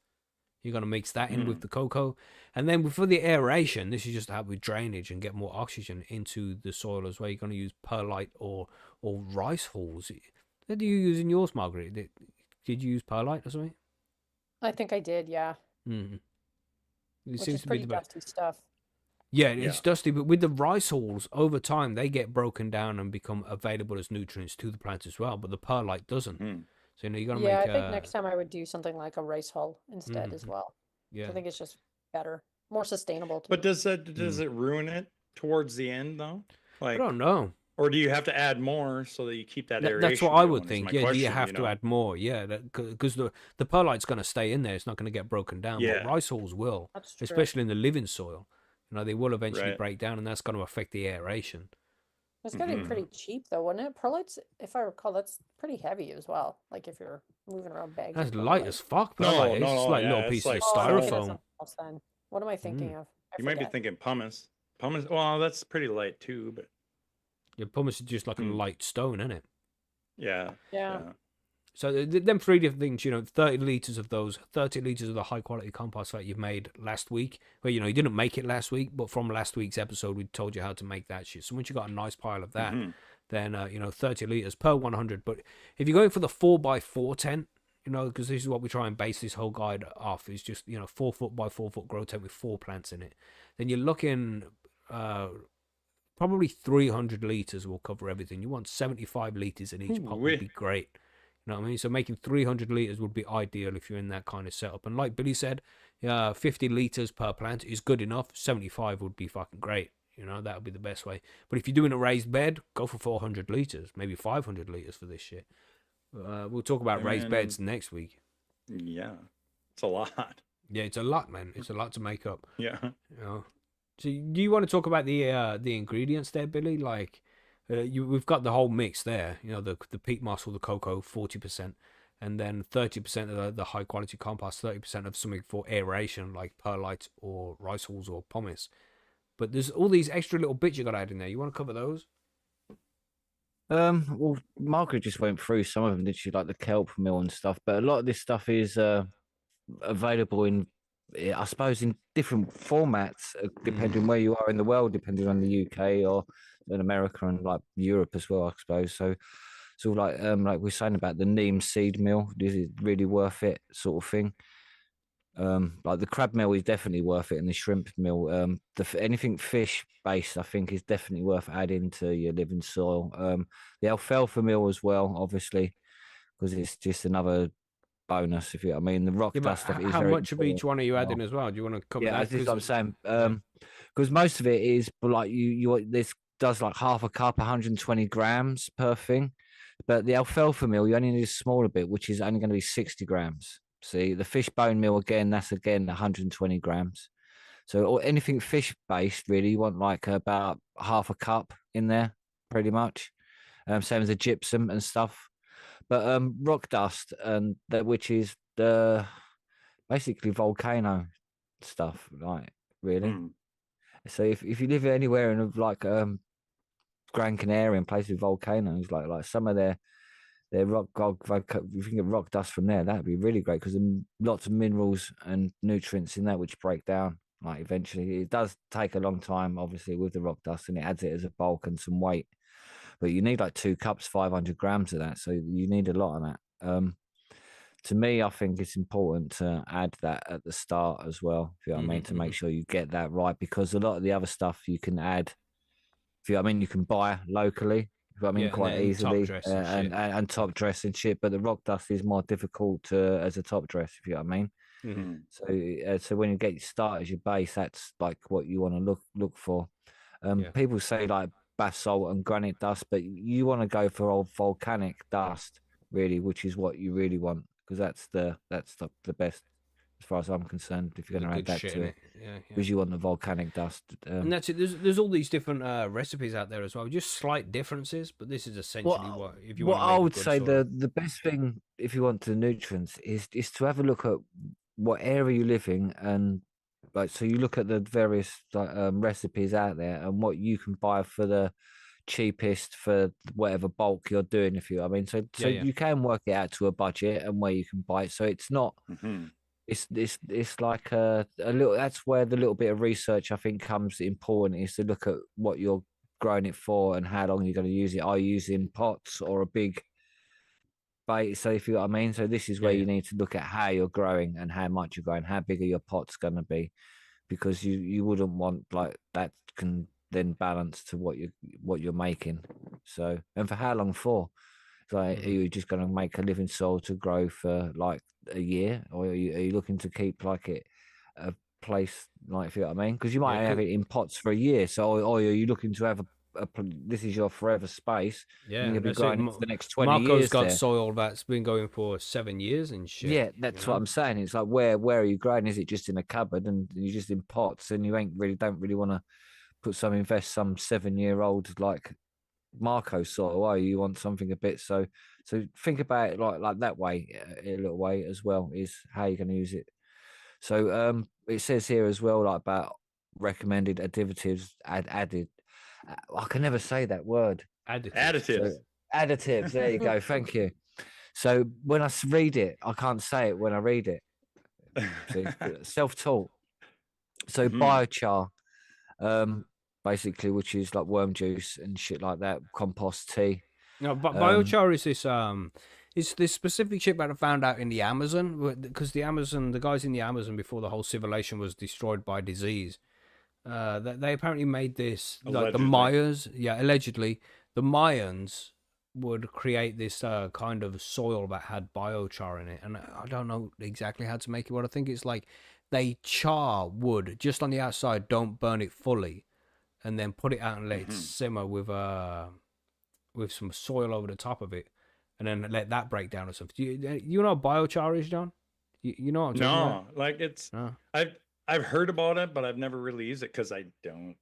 You're going to mix that in with the cocoa. And then for the aeration, this is just to help with drainage and get more oxygen into the soil as well. You're going to use perlite or rice hulls. What do you use in yours, Margaret? Did you use perlite or something? I think I did, yeah. It Which seems is to be pretty the best. dusty stuff. Yeah, it's dusty, but with the rice hulls, over time, they get broken down and become available as nutrients to the plants as well, but the perlite doesn't. So, you're going to Yeah, make I think next time I would do something like a rice hull instead as well. Yeah. I think it's just better, more sustainable. But does it ruin it towards the end though? I Like, don't know. or do you have to add more so that you keep that aeration? That's what I would going, is think. my Yeah, do you question, have to add more? Yeah, because the perlite's going to stay in there. It's not going to get broken down. Yeah. But rice hulls will, That's true. especially in the living soil. They will eventually Right. break down, and that's going to affect the aeration. It's getting pretty cheap though, wouldn't it? Perlite's, if I recall, that's pretty heavy as well. Like if you're moving around bags. That's of light perlite. as fuck. No, Perlite. It's no, just like yeah, little it's pieces like of Oh, I'm thinking of styrofoam. something else then. What am I thinking of? I You might be forget. thinking pumice. Pumice. Well, that's pretty light too, but Your pumice is just like a light stone, isn't it? yeah. Yeah. So them 3 different things, 30 liters of those, 30 liters of the high quality compost that you made last week. Well, you didn't make it last week, but from last week's episode, we told you how to make that shit. So once you got a nice pile of that, then 30 liters per 100. But if you're going for the 4x4 tent, because this is what we try and base this whole guide off, is just 4 foot by 4 foot grow tent with 4 plants in it, then you're looking probably 300 liters will cover everything. You want 75 liters in each pot would be great. You know what I mean? So making 300 liters would be ideal if you're in that kind of setup. And like Billy said, 50 liters per plant is good enough. 75 would be fucking great. That would be the best way. But if you're doing a raised bed, go for 400 liters, maybe 500 liters for this shit. We'll talk about raised beds next week. Yeah, it's a lot. Yeah, it's a lot, man. It's a lot to make up. Yeah. So do you want to talk about the ingredients there, Billy? Like, we've got the whole mix there. The peat moss or the cocoa, 40%, and then 30% of the high quality compost, 30% of something for aeration, like perlite or rice hulls or pumice. But there's all these extra little bits you got to add in there. You want to cover those? Well, Margaret just went through some of them, did she? Like the kelp mill and stuff. But a lot of this stuff is available in, I suppose, in different formats, depending where you are in the world, depending on the UK or in America and like Europe as well, I suppose. So like we're saying about the neem seed meal, this is really worth it, sort of thing. Like the crab meal is definitely worth it, and the shrimp meal. Anything fish based, I think, is definitely worth adding to your living soil. The alfalfa meal as well, obviously, because it's just another bonus. If you know what I mean, the rock dust stuff is how very much of each one are you adding as well? Do you want to cover that? Yeah, that's what I'm saying. Because most of it is, but like this does like half a cup, 120 grams per thing. But the alfalfa meal, you only need a smaller bit, which is only going to be 60 grams. See, the fish bone meal, again, that's again 120 grams. So or anything fish based, really, you want like about half a cup in there, pretty much. Same as the gypsum and stuff. But rock dust, and which is the basically volcano stuff, like, really. So if you live anywhere in like Gran Canaria and places with volcanoes, like some of their rock, if you can get rock dust from there, that'd be really great, because there's lots of minerals and nutrients in that which break down. Like eventually, it does take a long time, obviously, with the rock dust, and it adds it as a bulk and some weight. But you need like 2 cups, 500 grams of that, so you need a lot of that. To me, I think it's important to add that at the start as well, if you know what I mean, to make sure you get that right, because a lot of the other stuff you can add, if you know what I mean, you can buy locally, if you know what I mean, quite easily, and top dress and shit. But the rock dust is more difficult as a top dress, if you know what I mean. So when you get started as your base, that's like what you want to look for. People say like basalt and granite dust, but you want to go for old volcanic dust, really, which is what you really want, because that's the best as far as I'm concerned, if you're going to add that to it. Because you want the volcanic dust. And that's it. There's all these different recipes out there as well, just slight differences, but this is essentially if you want to make I would say soil. the best thing, if you want the nutrients, is to have a look at what area you live in, and like, so you look at the various recipes out there and what you can buy for the cheapest for whatever bulk you're doing, if you know what I mean. So you can work it out to a budget and where you can buy it. So it's not it's like a little, that's where the little bit of research I think comes important, is to look at what you're growing it for and how long you're going to use it. Are you using pots or a big bait? So if you know what I mean. So this is where you need to look at how you're growing and how much you're growing, how big are your pots going to be, because you wouldn't want like that can then balance to what you're making. So, and for how long for? It's like, are you just going to make a living soil to grow for like a year, or are you looking to keep like it a place, like, if you know what I mean? Because you might have it in pots for a year. So, or are you looking to have this is your forever space? Yeah, and you'll be growing it for the next 20 Marco's years. Got soil that's been going for 7 years and shit. Yeah, that's what I'm saying. It's like, where are you growing? Is it just in a cupboard and you're just in pots, and you don't really want to invest some 7-year-old like Marco soil? Why you want something a bit, so think about it like that way, a little way as well, is how you're going to use it. So it says here as well, like, about recommended additives added. I can never say that word. Additives. So, additives. There you go. Thank you. So when I read it, I can't say it when I read it. See, self-taught. So biochar, basically, which is like worm juice and shit like that, compost tea. No, but biochar is this specific shit that I found out in the Amazon, because the guys in the Amazon before the whole civilization was destroyed by disease. They apparently made this, like the Mayans, allegedly the Mayans would create this kind of soil that had biochar in it, and I don't know exactly how to make it. What I think it's like they char wood just on the outside, don't burn it fully, and then put it out and let it simmer with some soil over the top of it, and then let that break down or something. You know what biochar is, John? You know what I'm talking about? No, like it's I've heard about it, but I've never really used it because I don't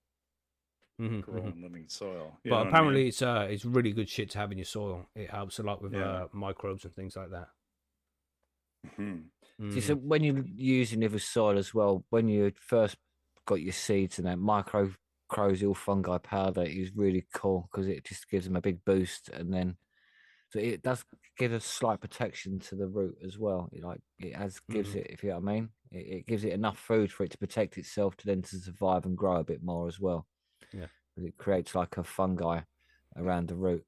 grow in living soil. But apparently it's really good shit to have in your soil. It helps a lot with microbes and things like that. See, so when you're using it with soil as well, when you first got your seeds and that microcorrosial fungi powder is really cool because it just gives them a big boost, and then so it does give a slight protection to the root as well. Gives it, if you know what I mean, it gives it enough food for it to protect itself to survive and grow a bit more as well. Yeah, it creates like a fungi around the root.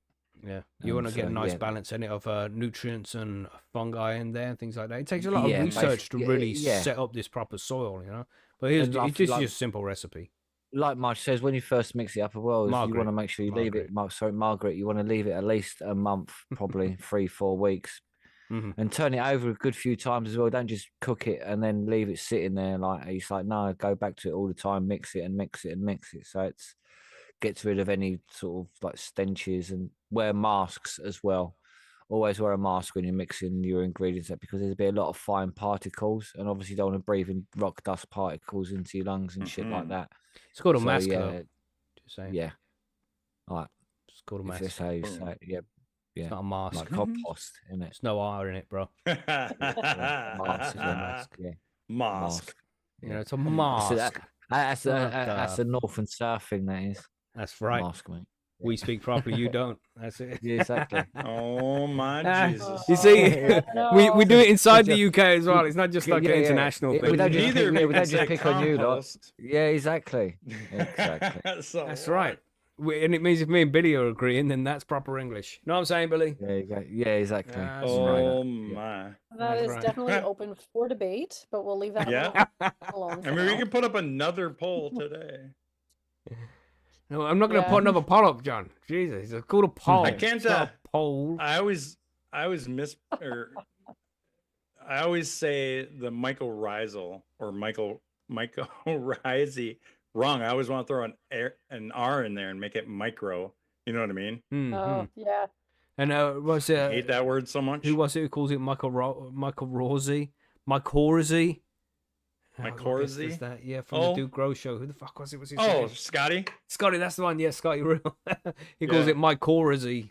Yeah, you want to get a nice balance in it of nutrients and fungi in there and things like that. It takes a lot of research to really set up this proper soil, you know. But it's just a simple recipe. Like Marge says, when you first mix it up, you want to make sure you leave it. Margaret, you want to leave it at least a month, probably 3-4 weeks, and turn it over a good few times as well. Don't just cook it and then leave it sitting there. It's like, no, go back to it all the time, mix it and mix it and mix it. So it's gets rid of any sort of like stenches, and wear masks as well. Always wear a mask when you're mixing your ingredients up, because there's a lot of fine particles, and obviously you don't want to breathe in rock dust particles into your lungs and shit like that. It's called a mask. Just saying. Yeah. All right. It's called a mask. Just how you say it. Yeah. It's not a mask. Like compost, isn't it? There's no R in it, bro. Mask is a mask. Yeah. Mask. You know, it's a mask. That's a north and south thing, that is. That's right. Mask, mate. We speak properly, you don't. That's it. Yeah, exactly. Oh my Jesus! You see, we do it inside the UK as well. It's not just like an international thing. We don't just pick on you, lot. Yeah, exactly. Exactly. That's right. And it means if me and Billy are agreeing, then that's proper English. You know what I'm saying, Billy? Yeah, you go. Yeah, exactly. Oh my! That is definitely open for debate, but we'll leave that alone. I mean, we can put up another poll today. No, I'm not going to put another poll up, John. Jesus, it's called a poll. I can't. Poll. I always say the mycorrhizal or mycorrhizae wrong. I always want to throw an R in there and make it micro. You know what I mean? Oh yeah. And was it? I hate that word so much. Who was it who calls it mycorrhizae? Mycorrhizae. Mycorrhizae? That? Yeah, from the Duke Grow show. Who the fuck was it? Was his name? Scotty? Scotty, that's the one. Yeah, Scotty Real. He calls it mycorrhizae.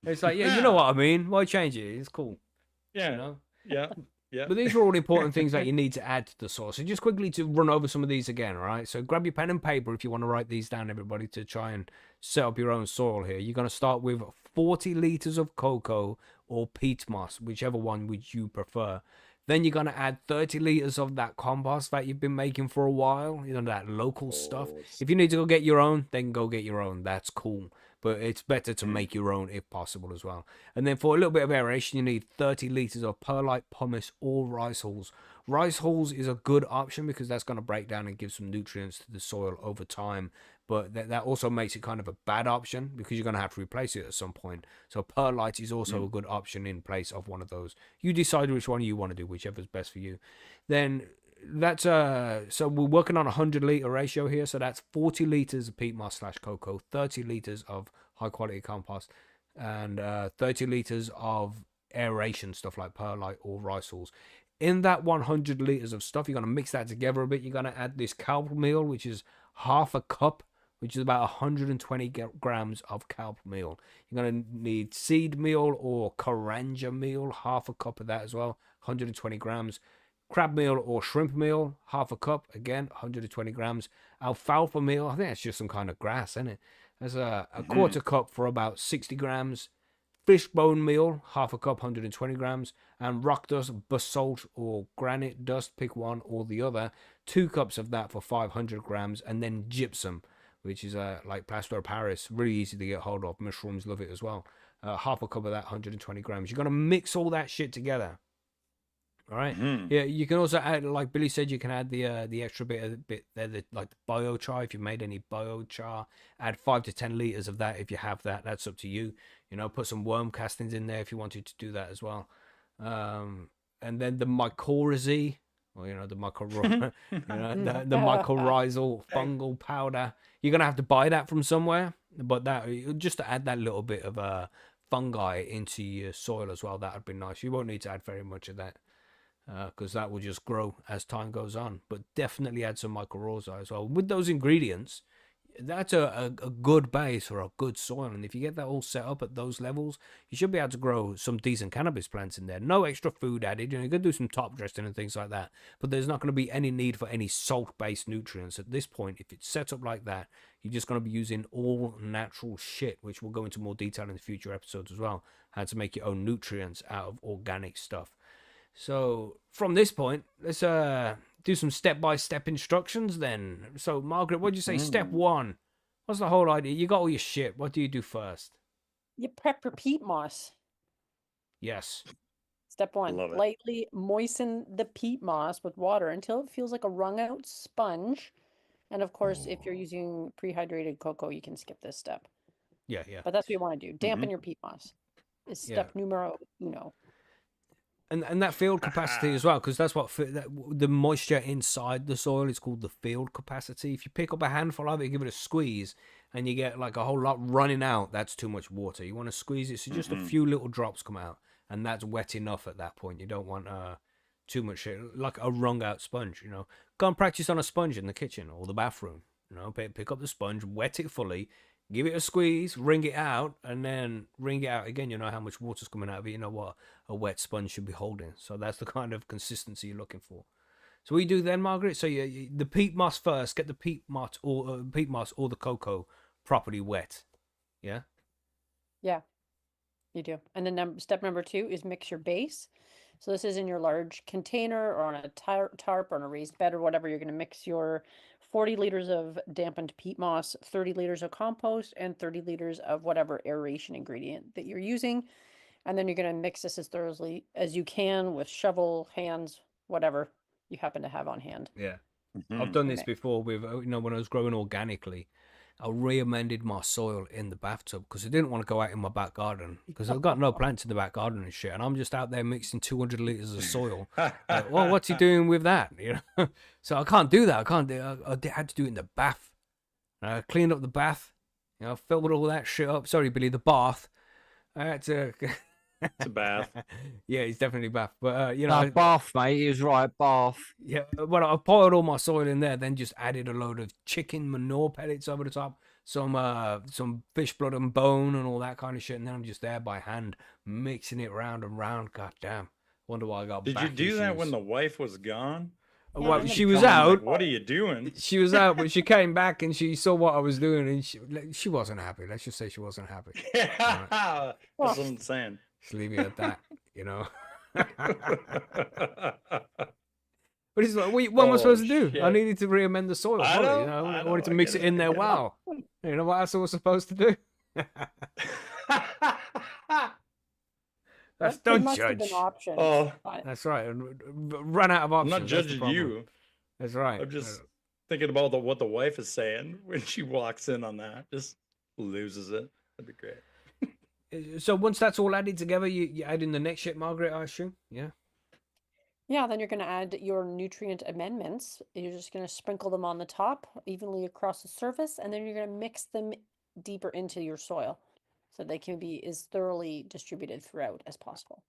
It's like, you know what I mean. Why change it? It's cool. Yeah. You know? Yeah. But these are all important things that you need to add to the sauce. So just quickly to run over some of these again, all right? So grab your pen and paper if you want to write these down, everybody, to try and set up your own soil here. You're going to start with 40 liters of cocoa or peat moss, whichever one would you prefer. Then you're going to add 30 liters of that compost that you've been making for a while, you know, that local stuff. If you need to go get your own, then go get your own. That's cool. But it's better to make your own if possible as well. And then for a little bit of aeration, you need 30 liters of perlite, pumice, or rice hulls. Rice hulls is a good option because that's going to break down and give some nutrients to the soil over time. But that also makes it kind of a bad option because you're going to have to replace it at some point. So perlite is also a good option in place of one of those. You decide which one you want to do, whichever's best for you. Then that's so we're working on a 100-liter ratio here. So that's 40 liters of peat moss / cocoa, 30 liters of high quality compost, and 30 liters of aeration stuff like perlite or rice hulls. In that 100 liters of stuff, you're going to mix that together a bit. You're going to add this kelp meal, which is half a cup, which is about 120 grams of kelp meal. You're going to need seed meal or karanja meal, half a cup of that as well, 120 grams. Crab meal or shrimp meal, half a cup, again, 120 grams. Alfalfa meal, I think that's just some kind of grass, isn't it? There's a quarter cup for about 60 grams. Fishbone meal, half a cup, 120 grams. And rock dust, basalt, or granite dust, pick one or the other. 2 cups of that for 500 grams. And then gypsum which is like plaster of Paris, really easy to get hold of. Mushrooms love it as well. Half a cup of that, 120 grams. You're gonna mix all that shit together. All right. Yeah, you can also add, like Billy said, you can add the extra bit there, like the biochar. If you made any biochar, add 5 to 10 liters of that if you have that. That's up to you. You know, put some worm castings in there if you wanted to do that as well. And then the mycorrhizae, or the the mycorrhizal fungal powder. You're gonna have to buy that from somewhere, but that just to add that little bit of fungi into your soil as well. That would be nice. You won't need to add very much of that, because that will just grow as time goes on. But definitely add some mycorrhizae as well. With those ingredients, that's a good base for a good soil. And if you get that all set up at those levels, you should be able to grow some decent cannabis plants in there. No extra food added. You can do some top dressing and things like that. But there's not going to be any need for any salt-based nutrients at this point. If it's set up like that, you're just going to be using all natural shit, which we'll go into more detail in the future episodes as well. How to make your own nutrients out of organic stuff. So from this point, let's do some step-by-step instructions then. So Margaret, what'd you say? Step 1. What's the whole idea? You got all your shit. What do you do first? You prep your peat moss. Yes. Step 1, lightly moisten the peat moss with water until it feels like a wrung out sponge. And of course, if you're using prehydrated cocoa, you can skip this step. Yeah. But that's what you want to do. Dampen your peat moss. Is step numero uno. And that field capacity as well, because that's what the moisture inside the soil is called the field capacity. If you pick up a handful of it, give it a squeeze, and you get like a whole lot running out, that's too much water. You want to squeeze it so just a few little drops come out, and that's wet enough at that point. You don't want too much, like a wrung out sponge. Go and practice on a sponge in the kitchen or the bathroom. Pick up the sponge, wet it fully. Give it a squeeze, wring it out, and then wring it out again. You know how much water's coming out of it. You know what a wet sponge should be holding. So that's the kind of consistency you're looking for. So what you do then, Margaret? So the peat moss first. Get the peat moss or the cocoa properly wet. Yeah. Yeah, you do. And then step number 2 is mix your base. So this is in your large container or on a tarp or on a raised bed or whatever. You're going to mix your 40 liters of dampened peat moss, 30 liters of compost, and 30 liters of whatever aeration ingredient that you're using. And then you're going to mix this as thoroughly as you can with shovel, hands, whatever you happen to have on hand. Yeah. I've done this before with, when I was growing organically. I re-amended my soil in the bathtub because I didn't want to go out in my back garden because I've got no plants in the back garden and shit. And I'm just out there mixing 200 liters of soil. Well, what's he doing with that? So I can't do that. I had to do it in the bath. I cleaned up the bath. Filled all that shit up. Sorry, Billy, the bath. I had to. It's a bath. Yeah, it's definitely bath. But bath, mate. He was right, bath. Yeah, well, I piled all my soil in there, then just added a load of chicken manure pellets over the top, some fish blood and bone and all that kind of shit, and then I'm just there by hand mixing it round and round. God damn! Wonder why I got. Did you do that when the wife was gone? Well, she was out. Like, what are you doing? She was out, but she came back and she saw what I was doing, and she wasn't happy. Let's just say she wasn't happy. Yeah, right. That's what I'm saying. Just leave it at that, But it's like, what am I supposed to do? Shit. I needed to re-amend the soil. I wanted to mix it in there. Wow. You know what else I was supposed to do? Don't judge. Oh, that's right. Run out of options. I'm not judging you. That's right. I'm just thinking about what the wife is saying when she walks in on that. Just loses it. That'd be great. So once that's all added together, you add in the next shit, Margaret, I assume? Yeah. Yeah, then you're going to add your nutrient amendments. You're just going to sprinkle them on the top, evenly across the surface, and then you're going to mix them deeper into your soil so they can be as thoroughly distributed throughout as possible.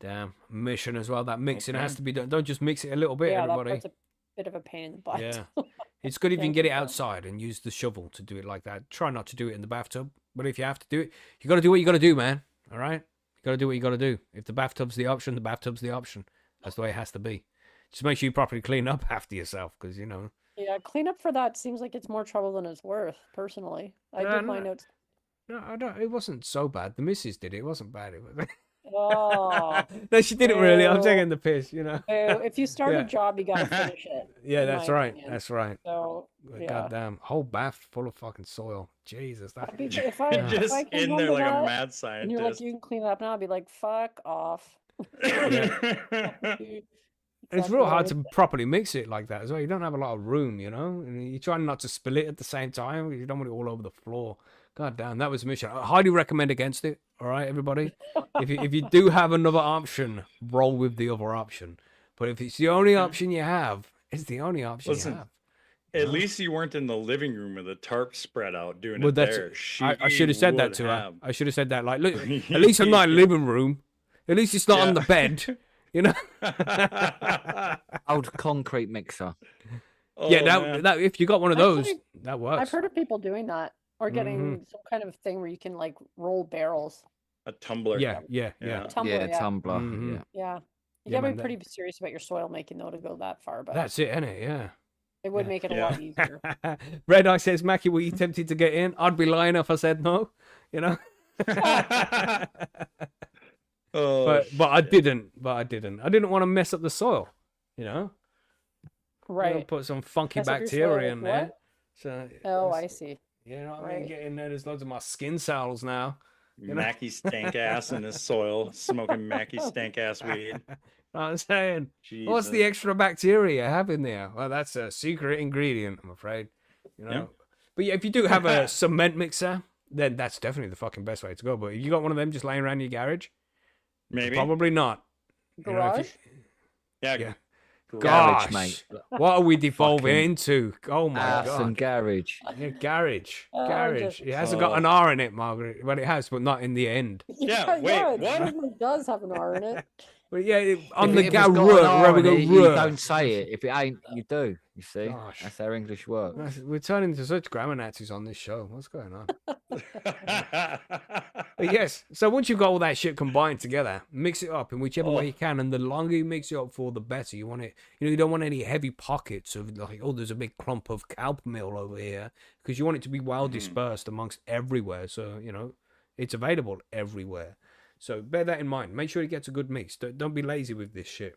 Damn. Mission as well. That mixing has to be done. Don't just mix it a little bit, everybody. That's a bit of a pain in the butt. Yeah. It's good if you can get it outside and use the shovel to do it like that. Try not to do it in the bathtub, but if you have to do it, you got to do what you got to do, man. All right? You got to do what you got to do. If the bathtub's the option, the bathtub's the option. That's the way it has to be. Just make sure you properly clean up after yourself because, Yeah, cleanup for that seems like it's more trouble than it's worth, personally. I did my notes. No, I don't. It wasn't so bad. The missus did it. It wasn't bad. Oh, No, she didn't really. I'm boo. taking the piss, you know. Boo. If you start Yeah. a job, you gotta finish it. Yeah, in that's my right. opinion. That's right. So yeah. Goddamn, whole bath full of fucking soil. Jesus, that. I'd be, if I Just came in home there to like a that, mad and you're like, scientist. you can clean it up now, I'd be like, fuck off. It's Exactly real what hard I to would say. properly mix it like that as well. You don't have a lot of room, you know. And you're trying not to spill it at the same time. You don't want it all over the floor. God damn, that was a mission. I highly recommend against it. All right, everybody. If you do have another option, roll with the other option. But if it's the only option you have, it's the only option Listen, you have. At least you weren't in the living room with a tarp spread out doing Well, it that's there. I should have said that would to her. have. I should have said that. Like, look, at least I'm not in the living room. At least it's not on the bed. You know. Old concrete mixer. Oh, Yeah, man. that if you got one of those, Actually, that works. I've heard of people doing that, or getting some kind of thing where you can like roll barrels. A tumbler. Yeah. Tumbler, Yeah, yeah. tumbler. Mhm. Yeah. Yeah. You Yeah, gotta man, be pretty serious about your soil making though to go that far, but That's it, isn't it? Yeah. it would yeah. make it a lot easier. Red Eye says, Macky, were you tempted to get in? I'd be lying if I said no. You know. Oh, but I didn't. I didn't want to mess up the soil. You know. Right. You know, put some funky Mess up your soil bacteria with in there. what? So. Oh, I see. You know what I Right. mean? Get in there. There's loads of my skin cells now. You know? Macky stank ass in his soil, smoking Macky stank ass weed. Know what I'm saying, Jesus. what's the extra bacteria you have in there? Well, that's a secret ingredient, I'm afraid. You know. Yeah. But yeah, if you do have a cement mixer, then that's definitely the fucking best way to go. But if you got one of them just laying around your garage, Maybe. probably not. You know, Garage? Yeah. Cool. Garage, Gosh, mate. what are we devolving Fucking into? Oh my House god. and garage. Yeah, garage. I'm Garage. just- It hasn't got an R in it, Margaret. Well, it has, but not in the end. Yeah, wait, yeah, what? It certainly does have an R in it. But yeah, on If the it's got an garage, R where we in go, it, you "Ruh." don't say it. If it ain't, you do. You see? Gosh. That's how English works. We're turning into such grammar Nazis on this show. What's going on? But yes, so once you've got all that shit combined together, mix it up in whichever way you can, and the longer you mix it up for, the better. You want it, you don't want any heavy pockets of like, oh, there's a big clump of kelp meal over here, because you want it to be well dispersed amongst everywhere. So it's available everywhere. So bear that in mind. Make sure it gets a good mix. Don't be lazy with this shit.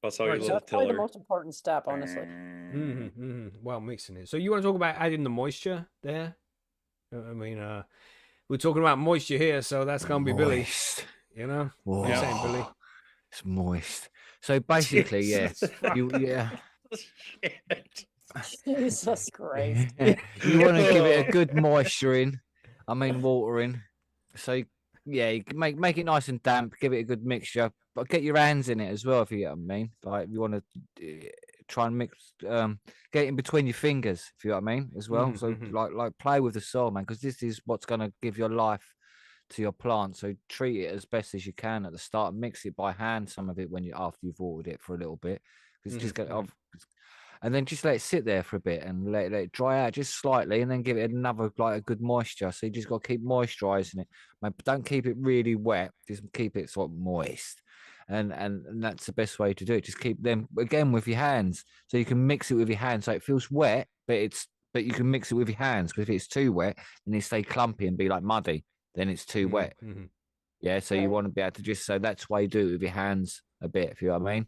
That's all your Right, so little That's probably the tiller. most important step, honestly. Well, mixing it. So you want to talk about adding the moisture there? I mean, we're talking about moisture here, so that's gonna be Billy. Moist. You know, Whoa. what are you saying, Billy? It's moist. So basically, Jesus yeah. Shit. Jesus Christ. You want to give it a good moisturing. I mean, watering. So yeah, you can make it nice and damp. Give it a good mixture, but get your hands in it as well, if you get what I mean. Like you want to try and mix, get it in between your fingers, if you know what I mean, as well. Mhm, So mhm. like play with the soil, man, because this is what's going to give your life to your plant. So treat it as best as you can at the start. Mix it by hand, some of it after you've watered it for a little bit, because just get off. And then just let it sit there for a bit and let it dry out just slightly, and then give it another like a good moisture. So you just got to keep moisturizing it. Don't keep it really wet. Just keep it sort of moist, and that's the best way to do it. Just keep them again with your hands, so you can mix it with your hands. So it feels wet, but you can mix it with your hands. Because if it's too wet, then it stay clumpy and be like muddy. Then it's too wet. Mhm. Yeah, so you want to be able to just that's why you do it with your hands a bit, if you know what I mean.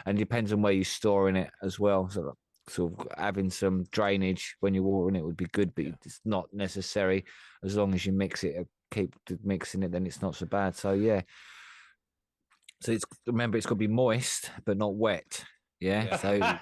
And depends on where you're storing it as well. So sort of having some drainage when you're watering it would be good, but it's not necessary as long as you mix it, keep mixing it, then it's not so bad. So yeah. So remember it's got to be moist but not wet. Yeah. So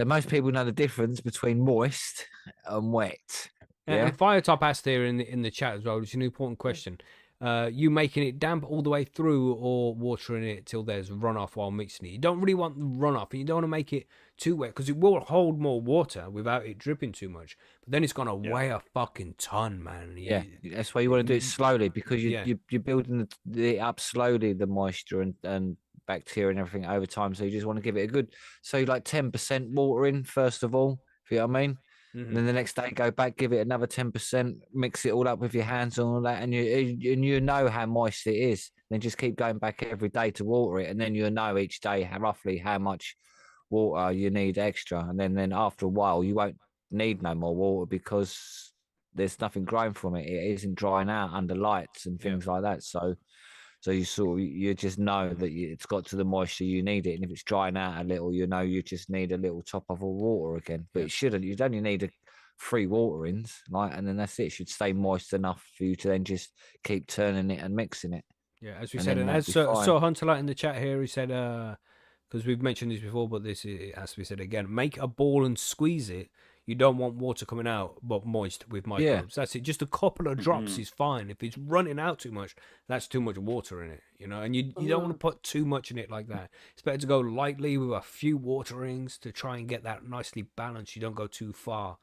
most people know the difference between moist and wet. Yeah. And Firetop asked here in the chat as well, which is an important question. You making it damp all the way through or watering it till there's runoff while mixing it? You don't really want the runoff, and you don't want to make it too wet because it will hold more water without it dripping too much. But then it's gonna weigh a fucking ton, man. Yeah, that's why you want to do it slowly, because you're building it up slowly, the moisture and bacteria and everything over time. So you just want to give it a good, so like 10% watering first of all, if you know what I mean. And then the next day, go back, give it another 10%, mix it all up with your hands and all that, and you know how moist it is. Then just keep going back every day to water it, and then you'll know each day roughly how much water you need extra. And then after a while, you won't need no more water because there's nothing growing from it. It isn't drying out under lights and things like that. So So you just know that it's got to the moisture you need it, and if it's drying out a little, you just need a little top of water again. But it shouldn't. You'd only need 3 waterings, and then that's it. It should stay moist enough for you to then just keep turning it and mixing it. Yeah, as we And said, then and that'd as be fine. Sir Hunter Light in the chat here, he said, because we've mentioned this before, but it has to be said again. Make a ball and squeeze it. You don't want water coming out, but moist with microbes. That's it. Just a couple of drops is fine. If it's running out too much, that's too much water in it, And you don't want to put too much in it like that. It's better to go lightly with a few waterings to try and get that nicely balanced. You don't go too far.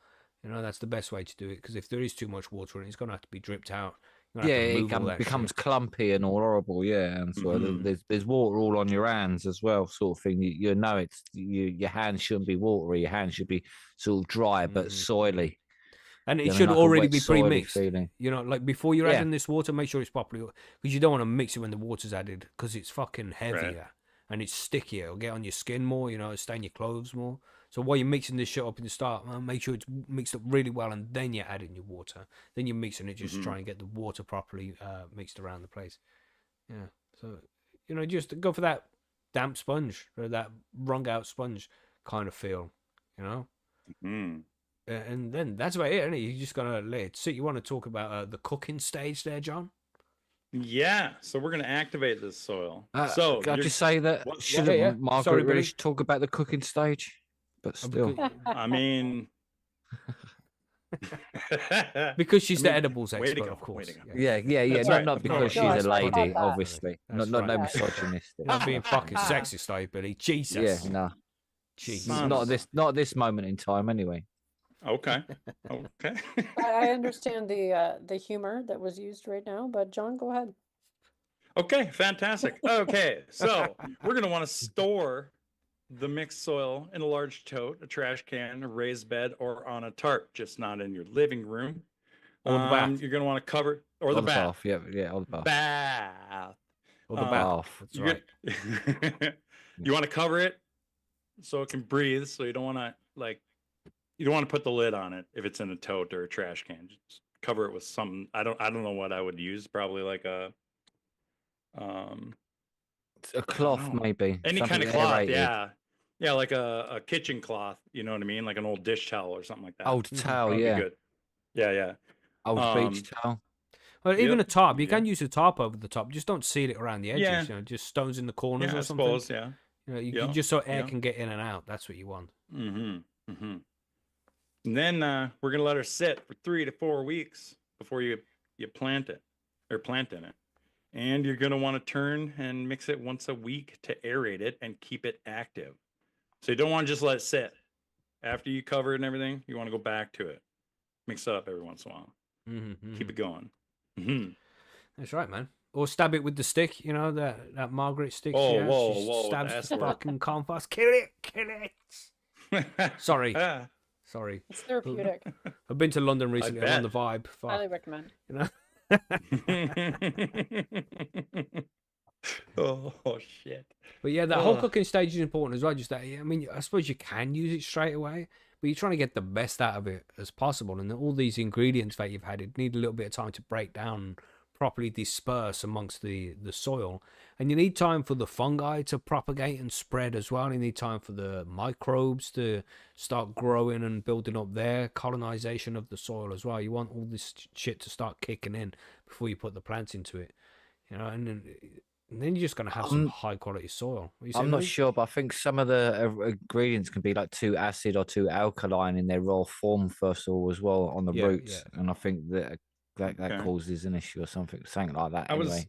That's the best way to do it. Because if there is too much water in it, it's going to have to be dripped out. It becomes clumpy and all horrible, and so there's water all on your hands as well, sort of thing. It's your hands shouldn't be watery, your hands should be sort of dry but soily, and it should already be pre-mixed. Feeling. Like before you're adding this water, make sure it's properly, because you don't want to mix it when the water's added, because it's fucking heavier and it's stickier. It'll get on your skin more, stain your clothes more. So while you're mixing this shit up in the start, make sure it's mixed up really well, and then you're adding your water. Then you're mixing it, just try and get the water properly mixed around the place. Yeah. So, just go for that damp sponge, or that wrung out sponge kind of feel, And then that's about it, isn't it? You're just going to let it sit. You want to talk about the cooking stage there, John? Yeah, so we're going to activate this soil. Can I just say that shouldn't Margaret really talk about the cooking stage? But still, I mean, because she's the edibles expert, of course. Yeah. Not because she's a lady, obviously. Not no misogynistic. Not being fucking sexist, are you, Billy? Jesus. Yeah, no. Jesus. Not this moment in time, anyway. Okay. I understand the humor that was used right now, but John, go ahead. Okay, fantastic. Okay, so we're going to want to store the mixed soil in a large tote, a trash can, a raised bed, or on a tarp, just not in your living room. Or the bath. You're going to want to cover, or the bath. Yeah, or the bath. Bath. Or the bath. That's right. You want to cover it so it can breathe. So you don't want to you don't want to put the lid on it if it's in a tote or a trash can. Just cover it with something. I don't know what I would use. Probably like a cloth, maybe. Any something kind of cloth, aerated. Yeah, like a kitchen cloth, you know what I mean? Like an old dish towel or something like that. Old towel, That'd yeah. be good. Yeah. Old beach towel. Well, even a tarp. You can use a tarp over the top. Just don't seal it around the edges. Just stones in the corners or something. I suppose, you can just so air can get in and out. That's what you want. And then we're gonna let her sit for 3 to 4 weeks before you plant it or plant in it. And you're gonna want to turn and mix it once a week to aerate it and keep it active. So you don't want to just let it sit. After you cover it and everything, you want to go back to it. Mix it up every once in a while. Keep it going. That's right, man. Or stab it with the stick, that Margaret stick. Whoa, stabs the fucking compost. Kill it. Sorry. It's therapeutic. I've been to London recently. I'm on the vibe. Highly recommend. Oh shit. But yeah, that whole cooking stage is important as well. Just that, I suppose you can use it straight away, but you're trying to get the best out of it as possible. And all these ingredients that you've had, it need a little bit of time to break down and properly disperse amongst the soil. And you need time for the fungi to propagate and spread as well. You need time for the microbes to start growing and building up their colonization of the soil as well. You want all this shit to start kicking in before you put the plants into it, and then you're just going to have some high quality soil. I'm not sure, but I think some of the ingredients can be like too acid or too alkaline in their raw form first of all as well on the roots. And I think that causes an issue or something like that. I was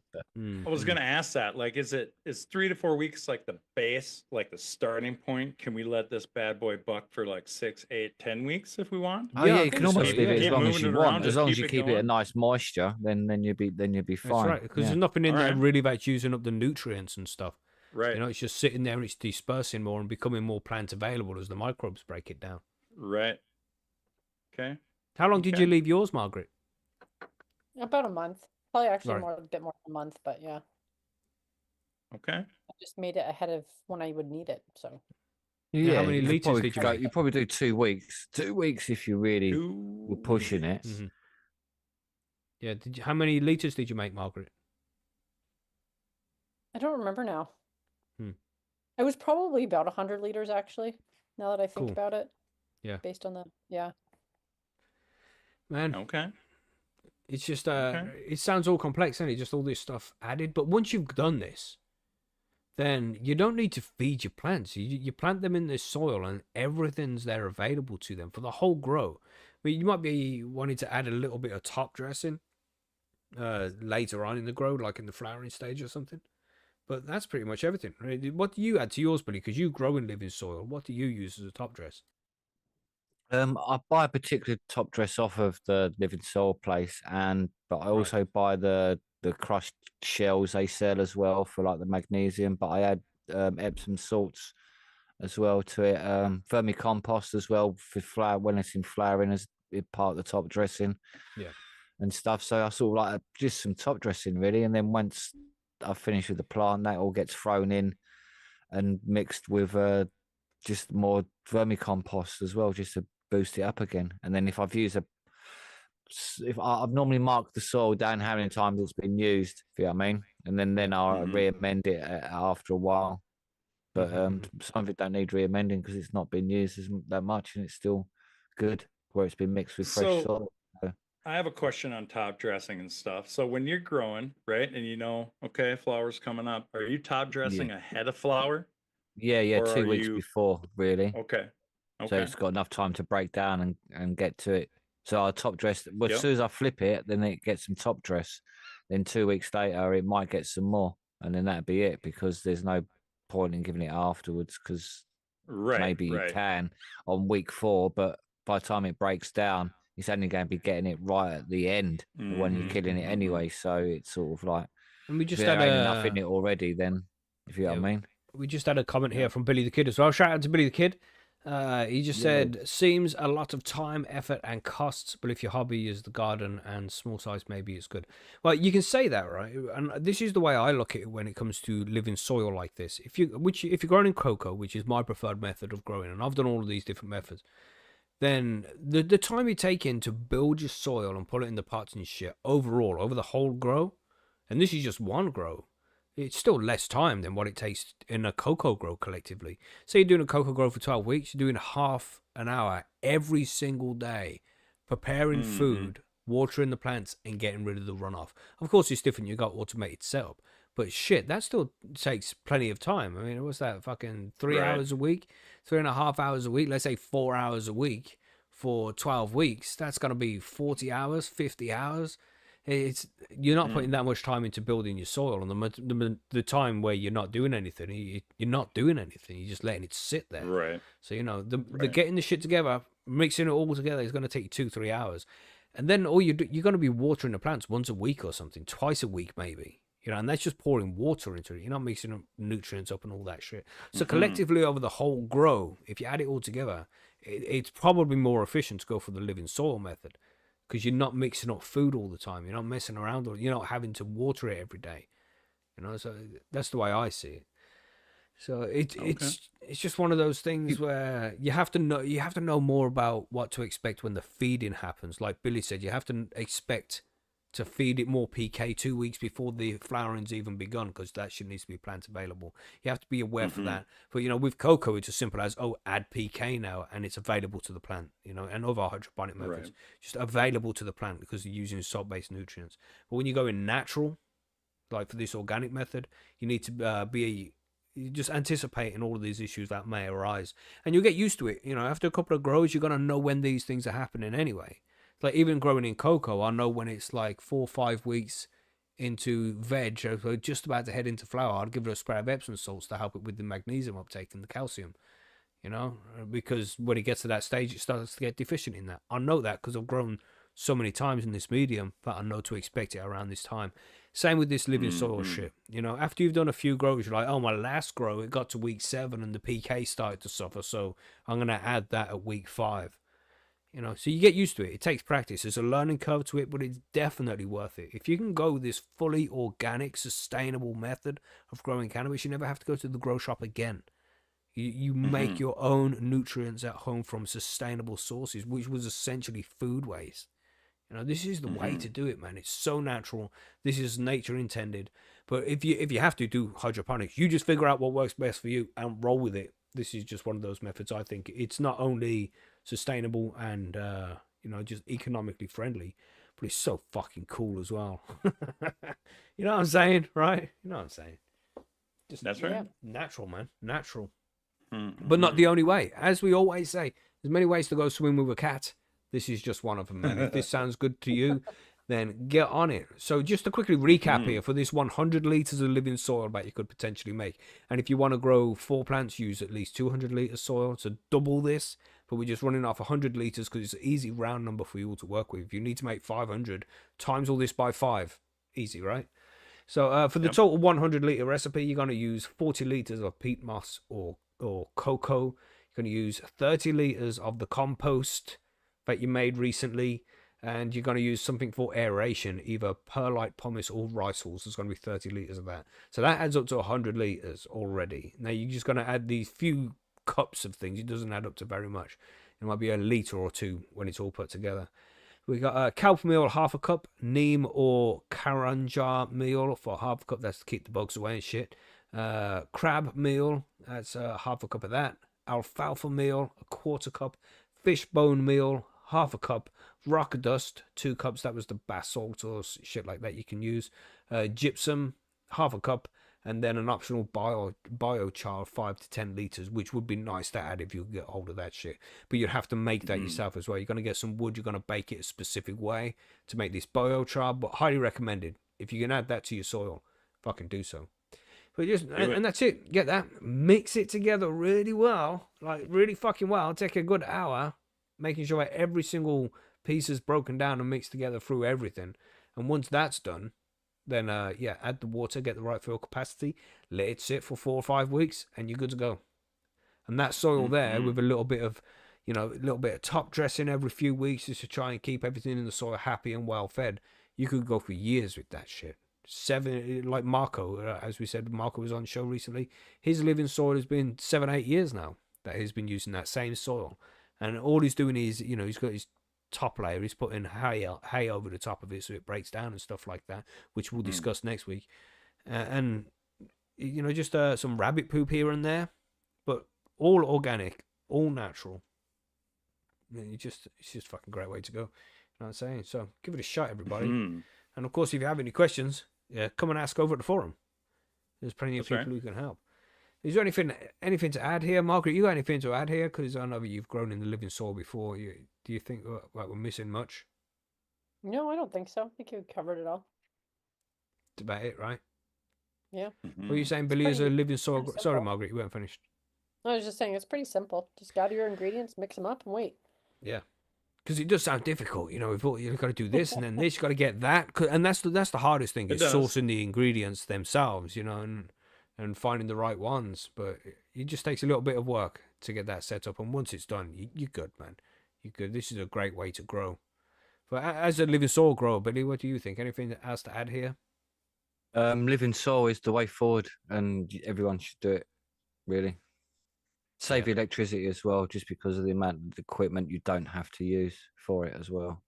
going to ask that. Like, is 3 to 4 weeks like the base, like the starting point? Can we let this bad boy buck for like 6, 8, 10 weeks if we want? Oh yeah, you can almost leave it as long as you want. As long as you keep it a nice moisture, then you'll be fine. That's right, because there's nothing in there really about using up the nutrients and stuff. Right. It's just sitting there and it's dispersing more and becoming more plant available as the microbes break it down. Right. Okay. How long did you leave yours, Margaret? About a month. Probably actually a bit more than a month, but yeah. Okay. I just made it ahead of when I would need it. So. Yeah. How many liters did you make? You probably do 2 weeks. 2 weeks if you really were pushing it. Yeah. How many liters did you make, Margaret? I don't remember now. Hmm. It was probably about 100 liters, actually, now that I think Cool. about it. Yeah. Based on the, yeah. Man, Okay. it's just, Okay. it sounds all complex, and it just all this stuff added. But once you've done this, then you don't need to feed your plants. You plant them in this soil, and everything's there available to them for the whole grow. I mean, you might be wanting to add a little bit of top dressing later on in the grow, like in the flowering stage or something. But that's pretty much everything. What do you add to yours, Billy? Because you grow in living soil. What do you use as a top dress? I buy a particular top dress off of the Living Soul place, but I also buy the crushed shells they sell as well for like the magnesium. But I add Epsom salts as well to it. Vermicompost as well for flower when it's in flowering as part of the top dressing. Yeah. And stuff. So I sort of like just some top dressing really, and then once I finish with the plant, that all gets thrown in and mixed with just more vermicompost as well, just to boost it up again. And then if I've used I've normally marked the soil down how many times it's been used, if you know what I mean, and then I'll re-amend it after a while. But some of it don't need re-amending because it's not been used that much, and it's still good where it's been mixed with fresh soil. I have a question on top dressing and stuff. So when you're growing, right, and okay, flower's coming up, are you top dressing ahead of flower? Yeah, 2 weeks before, really. Okay. So it's got enough time to break down and get to it. So I top dress. Well, as soon as I flip it, then it gets some top dress. Then 2 weeks later, it might get some more, and then that'd be it because there's no point in giving it afterwards because maybe you can on week 4, but by the time it breaks down, it's only going to be getting it right at the end when you're killing it anyway. So it's sort of like, and we just if there ain't enough in it already, then if you know what I mean. We just had a comment here from Billy the Kid as well. Shout out to Billy the Kid. He just said, seems a lot of time, effort, and costs, but if your hobby is the garden and small size, maybe it's good. Well, you can say that, right? And this is the way I look at it when it comes to living soil like this. If you're growing in cocoa, which is my preferred method of growing, and I've done all of these different methods, then the time you take in to build your soil and put it in the pots and shit overall, over the whole grow, and this is just one grow, it's still less time than what it takes in a cocoa grow collectively. Say you're doing a cocoa grow for 12 weeks, you're doing half an hour every single day, preparing food, watering the plants, and getting rid of the runoff. Of course, it's different. You got automated setup, but shit, that still takes plenty of time. I mean, what's that? Fucking 3 hours a week, 3.5 hours a week. Let's say 4 hours a week for 12 weeks. That's gonna be 40 hours, 50 hours. You're not putting that much time into building your soil, and the time where you're not doing anything, you're not doing anything. You're just letting it sit there. Right. So the getting the shit together, mixing it all together is going to take you 2-3 hours, and then you're going to be watering the plants once a week or something, twice a week maybe. And that's just pouring water into it. You're not mixing nutrients up and all that shit. So collectively over the whole grow, if you add it all together, it's probably more efficient to go for the living soil method. Because you're not mixing up food all the time. You're not messing around. You're not having to water it every day. So that's the way I see it. So it's just one of those things where you have to know more about what to expect when the feeding happens. Like Billy said, you have to expect to feed it more PK 2 weeks before the flowering's even begun, because that shit needs to be plant available. You have to be aware for that. But with cocoa, it's as simple as add PK now, and it's available to the plant. And other hydroponic methods just available to the plant because you're using salt-based nutrients. But when you go in natural, like for this organic method, you need to be just anticipating all of these issues that may arise, and you'll get used to it. After a couple of grows, you're gonna know when these things are happening anyway. Like even growing in cocoa, I know when it's like 4 or 5 weeks into veg, so just about to head into flower, I'd give it a spray of Epsom salts to help it with the magnesium uptake and the calcium, because when it gets to that stage, it starts to get deficient in that. I know that because I've grown so many times in this medium that I know to expect it around this time. Same with this living soil shit. After you've done a few grows, you're like, oh, my last grow, it got to week 7 and the PK started to suffer, so I'm going to add that at week 5. So you get used to it. It takes practice. There's a learning curve to it, but it's definitely worth it. If you can go this fully organic, sustainable method of growing cannabis, you never have to go to the grow shop again. You make your own nutrients at home from sustainable sources, which was essentially food waste. This is the way to do it, man. It's so natural. This is nature intended. But if you have to do hydroponics, you just figure out what works best for you and roll with it. This is just one of those methods. I think it's not only sustainable and just economically friendly, but it's so fucking cool as well. You know what I'm saying, right? You know what I'm saying. That's right. Natural, man. Natural. But not the only way. As we always say, there's many ways to go swim with a cat. This is just one of them, man. If this sounds good to you, then get on it. So just to quickly recap here, for this 100 litres of living soil that you could potentially make. And if you want to grow 4 plants, use at least 200 litres soil to double this. But we're just running off 100 litres because it's an easy round number for you all to work with. If you need to make 500, times all this by 5. Easy, right? So for the total 100 litre recipe, you're going to use 40 litres of peat moss or cocoa. You're going to use 30 litres of the compost that you made recently. And you're going to use something for aeration, either perlite, pumice, or rice hulls. There's going to be 30 litres of that. So that adds up to 100 litres already. Now you're just going to add these few cups of things. It doesn't add up to very much. It might be a litre or two when it's all put together. We got kelp meal, half a cup. Neem or caranjar meal for half a cup. That's to keep the bugs away and shit. Crab meal, that's half a cup of that. Alfalfa meal, a quarter cup. Fish bone meal, half a cup. Rock dust, 2 cups. That was the basalt or shit like that you can use. Gypsum, half a cup. And then an optional biochar, 5 to 10 litres, which would be nice to add if you get hold of that shit. But you'd have to make that yourself as well. You're going to get some wood. You're going to bake it a specific way to make this biochar, but highly recommended. If you can add that to your soil, fucking do so. But and that's it. Get that. Mix it together really well, like really fucking well. Take a good hour, making sure that every single piece is broken down and mixed together through everything. And once that's done, then add the water, get the right fill capacity, let it sit for 4 or 5 weeks, and you're good to go. And that soil there, with a little bit of top dressing every few weeks, just to try and keep everything in the soil happy and well fed, you could go for years with that shit. Like Marco, as we said, Marco was on the show recently. His living soil has been 7-8 years now that he's been using that same soil, and all he's doing is, he's got his top layer, he's putting hay over the top of it so it breaks down and stuff like that, which we'll discuss next week. And just some rabbit poop here and there, but all organic, all natural. It's just a fucking great way to go. You know what I'm saying? So give it a shot, everybody. And of course, if you have any questions, come and ask over at the forum. There's plenty of people who can help. Is there anything to add here, Margaret? You got anything to add here? Because I know that you've grown in the living soil before. Do you think we're missing much? No, I don't think so. I think you covered it all. That's about it, right? Yeah. What are you saying, Billy, is a living soil? Sorry, Margaret, you weren't finished. I was just saying it's pretty simple. Just gather your ingredients, mix them up, and wait. Yeah. Because it does sound difficult, you've got to do this and then this, you've got to get that, and that's the hardest thing, is sourcing the ingredients themselves, and finding the right ones. But it just takes a little bit of work to get that set up, and once it's done, you're good, man. You're good. This is a great way to grow. But as a living soil grower, Billy, what do you think? Anything else to add here? Living soil is the way forward, and everyone should do it, really. Save electricity as well, just because of the amount of equipment you don't have to use for it as well.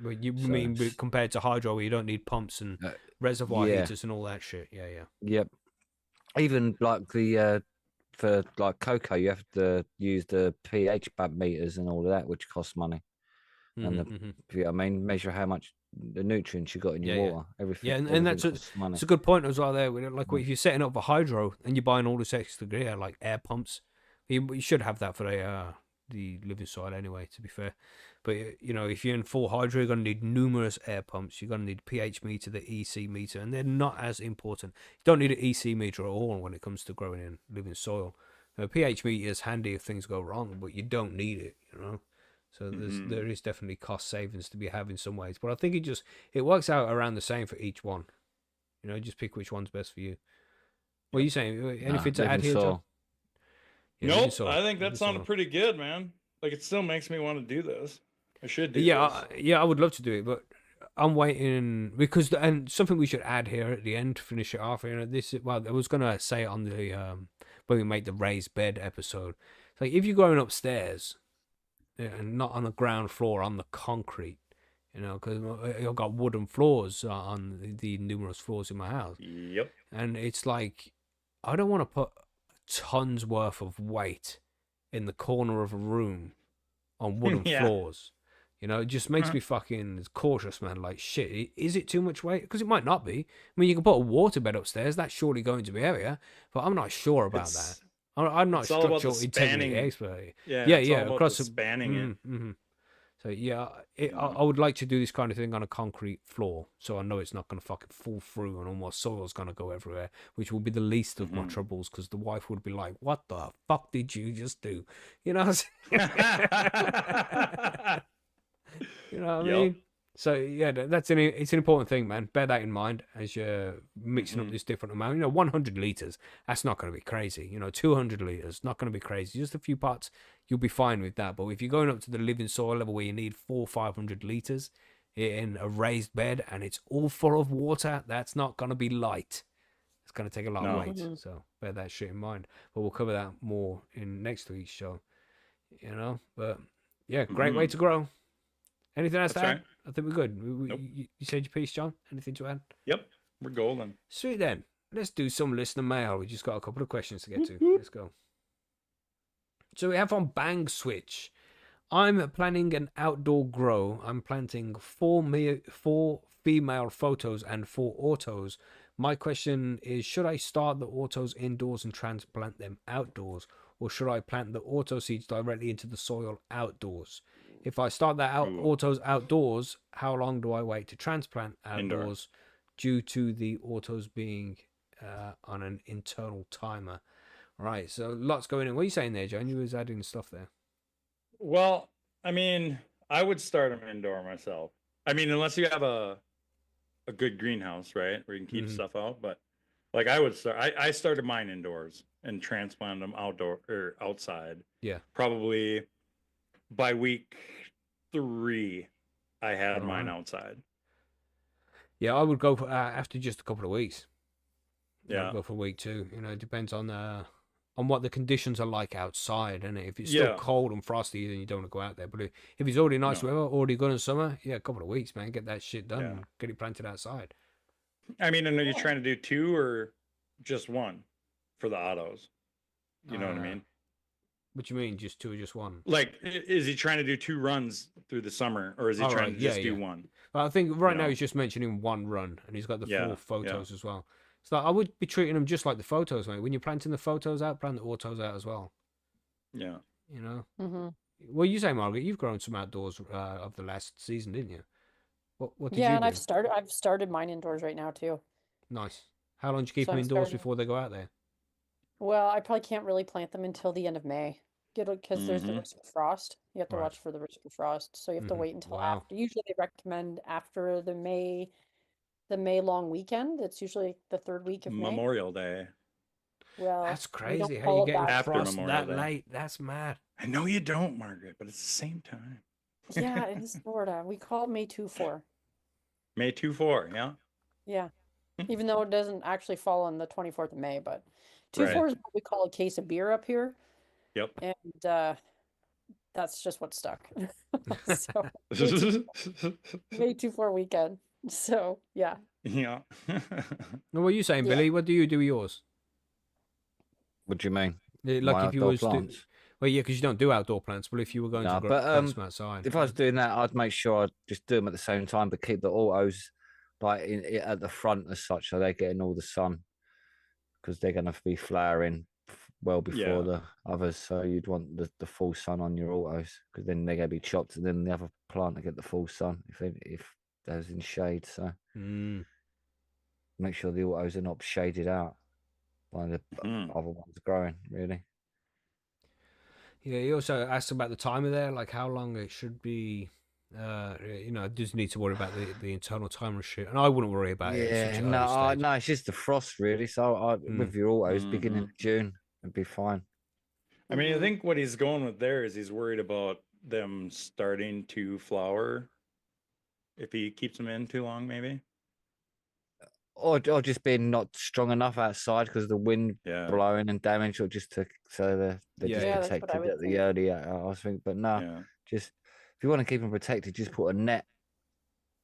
Well, you mean compared to hydro, where you don't need pumps and reservoir heaters and all that shit? Yeah. Yep. Even like for like cocoa, you have to use the pH meters and all of that, which costs money. And measure how much the nutrients you got in your water. Everything. Yeah, and that's it's a good point as well there. Like if you're setting up for hydro and you're buying all this extra gear, like air pumps. You should have that for the living soil anyway, to be fair. But, if you're in full hydro, you're going to need numerous air pumps. You're going to need pH meter, the EC meter, and they're not as important. You don't need an EC meter at all when it comes to growing in living soil. pH meter is handy if things go wrong, but you don't need it, So there is definitely cost savings to be had in some ways. But I think it works out around the same for each one. Just pick which one's best for you. What are you saying? Anything to add here, John? Nope, I think that sounded pretty good, man. Like, it still makes me want to do this. I should do this. I would love to do it, but I'm waiting because and something we should add here at the end to finish it off. I was gonna say it on the when we make the raised bed episode. Like, if you're going upstairs and not on the ground floor on the concrete, You know, because I've got wooden floors on the numerous floors in my house. Yep. And it's like, I don't want to put tons worth of weight in the corner of a room on wooden floors. You know, it just makes me fucking cautious, man. Like, shit, is it too much weight? Because it might not be. I mean, you can put a waterbed upstairs. That's surely going to be area. But I'm not sure about that. I'm not a structural integrity expert. Yeah, across spanning it. Mm-hmm. So, yeah, I would like to do this kind of thing on a concrete floor. So I know it's not going to fucking fall through and all my soil's going to go everywhere, which will be the least of my troubles because the wife would be like, what the fuck did you just do? You know what I'm You know what I mean? So yeah, it's an important thing, man. Bear that in mind as you're mixing up this different amount. You know, 100 liters, that's not going to be crazy. You know, 200 liters, not going to be crazy. Just a few parts, you'll be fine with that. But if you're going up to the living soil level where you need 400-500 liters in a raised bed and it's all full of water, that's not going to be light. It's going to take a lot of weight. So bear that shit in mind. But we'll cover that more in next week's show. You know, but yeah, great way to grow. Anything else to add? Right. I think we're good. Nope. You said your piece, John. Anything to add? Yep, we're golden. Sweet then. Let's do some listener mail. We just got a couple of questions to get to. Let's go. So we have on Bang Switch. I'm planning an outdoor grow. I'm planting 4 female photos and 4 autos. My question is, should I start the autos indoors and transplant them outdoors? Or should I plant the auto seeds directly into the soil outdoors? If I start that autos outdoors, how long do I wait to transplant outdoors due to the autos being on an internal timer? Right, so lots going in. What are you saying there, John? You was adding stuff there. Well, I mean, I would start them indoor myself. I mean, unless you have a good greenhouse, right, where you can keep stuff out. But like I would start, I started mine indoors and transplanted them outdoor or outside. Yeah, probably by week 3, I had mine outside. Yeah, I would go for, after just a couple of weeks. Yeah, I'd go for week 2. You know, it depends on what the conditions are like outside, and if it's still cold and frosty, then you don't want to go out there. But if it's already nice weather, already good in summer, a couple of weeks, man, get that shit done, and get it planted outside. I mean, and are you trying to do 2 or just 1 for the autos? You know what I mean? What do you mean, just 2 or just 1? Like, is he trying to do 2 runs through the summer, or is he trying to just do 1? Well, I think right now he's just mentioning 1 run, and he's got the 4 photos as well. So I would be treating them just like the photos, mate. When you're planting the photos out, plant the autos out as well. Yeah. You know? Well, you say, Margaret, you've grown some outdoors of the last season, didn't you? What did you do? And I've started mine indoors right now too. Nice. How long do you keep them indoors before they go out there? Well, I probably can't really plant them until the end of May. Because there's the risk of frost. You have to watch for the risk of frost. So you have to wait until after. Usually they recommend after the May long weekend. It's usually the 3rd week of May. Memorial Day. Well, that's crazy. How you getting frost that late? That's mad. I know you don't, Margaret, but it's the same time. Yeah, it is Florida. We call it May 2-4. May 2-4, yeah? Yeah. Even though it doesn't actually fall on the 24th of May, but 2-4 is what we call a case of beer up here. Yep. And that's just what stuck. So May 2-4 weekend. So yeah. Yeah. What are you saying, Billy? What do you do with yours? What do you mean? Like if you was well, yeah, because you don't do outdoor plants. But if you were going to plant some outside, if I was doing that, I'd make sure I'd just do them at the same time, but keep the autos like at the front as such, so they're getting all the sun, because they're going to be flowering well before the others. So you'd want the full sun on your autos, because then they're going to be chopped, and then the other plant to get the full sun if there's in shade. So make sure the autos are not shaded out by the other ones growing, really. Yeah, he also asked about the timer there, like how long it should be. You know, just need to worry about the internal timer shit, and I wouldn't worry about it. Yeah, no, it's just the frost, really. So with your autos, beginning of June, it'd be fine. I mean, I think what he's going with there is he's worried about them starting to flower if he keeps them in too long, maybe. Or just being not strong enough outside because of the wind blowing and damage, or just so they're just protected at the early. I was thinking, but no, just if you want to keep them protected, just put a net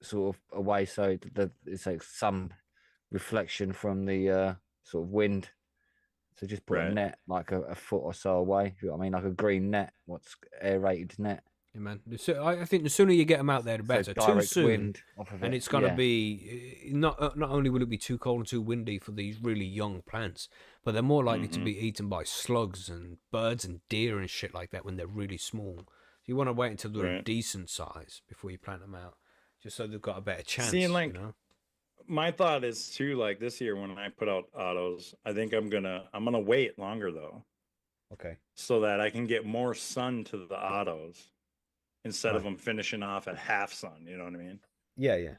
sort of away, so that it's like some reflection from the sort of wind. So just put a Right. net like a foot or so away. You know what I mean? Like a green net, what's aerated net. Yeah, man. I think the sooner you get them out there, the So better. Too direct soon, wind off of and it. it's gonna Yeah. be not only will it be too cold and too windy for these really young plants, but they're more likely to Mhm. be eaten by slugs and birds and deer and shit like that when they're really small. So you want to wait until they're a Right. decent size before you plant them out, just so they've got a better chance. See, and like, you know. my thought is too, like this year when I put out autos, I think I'm gonna wait longer though, Okay. so that I can get more sun to the autos instead of Right. them finishing off at half sun. You know what I mean? Yeah, yeah.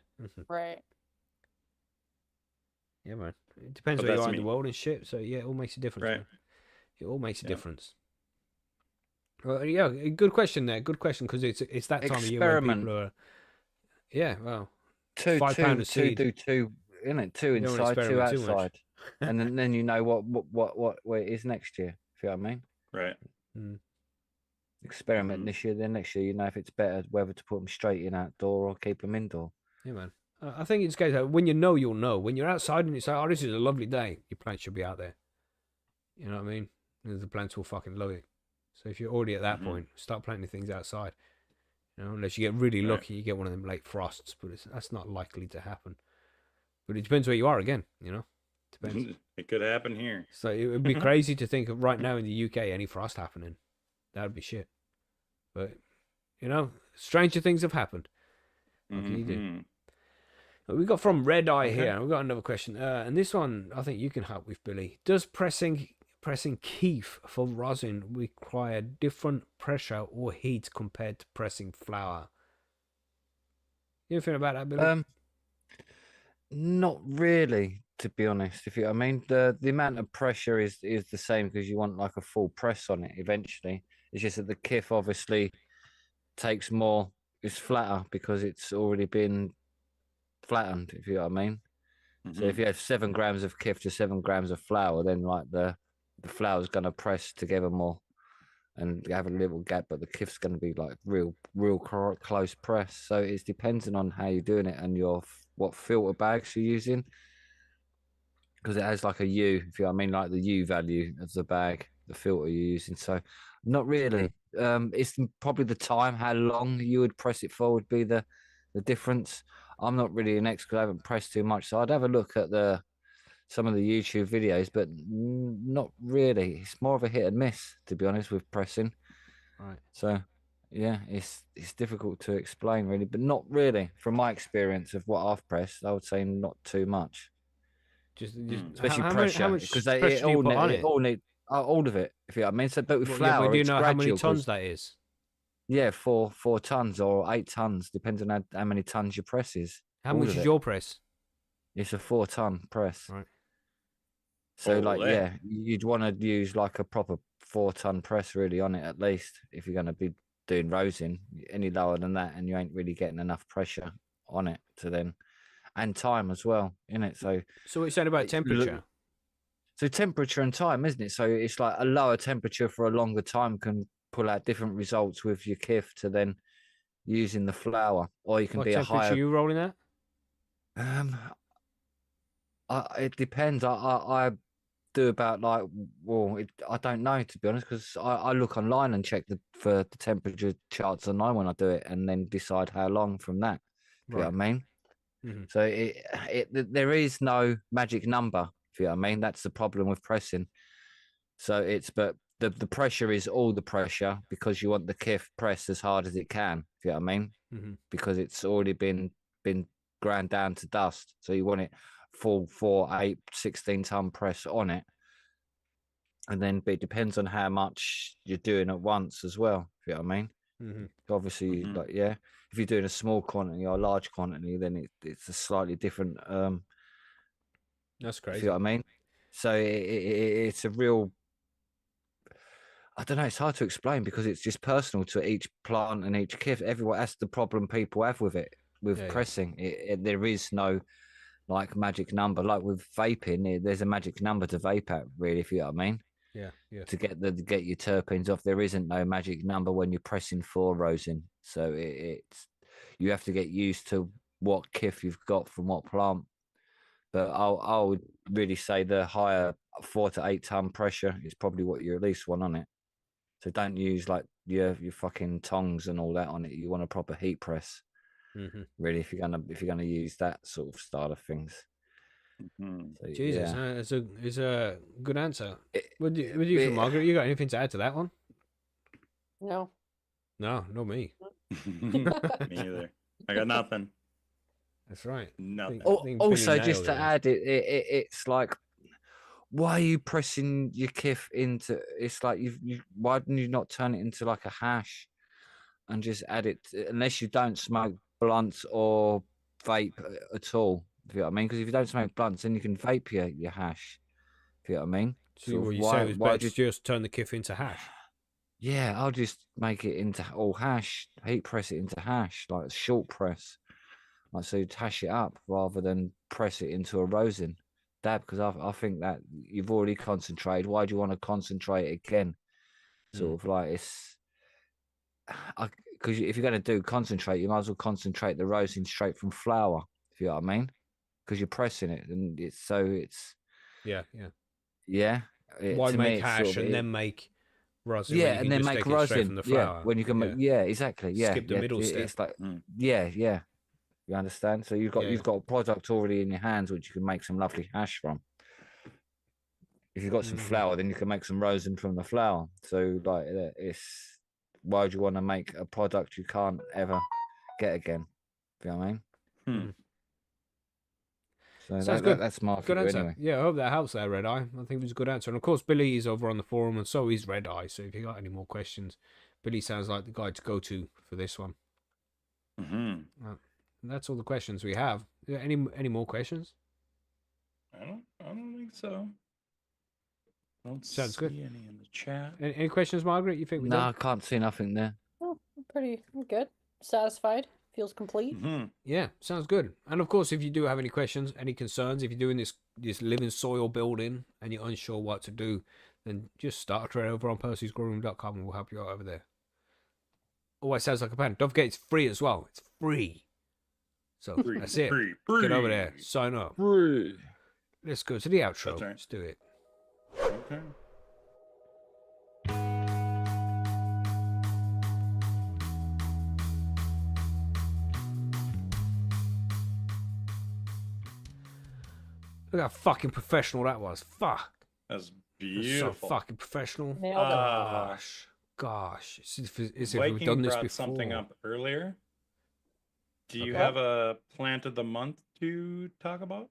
Right. Yeah, man. It depends But where you that's are in the me. world and shit. So yeah, it all makes a difference, Right. man. It all makes a Yeah. difference. Well, yeah, good question there. Good question, because it's that time of year where Experiment. people are. Yeah, well, Two, £5 two, a two, seed. do two, in it, two You don't wanna inside, two experiment too much. outside, and then you know what it is next year. If you know what I mean? Right. Mm. Experiment Mhm. this year, then next year you know if it's better whether to put them straight in outdoor or keep them indoor. Yeah, man. I think it's case when you know, you'll know. When you're outside and you say, "Oh, this is a lovely day," your plants should be out there. You know what I mean? And the plants will fucking love it. So if you're already at that Mhm. point, start planting things outside. You know, unless you get really Right. lucky, you get one of them late frosts, but that's not likely to happen. But it depends where you are again. You know, depends. It could happen here. So it would be crazy to think of right now in the UK any frost happening. That would be shit. But you know, stranger things have happened. What can you do? Mhm. We got from Red Eye Okay. here. We've got another question, and this one I think you can help with, Billy. Does pressing keef for rosin require different pressure or heat compared to pressing flour? You think about that, Billy? Not really, to be honest. If you, I mean, the amount of pressure is the same because you want like a full press on it eventually. It's just that the kif obviously takes more. It's flatter because it's already been flattened. If you know what I mean. So if Mhm. you have 7 grams of kif to 7 grams of flour, then like the flour's gonna press together more and have a little gap, but the kif's gonna be like real close press. So it's depending on how you're doing it and what filter bags you're using, because it has like a U, if you know what I mean, like the U value of the bag, the filter you're using. So not really. It's probably the time, how long you would press it for would be the difference. I'm not really an expert. I haven't pressed too much, so I'd have a look at some of the YouTube videos, but not really. It's more of a hit and miss, to be honest, with pressing. Right. So yeah, it's difficult to explain really, but not really. From my experience of what I've pressed, I would say not too much, Just especially how pressure, much because pressure do you put on it? all of it. If you know what I mean. So, but with Well, yeah, but flour, do you it's know how many gradual. tons that is? Yeah, 4 tons or 8 tons, depends on how many tons your press is. How All much of is it. your press? It's a 4 ton press. Right. So like, Ole. yeah, you'd want to use like a proper 4 ton press really on it at least if you're going to be doing rosin. Any lower than that, and you ain't really getting enough pressure on it to then, and time as well in it. So So what you're saying about it's temperature? so temperature and time, isn't it? So it's like a lower temperature for a longer time can pull out different results with your kif to then using the flour, or you can What be a temperature higher. are you rolling at? Um, it depends. I do about like, well, I don't know, to be honest, because I look online and check for the temperature charts online when I do it, and then decide how long from that. If you know Right. what I mean? Mhm. So there is no magic number. If you know what I mean, that's the problem with pressing. So but the pressure is all the pressure because you want the kif pressed as hard as it can. If you know what I mean? Mhm. Because it's already been ground down to dust. So you want it full 4, 8, 16 ton press on it. And then but it depends on how much you're doing at once as well. If you know what I mean? Mhm. Obviously, Mhm. like, yeah, if you're doing a small quantity or a large quantity, then it's a slightly different. That's If you know crazy. what I mean? So it's a real. I don't know. It's hard to explain because it's just personal to each plant and each kif. Everyone, that's the problem people have with it, with Yeah, yeah. pressing. There is no like magic number. Like with vaping, there's a magic number to vape at. Really, if you know what I mean. Yeah, yeah. To get your terpenes off, there isn't no magic number when you're pressing for rosin. So it's you have to get used to what kiff you've got from what plant. But I would really say the higher 4 to 8 ton pressure is probably what you at least want on it. So don't use like your fucking tongs and all that on it. You want a proper heat press, really, if you're gonna use that sort of style of things. So, Jesus, yeah. it's a good answer. What do you think, Margaret? You got anything to add to that one? No. No, not me. Me either. I got nothing. That's right. Nothing. Also, just to add, it's like, why are you pressing your kiff into? It's like why didn't you not turn it into like a hash, and just add it? Unless you don't smoke blunts or vape at all. If you know what I mean? Because if you don't smoke blunts, then you can vape your hash. If you know what I mean? So what you say was better to just turn the kiff into hash. Yeah, I'll just make it into all hash, heat press it into hash, like a short press. Like, so you'd hash it up rather than press it into a rosin dab, because I think that you've already concentrated. Why do you want to concentrate again? Sort of like it's because if you're going to do concentrate, you might as well concentrate the rosin straight from flour, if you know what I mean, because you're pressing it and it's yeah. Why make hash and then make rosin? Yeah, and then make rosin from the flour. Yeah, when you can make exactly. Yeah, skip the middle step. It's like yeah. You understand? So you've got a product already in your hands which you can make some lovely hash from. If you've got some flour, then you can make some rosin from the flour. So like, it's why do you want to make a product you can't ever get again? You know what I mean? So that's my good answer. anyway. Yeah, I hope that helps there, Red Eye. I think it was a good answer. And of course, Billy is over on the forum, and so is Red Eye. So if you got any more questions, Billy sounds like the guy to go to for this one. That's all the questions we have. Any more questions? I don't think so. Sounds good. Any in the chat? Any questions, Margaret? You think we No, I can't see nothing there. Oh, I'm good. Satisfied. Feels complete. Yeah, sounds good. And of course, if you do have any questions, any concerns, if you're doing this living soil building and you're unsure what to do, then just start a trade over on percysgrowroom.com and we'll help you out over there. Always sounds like a plan. Don't forget, it's free as well. It's free. So that's it. Free. Get over there. Sign up. Free. Let's go to the outro. That's right. Let's do it. Okay. Look how fucking professional that was. Fuck. That's That's beautiful. so fucking professional. Nailed it. Gosh. As if Viking we've done this brought before. something up earlier. Do you Okay. have a plant of the month to talk about?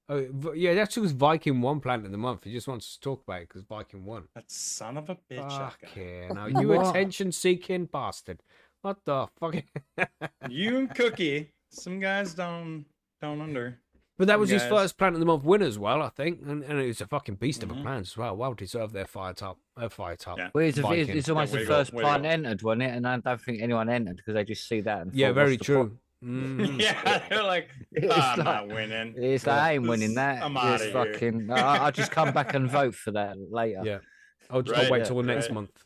Oh, yeah, that's because Viking won Plant of the Month. He just wants to talk about it because Viking won. That son of a bitch. Fuck that guy. yeah. Now, you What? attention-seeking bastard. What the fuck? You and Cookie. Some guys don't under. But that was his guys. first Plant of the Month win as well, I think. And it was a fucking beast of a plant as well. Well deserved their fire top. Yeah. Well, it's Viking. almost Yeah, the way to first go, way to plant go. entered, wasn't it? And I don't think anyone entered because they just see that. And Yeah, thought, very what's the true. Mhm. Yeah, they're like, It's I'm like- not winning. It's like, I ain't winning that. I'm Just outta here. fucking. I'll just come back and vote for that later. Yeah. I'll just Right, wait yeah, till the next right. month.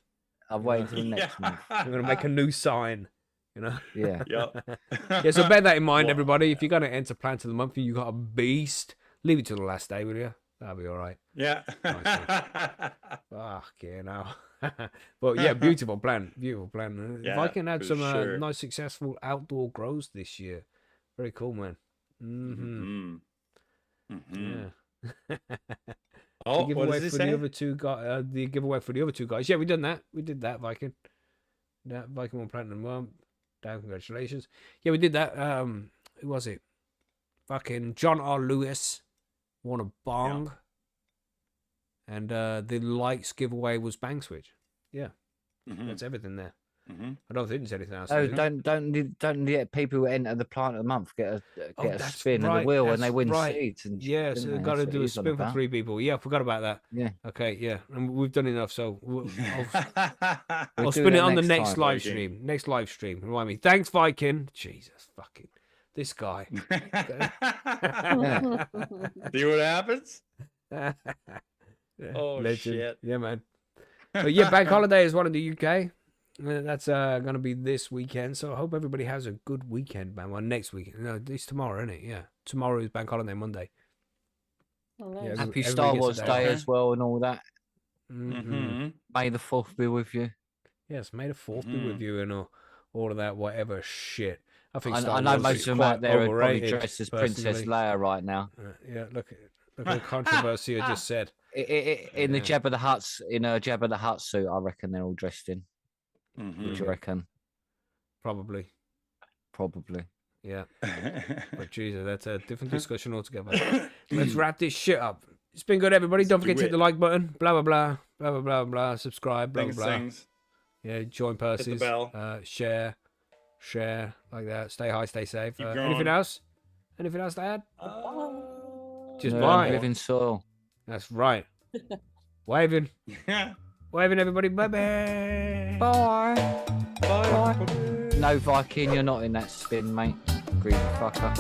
I'll wait until the next month. I'm going to make a new sign, you know? Yeah. Yep. Yeah, so bear that in mind, Well, everybody. If you're going to enter Plant of the Month and you got a beast, leave it till the last day, will you? That'll be all right. Yeah. Fuck yeah, now. But yeah, beautiful plan. Beautiful plan. Yeah, Viking had for some sure. nice, successful outdoor grows this year. Very cool, man. Mm-hmm. Yeah. Oh, The what giveaway does he for say? the other two guys. The giveaway for the other two guys. Yeah, we done that. We did that, Viking. That Viking won Platinum One. Damn, congratulations. Yeah, we did that. Who was it? Fucking John R. Lewis won a bong. And the likes giveaway was Bang Switch. Yeah, that's everything there. I don't think there's anything else. Oh, is there? don't let people who enter the plant of the month get a that's spin of right, the wheel that's and they win right. seeds. And Yeah, so they've got to do a spin for 3 people. Yeah, I forgot about that. Yeah. Okay, yeah, and we've done enough, so I'll We'll do spin it that on the next next time. live Viking. stream. Next live stream. Remind me. Thanks, Viking. Jesus, fucking this guy. See what happens? Yeah, Oh, legend. shit. Yeah, man. But yeah, bank holiday as well in the UK. That's going to be this weekend. So I hope everybody has a good weekend, man. Well, next weekend. No, it's tomorrow, isn't it? Yeah. Tomorrow is Bank Holiday Monday. Oh, Yeah, nice. Happy everybody Star gets a Wars day Day off. as well and all that. Mm-hmm. May the 4th be with you. Yes, May the 4th be with you and all of that, whatever shit. I think I Star know Wars most is of them out quite there are probably overrated, dressed as Princess personally. Leia right now. Yeah, look at the controversy I just said. In the Jabba the Hutt's, in a Jabba the Hutt suit, I reckon they're all dressed in. What do you reckon? Probably. Yeah. But Jesus, that's a different discussion altogether. Let's wrap this shit up. It's been good, everybody. Don't forget to hit the like button. Blah, blah, blah. Blah, blah, blah, blah. Subscribe. Blah, blah, blah. Yeah, join Percy's. Hit the bell. Share. Like that. Stay high, stay safe. Keep Anything going. else? Anything else to add? Just No, bye. living soil. That's right. Waving. Waving, everybody. Bye-bye. Bye. Bye. No, Viking, you're not in that spin, mate. Greedy fucker.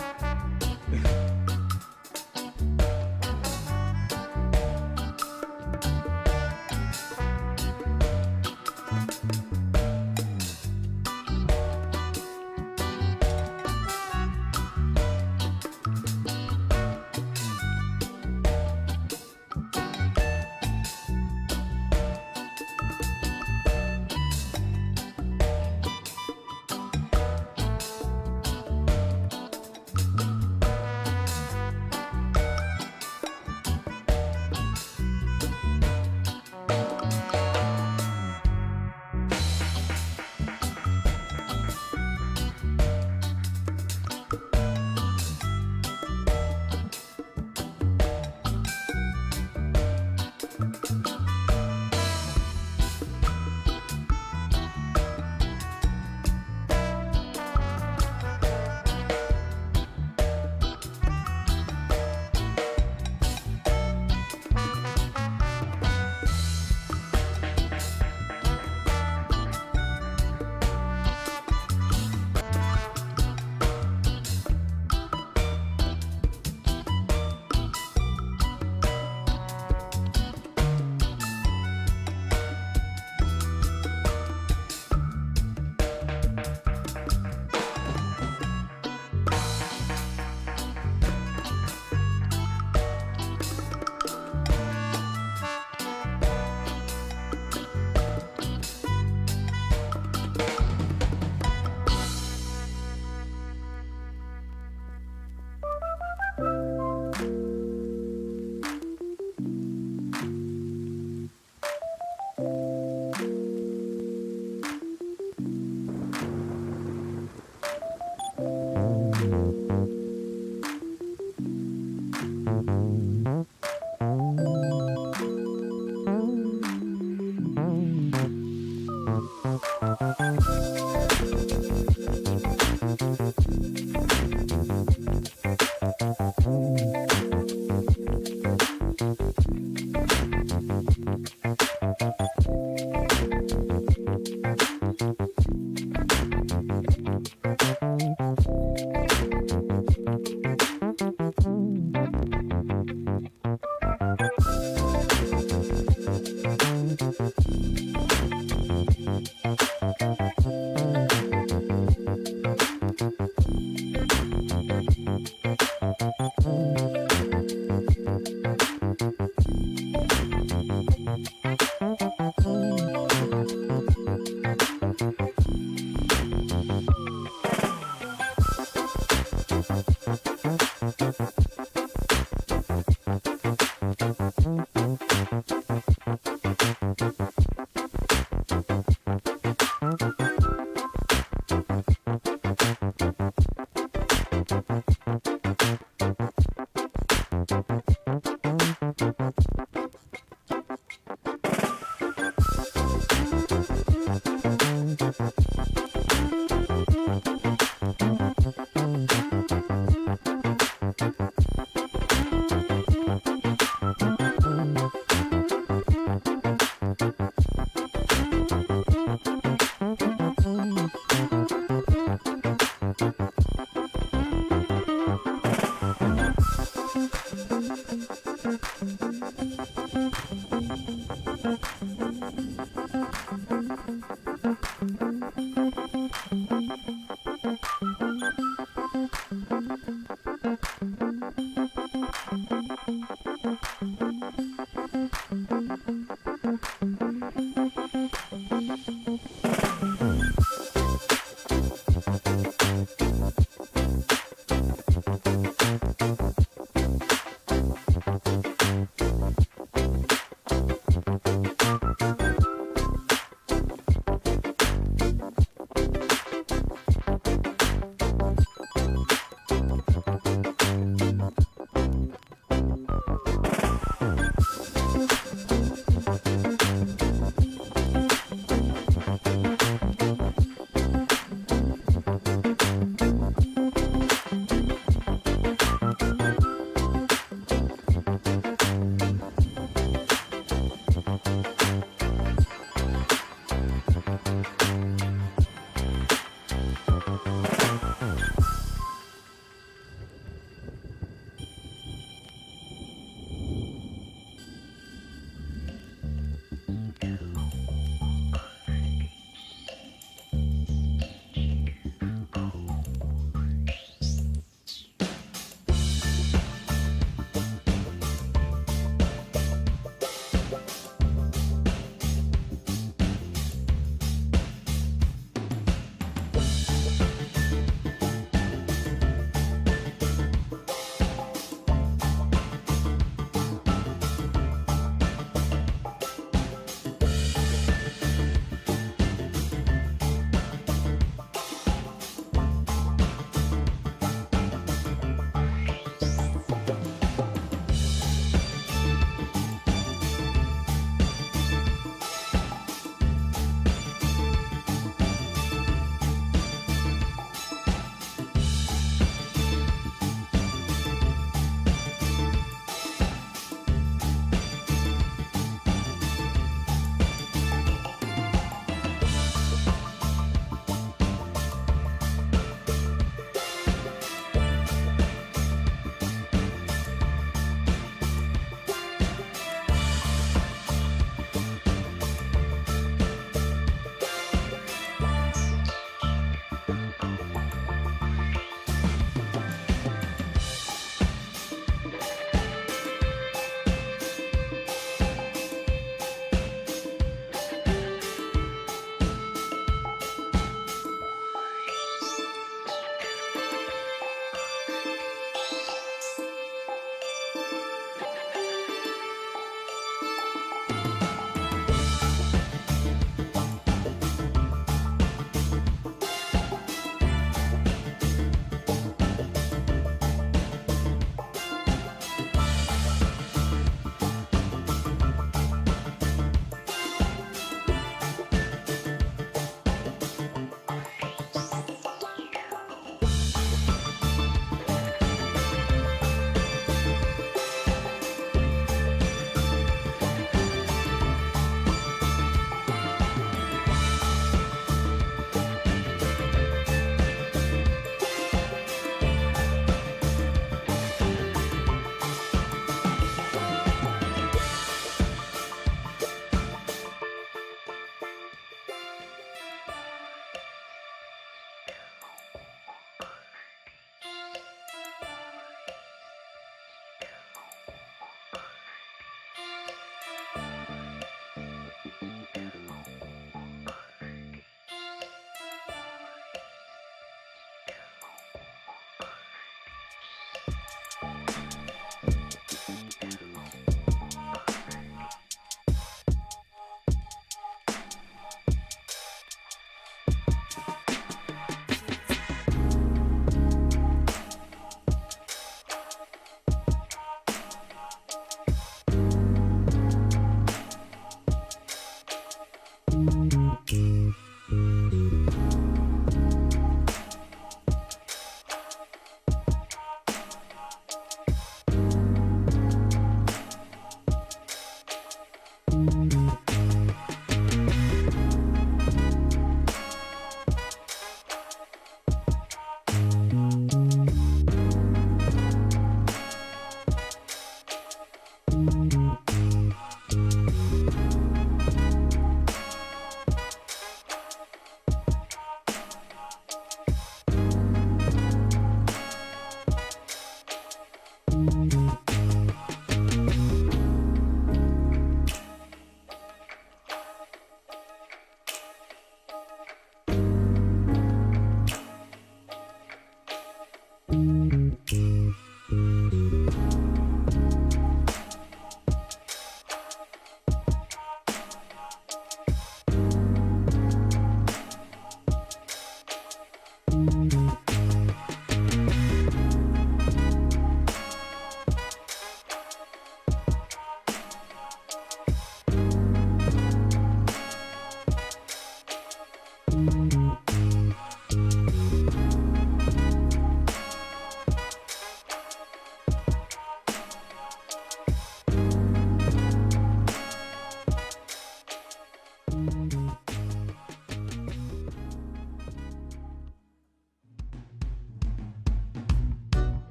Bye.